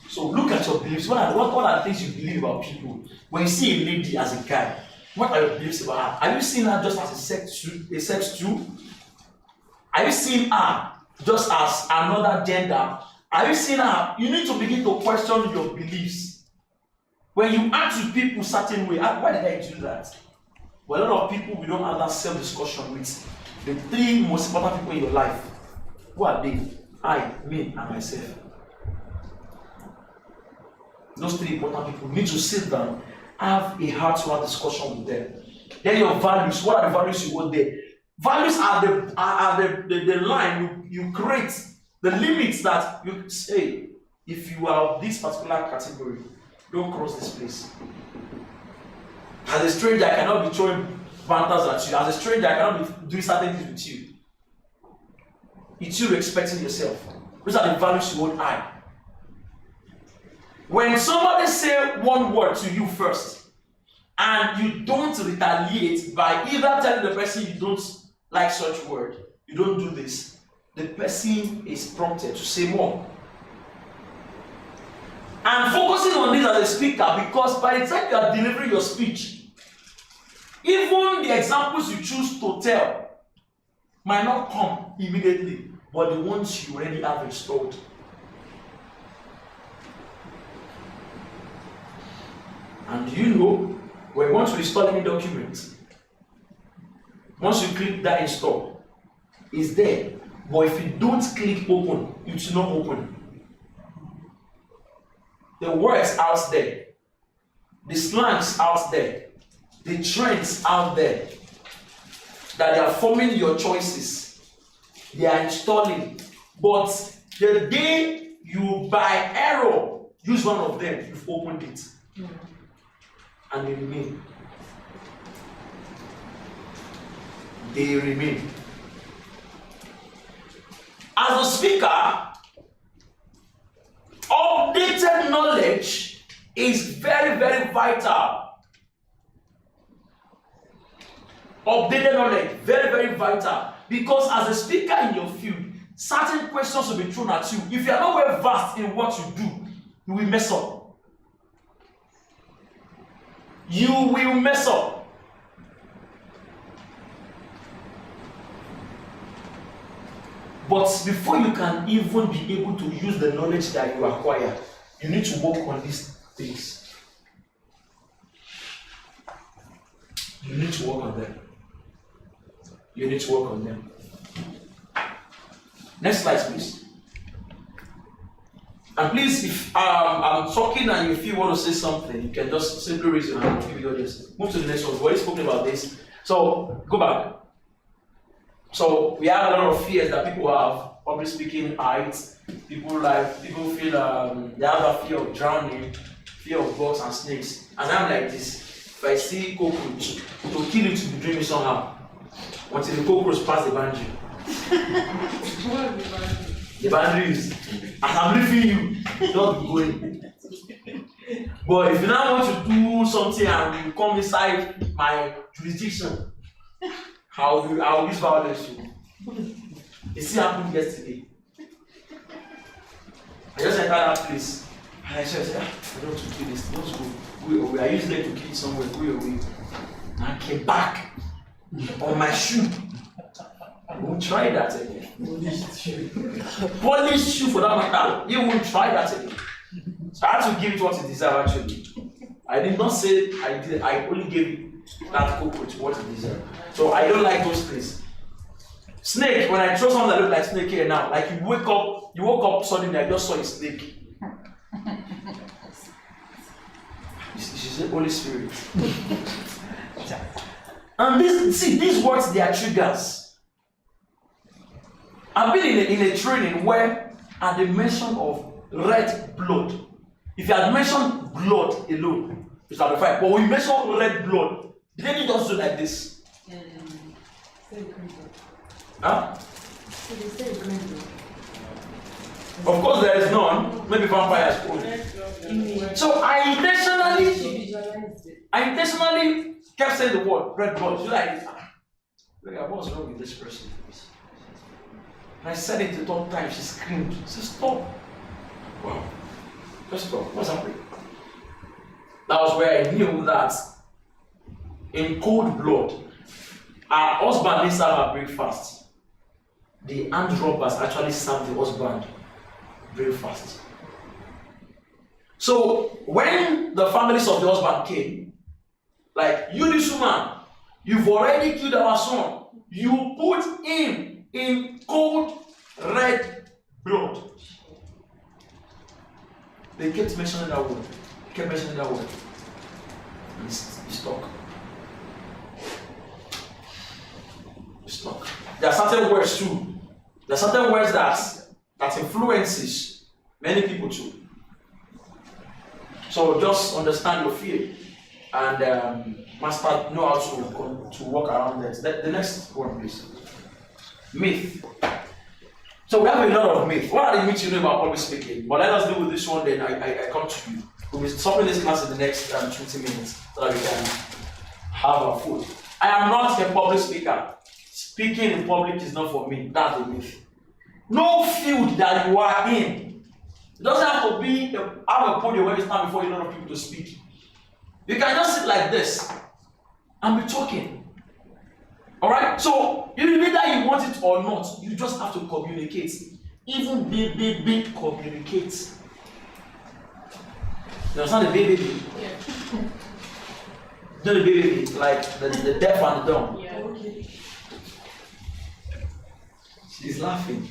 So look at your beliefs. What are the things you believe about people? When you see a lady as a guy, what are your beliefs about her? Are you seeing her just as a sex tool? Are you seeing her just as another gender? Are you seeing her? You need to begin to question your beliefs. When you act with people a certain way, why did I do that? Well, a lot of people, we don't have that self-discussion with. The three most important people in your life. Who are they? I, me, and myself. Those three important people need to sit down, have a heart-to-heart discussion with them. Then your values. What are the values you hold there? Values are the line you create, the limits that you say. If you are of this particular category, don't cross this place. As a stranger, I cannot be throwing banters at you. As a stranger, I cannot be doing certain things with you. It's you respecting yourself. Those are the values you hold high. When somebody say one word to you first, and you don't retaliate by either telling the person you don't like such word, you don't do this, the person is prompted to say more. I'm focusing on this as a speaker because by the time you are delivering your speech, even the examples you choose to tell might not come immediately, but the ones you already have installed. And do you know, when you want to install any document, once you click that install, it's there. But if you don't click open, it will not open. The words out there, the slangs out there, the trends out there, that they are forming your choices, they are installing. But the day you by error use one of them, you've opened it. And they remain. They remain. As a speaker, updated knowledge is very, very vital. Updated knowledge, very, very vital. Because as a speaker in your field, certain questions will be thrown at you. If you are not well versed in what you do, you will mess up. You will mess up. But before you can even be able to use the knowledge that you acquire, you need to work on these things. You need to work on them. You need to work on them. Next slide, please. And please, if I'm talking and you feel you want to say something, you can just simply raise your hand and give you this. Move to the next one. We've already spoken about this. So go back. So we have a lot of fears that people have. Public speaking, heights. People feel they have a fear of drowning, fear of bugs and snakes. And I'm like this. If I see cockroach, to kill it to be dreaming somehow. Until the cockroach pass the boundary. The boundary is, as I'm leaving you, don't be going. But if you now want to do something and you come inside my jurisdiction, I'll use violence to you. It still happened yesterday. I just entered that place and I said, I don't want to kill this. Let's go away. I used them to kill it somewhere. Go away. And I came back on my shoe. I won't try that again. Polished shoe for that matter. You won't try that again. So I had to give it what it deserved actually. I did not say I did. I only gave that cockroach what it deserved. So I don't like those things. Snake, when I throw something that look like snake here now, like you woke up suddenly, I just saw a snake. She's the Holy Spirit. And these words, they are triggers. I've been in a training where at the mention of red blood, if you had mentioned blood alone, it's like a fight. But when you mention red blood, the lady just do like this. Huh? Of course, there is none. Maybe vampires. So I intentionally kept saying the word red blood. She's like, what's wrong with this person? And I said it the third time. She screamed. She said, stop. Wow. Just stop. What's happening? That was where I knew that in cold blood, our husband didn't serve her breakfast. The armed robbers actually served the husband breakfast. So when the families of the husband came, like, you this woman, you've already killed our son. You put him in cold red blood. They kept mentioning that word. And he's stuck. Stuck. There are certain words too. There are certain words that influences many people too. So just understand your fear and master, know how to walk around that. The next one, please. Myth. So we have a lot of myth. What are the myths you know about public speaking? But let us deal with this one. Then I come to you. We'll be stopping this class in the next 20 minutes so that we can have our food. I am not a public speaker. Speaking in public is not for me. That's the myth. No field that you are in, it doesn't have to be have a podium where you stand before a lot of people to speak. You can just sit like this and be talking. Alright? So either you want it or not, you just have to communicate. Even baby communicate. You understand the baby?
Yeah.
Not the baby, like the deaf and the dumb.
Yeah.
Okay.
She's laughing.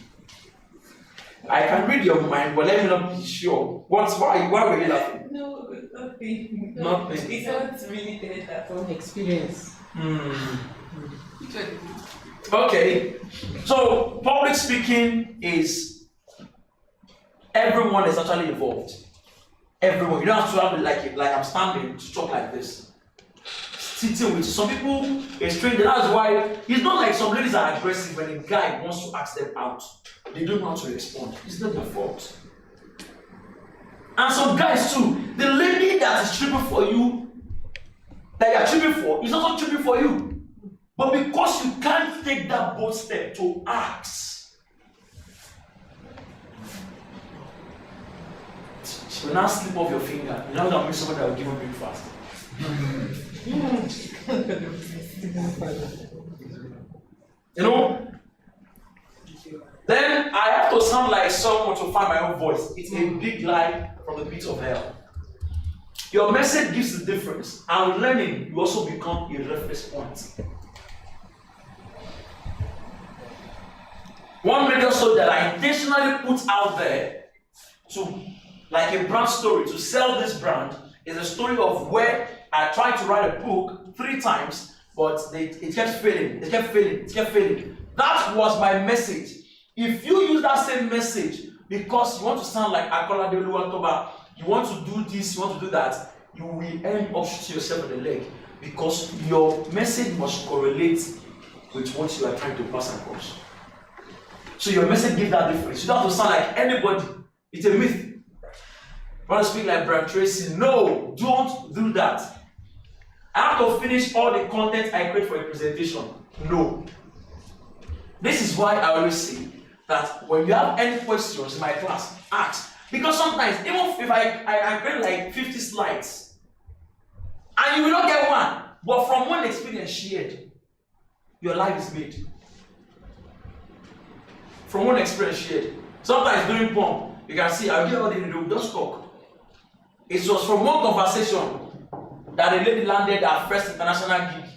I can read your mind, but let me not be sure. Why were you laughing?
No, nothing.
Nothing.
It's not really there at all.
Experience.
Okay. So public speaking is everyone is actually involved. Everyone. You don't have to have it like I'm standing to talk like this. Sitting with some people, a stranger. That's why it's not like some ladies are aggressive when a guy wants to ask them out. They don't know how to respond. It's not their fault. And some guys too, the lady that is tripping for you, that you are tripping for, is also tripping for you. But because you can't take that bold step to ask, she will now slip off your finger. You know that means someone that will give you breakfast. You know? Then I have to sound like someone to find my own voice. It's a big lie from the pit of hell. Your message gives the difference, and with learning, you also become a reference point. One radio show that I intentionally put out there to, like a brand story, to sell this brand, is a story of where I tried to write a book 3 times, but it kept failing. It kept failing. That was my message. If you use that same message because you want to sound like Akola de Luatoba, you want to do this, you want to do that, you will end up shooting yourself in the leg because your message must correlate with what you are trying to pass across. So your message gives that difference. You don't have to sound like anybody. It's a myth. want to speak like Brian Tracy? No, don't do that. I have to finish all the content I create for a presentation. No. This is why I always say that when you have any questions in my class, ask. Because sometimes, even if I create like 50 slides, and you will not get one, but from one experience shared, your life is made. From one experience shared. Sometimes during pump, you can see, I'll get all the video, just talk. It was from one conversation that a lady landed her first international gig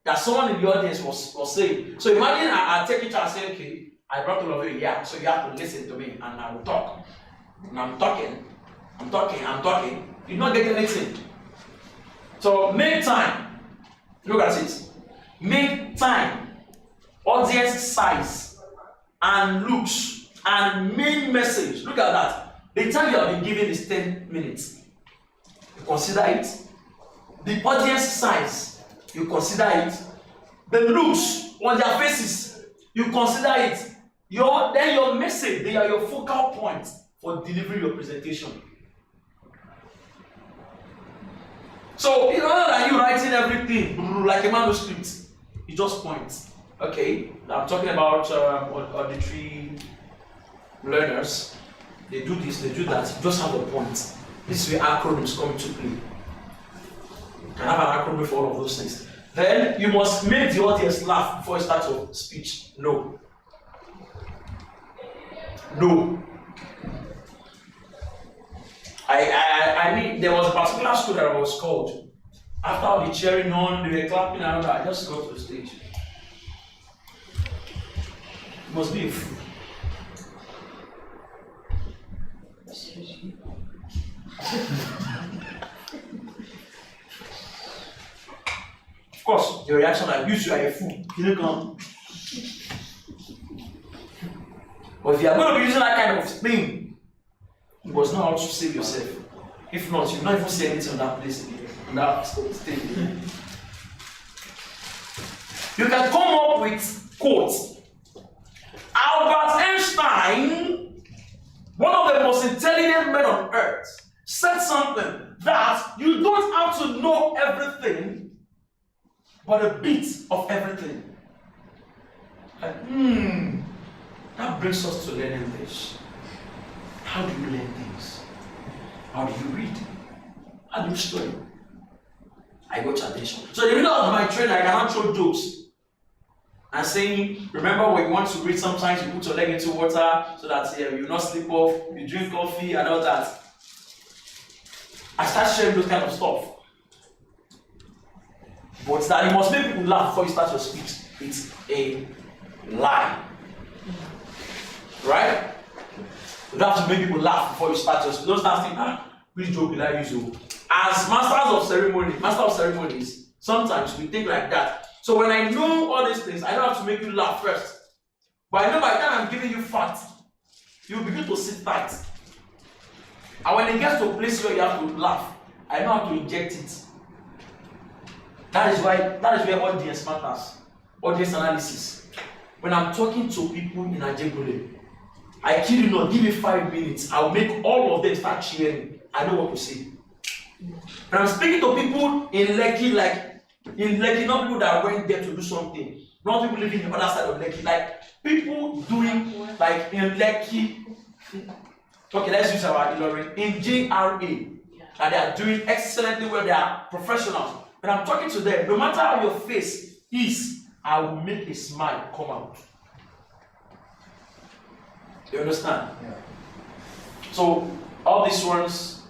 that someone in the audience was saying. So imagine I take it and say, okay, I brought all of you, yeah, so you have to listen to me and I will talk. And I'm talking. You're not getting anything. So make time. Look at it. Make time. Audience size and looks and main message. Look at that. The time you have been given is 10 minutes. You consider it. The audience size, you consider it. The looks on their faces, you consider it. Then your message, they are your focal point for delivering your presentation. So, rather than you writing everything like a manuscript, you just point. Okay, I'm talking about auditory learners. They do this, they do that. You just have a point. This is where acronyms come into play. You can have an acronym for all of those things. Then you must make the audience laugh before you start your speech. No. I mean, there was a particular school that I was called. After all the cheering on, they were clapping and all that, I just go to the stage. It must be a fool. Of course, the reaction like, you are a fool. You come. But if you are going to be using that kind of thing, you must know how to save yourself. If not, you will not even say anything on that place again, on that stage. You can come up with quotes. Albert Einstein, one of the most intelligent men on earth, said something that you don't have to know everything, but a bit of everything. And, that brings us to learning this. How do you learn things? How do you read? How do you study? I watch attention. So in the middle of my training, I cannot throw jokes. And saying, remember when you want to read, sometimes you put your leg into water so that you will not slip off, you drink coffee and all that. I start sharing those kind of stuff. But that you must make people laugh before you start your speech. It's a lie. Right? You don't have to make people laugh before you start your speech. Don't start saying, which joke will I use? As master of ceremonies, sometimes we think like that. So when I know all these things, I don't have to make you laugh first. But I know by the time I'm giving you facts, you begin to sit tight. And when it gets to a place where you have to laugh, I know how to inject it. That is where audience matters. Audience analysis. When I'm talking to people in Ajegule, I kid you not, give me 5 minutes, I'll make all of them start cheering. I know what to say. When I'm speaking to people in Lekki, not people that went there to do something, not people living in the other side of Lekki, like people doing like in Lekki. Okay, let's use our Ilorin in JRA, and they are doing excellently well. They are professionals. When I'm talking to them, no matter how your face is, I will make a smile come out. You understand? Yeah. So all these ones,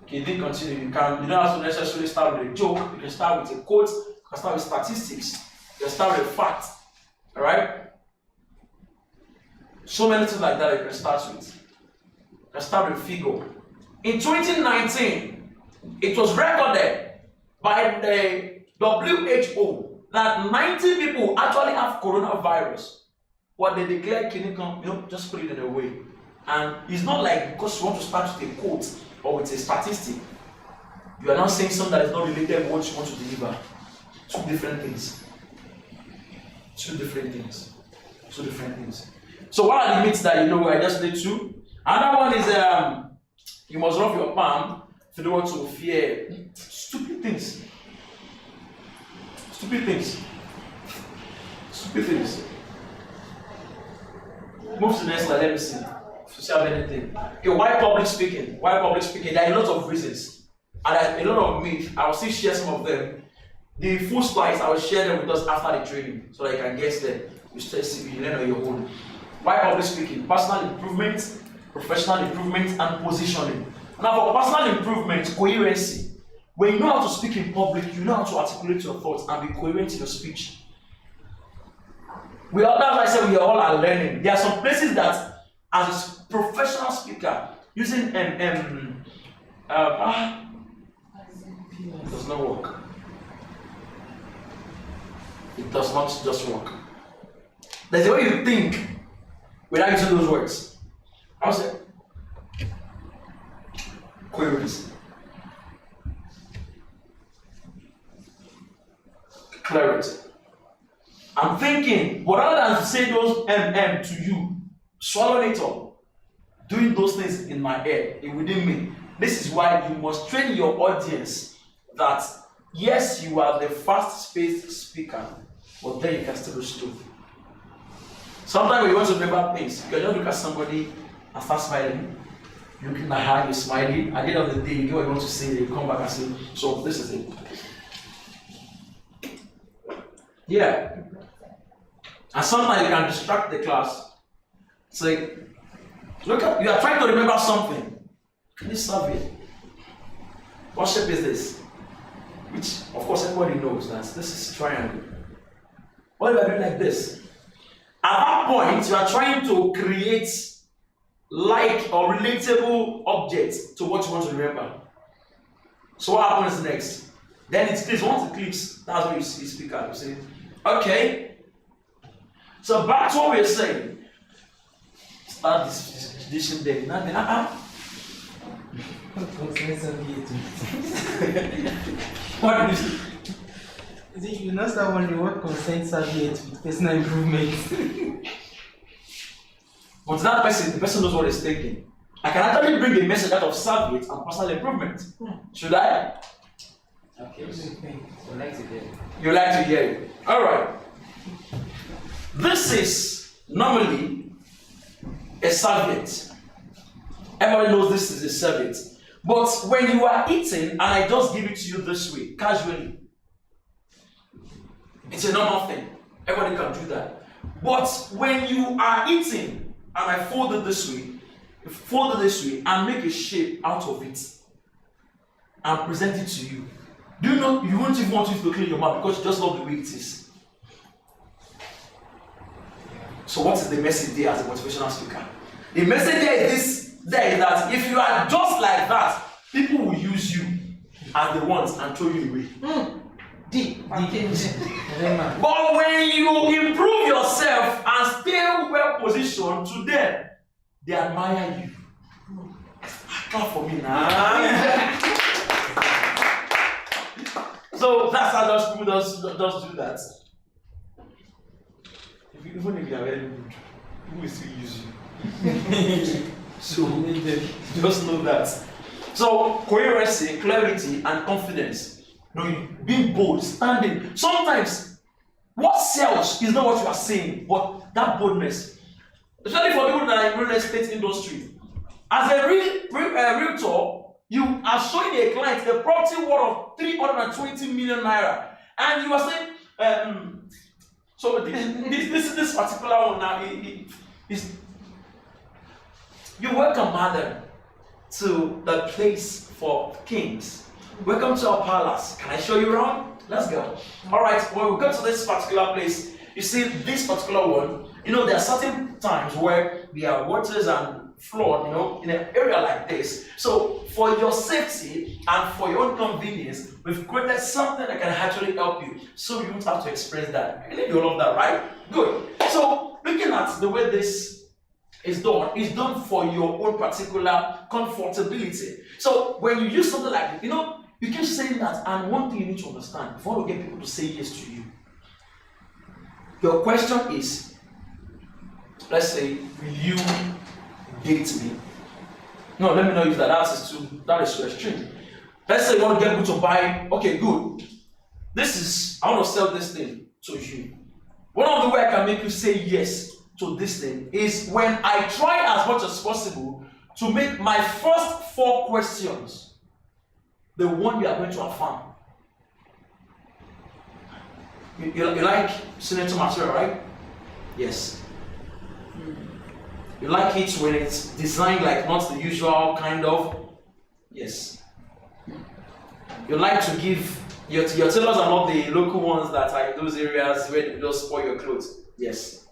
okay, they continue. You don't have to necessarily start with a joke. You can start with a quote. You can start with statistics. You can start with a fact. All right? So many things like that you can start with. You can start with a figure. In 2019, it was recorded by the WHO that 90 people actually have coronavirus. What they declare clinical, just put it away. And it's not like because you want to start with a quote or with a statistic, you are not saying something that is not related to what you want to deliver. Two different things. So what are the myths that I just did two? Another one is You must rub your palm if you don't want to fear. Stupid things. Stupid things. Stupid things. Move to the next slide, let me see. If you see have anything. Okay, why public speaking? Why public speaking? There are a lot of reasons. And there are a lot of myths. I will still share some of them. The full slides, I will share them with us after the training so that you can guess them. You still see, you learn on your own. Why public speaking? Personal improvement, professional improvement, and positioning. Now, for personal improvement, coherency. When you know how to speak in public, you know how to articulate your thoughts and be coherent in your speech. That's why I say we all are learning. There are some places that, as a professional speaker, using it does not work. It does not just work. There's a way you think without using those words. I'll say coherence, clarity. I'm thinking, but rather than say those to you, swallowing it up, doing those things in my head, within me. This is why you must train your audience that yes, you are the fast-paced speaker, but then you can still be slow. Sometimes when you want to remember things, you can just look at somebody and start smiling. You're looking at her, you're smiling. At the end of the day, you get what you want to say, you come back and say, so this is it. Yeah. And sometimes you can distract the class. Say, look at, you are trying to remember something. Can you solve it? What shape is this? Which, of course, everybody knows that this is triangle. What if I do like this? At that point, you are trying to create like or relatable objects to what you want to remember. So what happens next? Then it clicks. Once it clicks, that's when you see the speaker. You say, okay. So back to what we are saying. Start this edition there. Nothing. What did you say?
You know that one, the word consent serviette with personal improvement.
But that person, the person knows what he's thinking. I can actually bring a message out of serviette and personal improvement. Should I?
Okay. So like to hear it.
You like to hear it. Alright. This is normally a serviette. Everybody knows this is a serviette. But when you are eating and I just give it to you this way, casually, it's a normal thing. Everybody can do that. But when you are eating and I fold it this way, and make a shape out of it and present it to you, do you know you won't even want you to clean your mouth because you just love the way it is. So what is the message there as a motivational speaker? The message there is that if you are just like that, people will use you as the ones and throw you away. Deep. But when you improve yourself and stay well positioned to them, they admire you. Clap for me now. So that's how those people does do that. Even if you are very good, people will still use you. So just know that. So coherency, clarity, and confidence. Being bold, standing. Sometimes what sells is not what you are saying, but that boldness. Especially for people that are in real estate industry. As a realtor, you are showing a client a property worth of 320 million naira, and you are saying, so this particular one now is you welcome madam to the place for kings. Welcome to our palace. Can I show you around? Let's go. All right. When we go to this particular place, you see this particular one. There are certain times where there are waters and flood, in an area like this. So for your safety and for your own convenience, we've created something that can actually help you, so you don't have to experience that. I believe you all of that, right? Good. So looking at the way this is done for your own particular comfortability. So when you use something like this, you keep saying that, and one thing you need to understand, if you want to get people to say yes to you, your question is, let's say, will you date me? No, let me not use that. That is too extreme. Let's say you want to get people to buy. Okay, good. I want to sell this thing to you. One of the way I can make you say yes to this thing is when I try as much as possible to make my first 4 questions the one you are going to affirm. You like senator material, right? Yes. You like it when it's designed like not the usual kind of? Yes. You like to give, your tailors are not the local ones that are in those areas where they just spoil your clothes? Yes.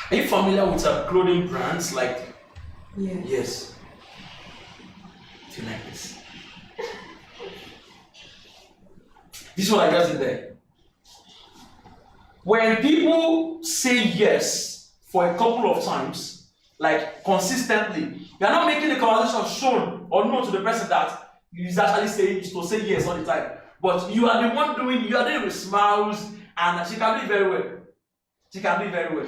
Are you familiar with clothing brands like?
Yes.
Yes. Do you like this? This is what I just did there. When people say yes for a couple of times, like consistently, you are not making the conversation shown or known to the person that is actually saying to say yes all the time. But you are the one you are doing with smiles, and she can do it very well. She can do it very well.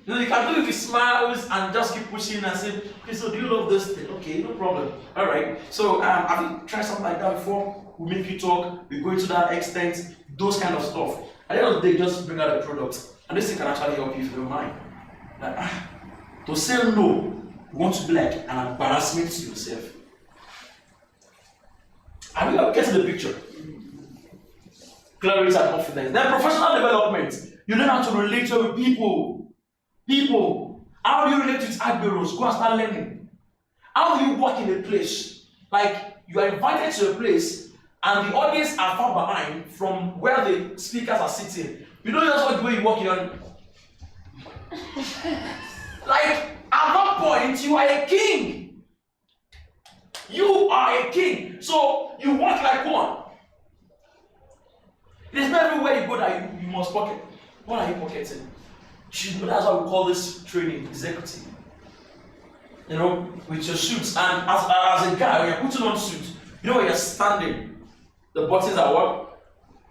You know, you can do it with smiles and just keep pushing and say, okay, so do you love this thing? Okay, no problem. All right. So have you tried something like that before? We make you talk, we go into that extent, those kind of stuff. At the end of the day, just bring out a product. And this thing can actually help you if you don't mind. Like, to say no, you want to be like an embarrassment to yourself. Are we getting the picture? Clarity and confidence. Then professional development. You learn how to relate with people. People. How do you relate with art bureaus? Go and start learning. How do you work in a place? Like, you are invited to a place and the audience are far behind from where the speakers are sitting. You know that's what the way you walk in on. Like, at that point, you are a king. You are a king. So you walk like one. It is not everywhere you go that you must pocket. What are you pocketing? That's why we call this training executive. You know, with your suits. And as a guy, when you're putting on suits, you know when you're standing, the buttons are what?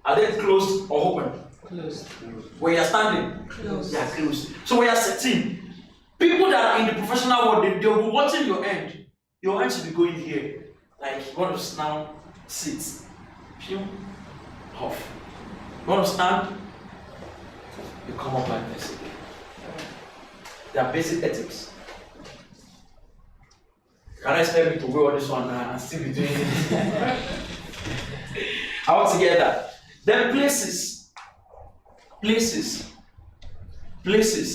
Are they closed or open?
Closed.
When you're standing,
Closed.
they are closed. So when you're sitting, people that are in the professional world, they'll be watching your end. Your end should be going here. Like you want to now sit. Pew. Off. You want to stand? You come up like this. They are basic ethics. Can I expect me to wear all this one and still be doing it? All together. Then places. Places,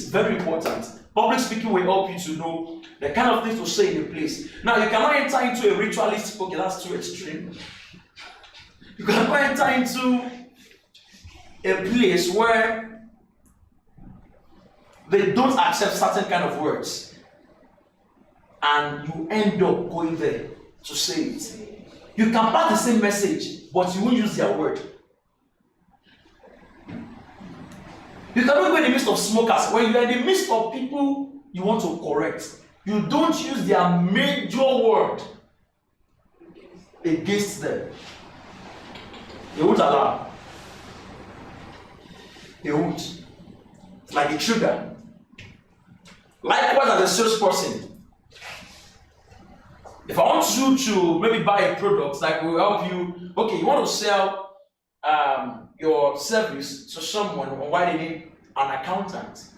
very important. Public speaking will help you to know the kind of things to say in a place. Now, you cannot enter into a ritualist, okay, that's too extreme. You cannot enter into a place where they don't accept certain kind of words. And you end up going there to say it. You can pass the same message, but you won't use their word. You cannot go in the midst of smokers. When you're in the midst of people you want to correct, you don't use their major word against them. They won't allow. They won't. It's like a trigger. Likewise, as a salesperson, if I want you to maybe buy a product that will help you, okay, you want to sell your service to someone on why they need an accountant.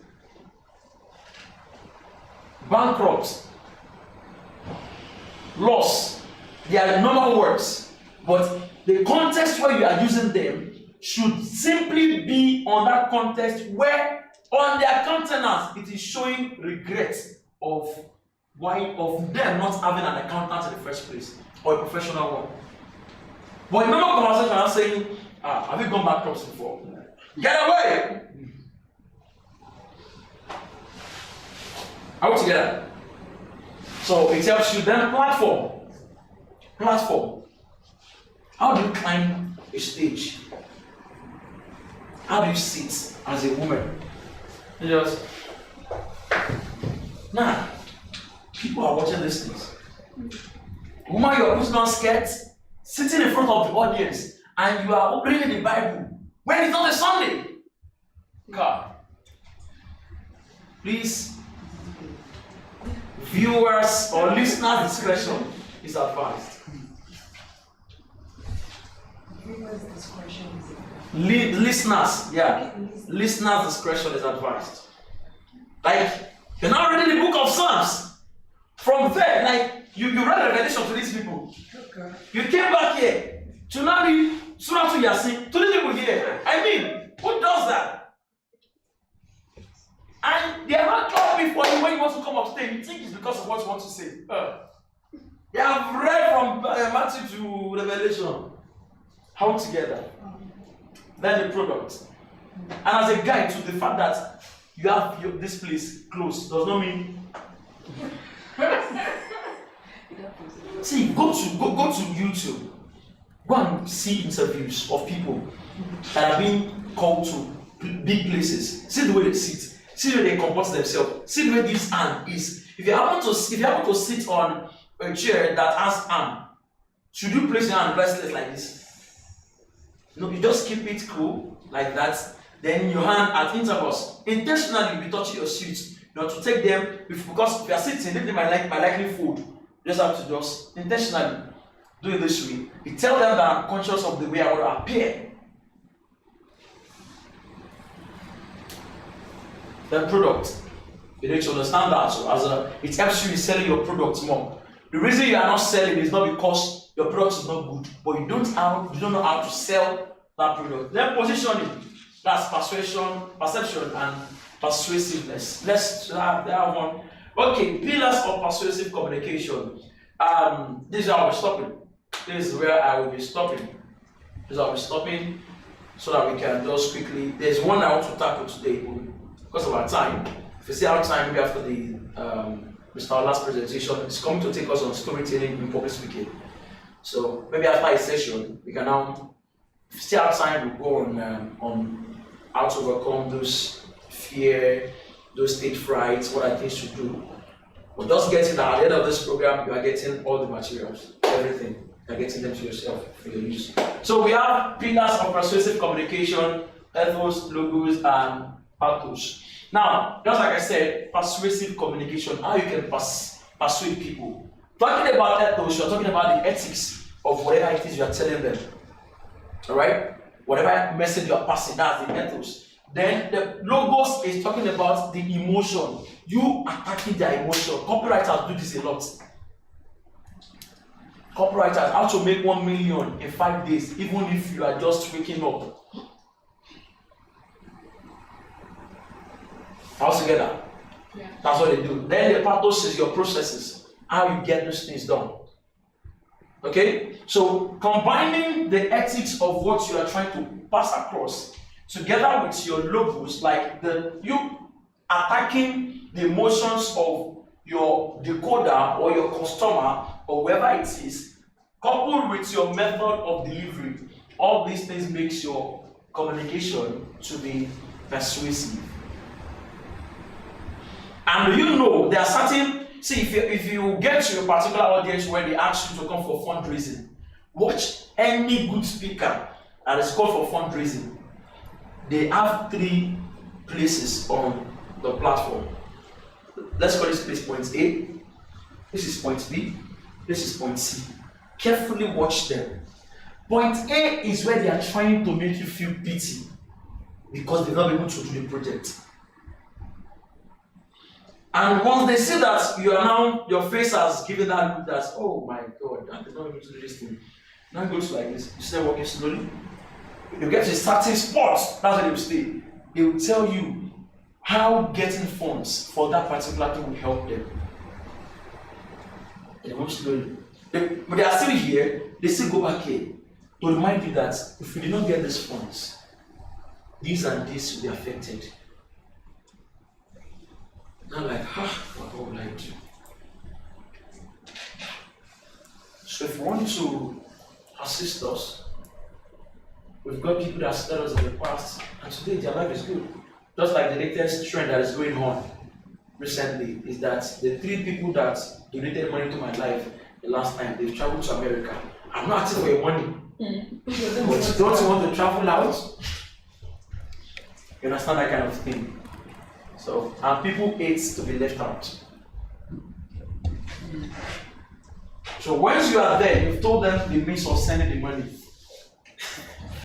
Bankrupt, loss, they are normal words, but the context where you are using them should simply be on that context where on their countenance it is showing regret of them not having an accountant in the first place or a professional one. But in normal conversation, I'm saying, have you gone bankrupt before? Get away! Are we together? So it helps you. Then platform. How do you climb a stage? How do you sit as a woman? Just now, people are watching these things. Woman, you are putting on skirts, sitting in front of the audience, and you are reading the Bible when it's not a Sunday. God, please, Viewers or listeners' discretion is advised.
Viewers' discretion is
Listeners, yeah. Listeners' discretion is advised. Like, you're now reading the book of Psalms. From there, like, you read Revelation to these people.
okay.
You came back here to now read Surah to Yasin to these people here. I mean, who does that? And they are not coming for you when you want to come upstairs. You think it's because of what you want to say. They have read from Matthew to Revelation. How together? Then the product. And as a guide to the fact that you have this place closed does not mean. See, go to YouTube. Go and see interviews of people that are being called to big places. See the way they sit. See the way they comport themselves. See the way this hand is. If you happen to sit on a chair that has arm, should you place your hand restless like this? No, you just keep it cool like that. Then your hand at intervals. Intentionally, you'll be touching your suits. You know, to take them because if you are sitting, they might likely fold. You just have to just intentionally do it this way. You tell them that I'm conscious of the way I want to appear. The product. You need to understand that. So it helps you in selling your product more. The reason you are not selling is not because your product is not good, but you don't know how to sell that product. Then positioning. That's perception, and persuasiveness. Let's have that one. Okay, pillars of persuasive communication. This is how we're stopping. This is where I will be stopping. This is how we're stopping so that we can just quickly. There's one I want to tackle today because of our time. If you see our time, maybe after the Mr. last presentation, it's coming to take us on storytelling in public speaking. So maybe after a session, we can now. If you see our time, we'll go on how to overcome those fear, those stage frights, what are things to do. But just getting that at the end of this program, you are getting all the materials, everything. You are getting them to yourself for your use. So we have pillars of persuasive communication, ethos, logos, and pathos. Now, just like I said, persuasive communication, how you can persuade people. Talking about ethos, you're talking about the ethics of whatever it is you are telling them. Alright? Whatever message you are passing, that's the ethos. Then the logos is talking about the emotion. You attacking their emotion. Copywriters do this a lot. Copywriters, how to make 1 million in 5 days, even if you are just waking up. All together.
Yeah.
That's what they do. Then the pathos is your processes, how you get those things done. Okay? So combining the ethics of what you are trying to pass across together with your logos, like you attacking the emotions of your decoder or your customer or whoever it is, coupled with your method of delivery, all these things makes your communication to be persuasive. And you know there are certain. See, if you get to a particular audience where they ask you to come for fundraising, watch any good speaker that is called for fundraising. They have 3 places on the platform. Let's call this place point A. This is point B. This is point C. Carefully watch them. Point A is where they are trying to make you feel pity because they've not been able to do the project. And once they see that you are now, your face has given that look that, oh my God, I did not able to do this thing. Now it goes like this. You start walking slowly. You get to a certain spot, that's where they will stay. They will tell you how getting funds for that particular thing will help them. They move slowly. But they are still here, they still go back here to remind you that if you did not get these funds, these and this will be affected. Now, like, what would I do? So, if you want to assist us, we've got people that started us in the past, and today their life is good. Just like the latest trend that is going on recently is that the 3 people that donated money to my life the last time, they've traveled to America. I'm not asking for your money, but don't you want to travel out? You understand that kind of thing? So, and people hate to be left out. So once you are there, you've told them the means of sending the money.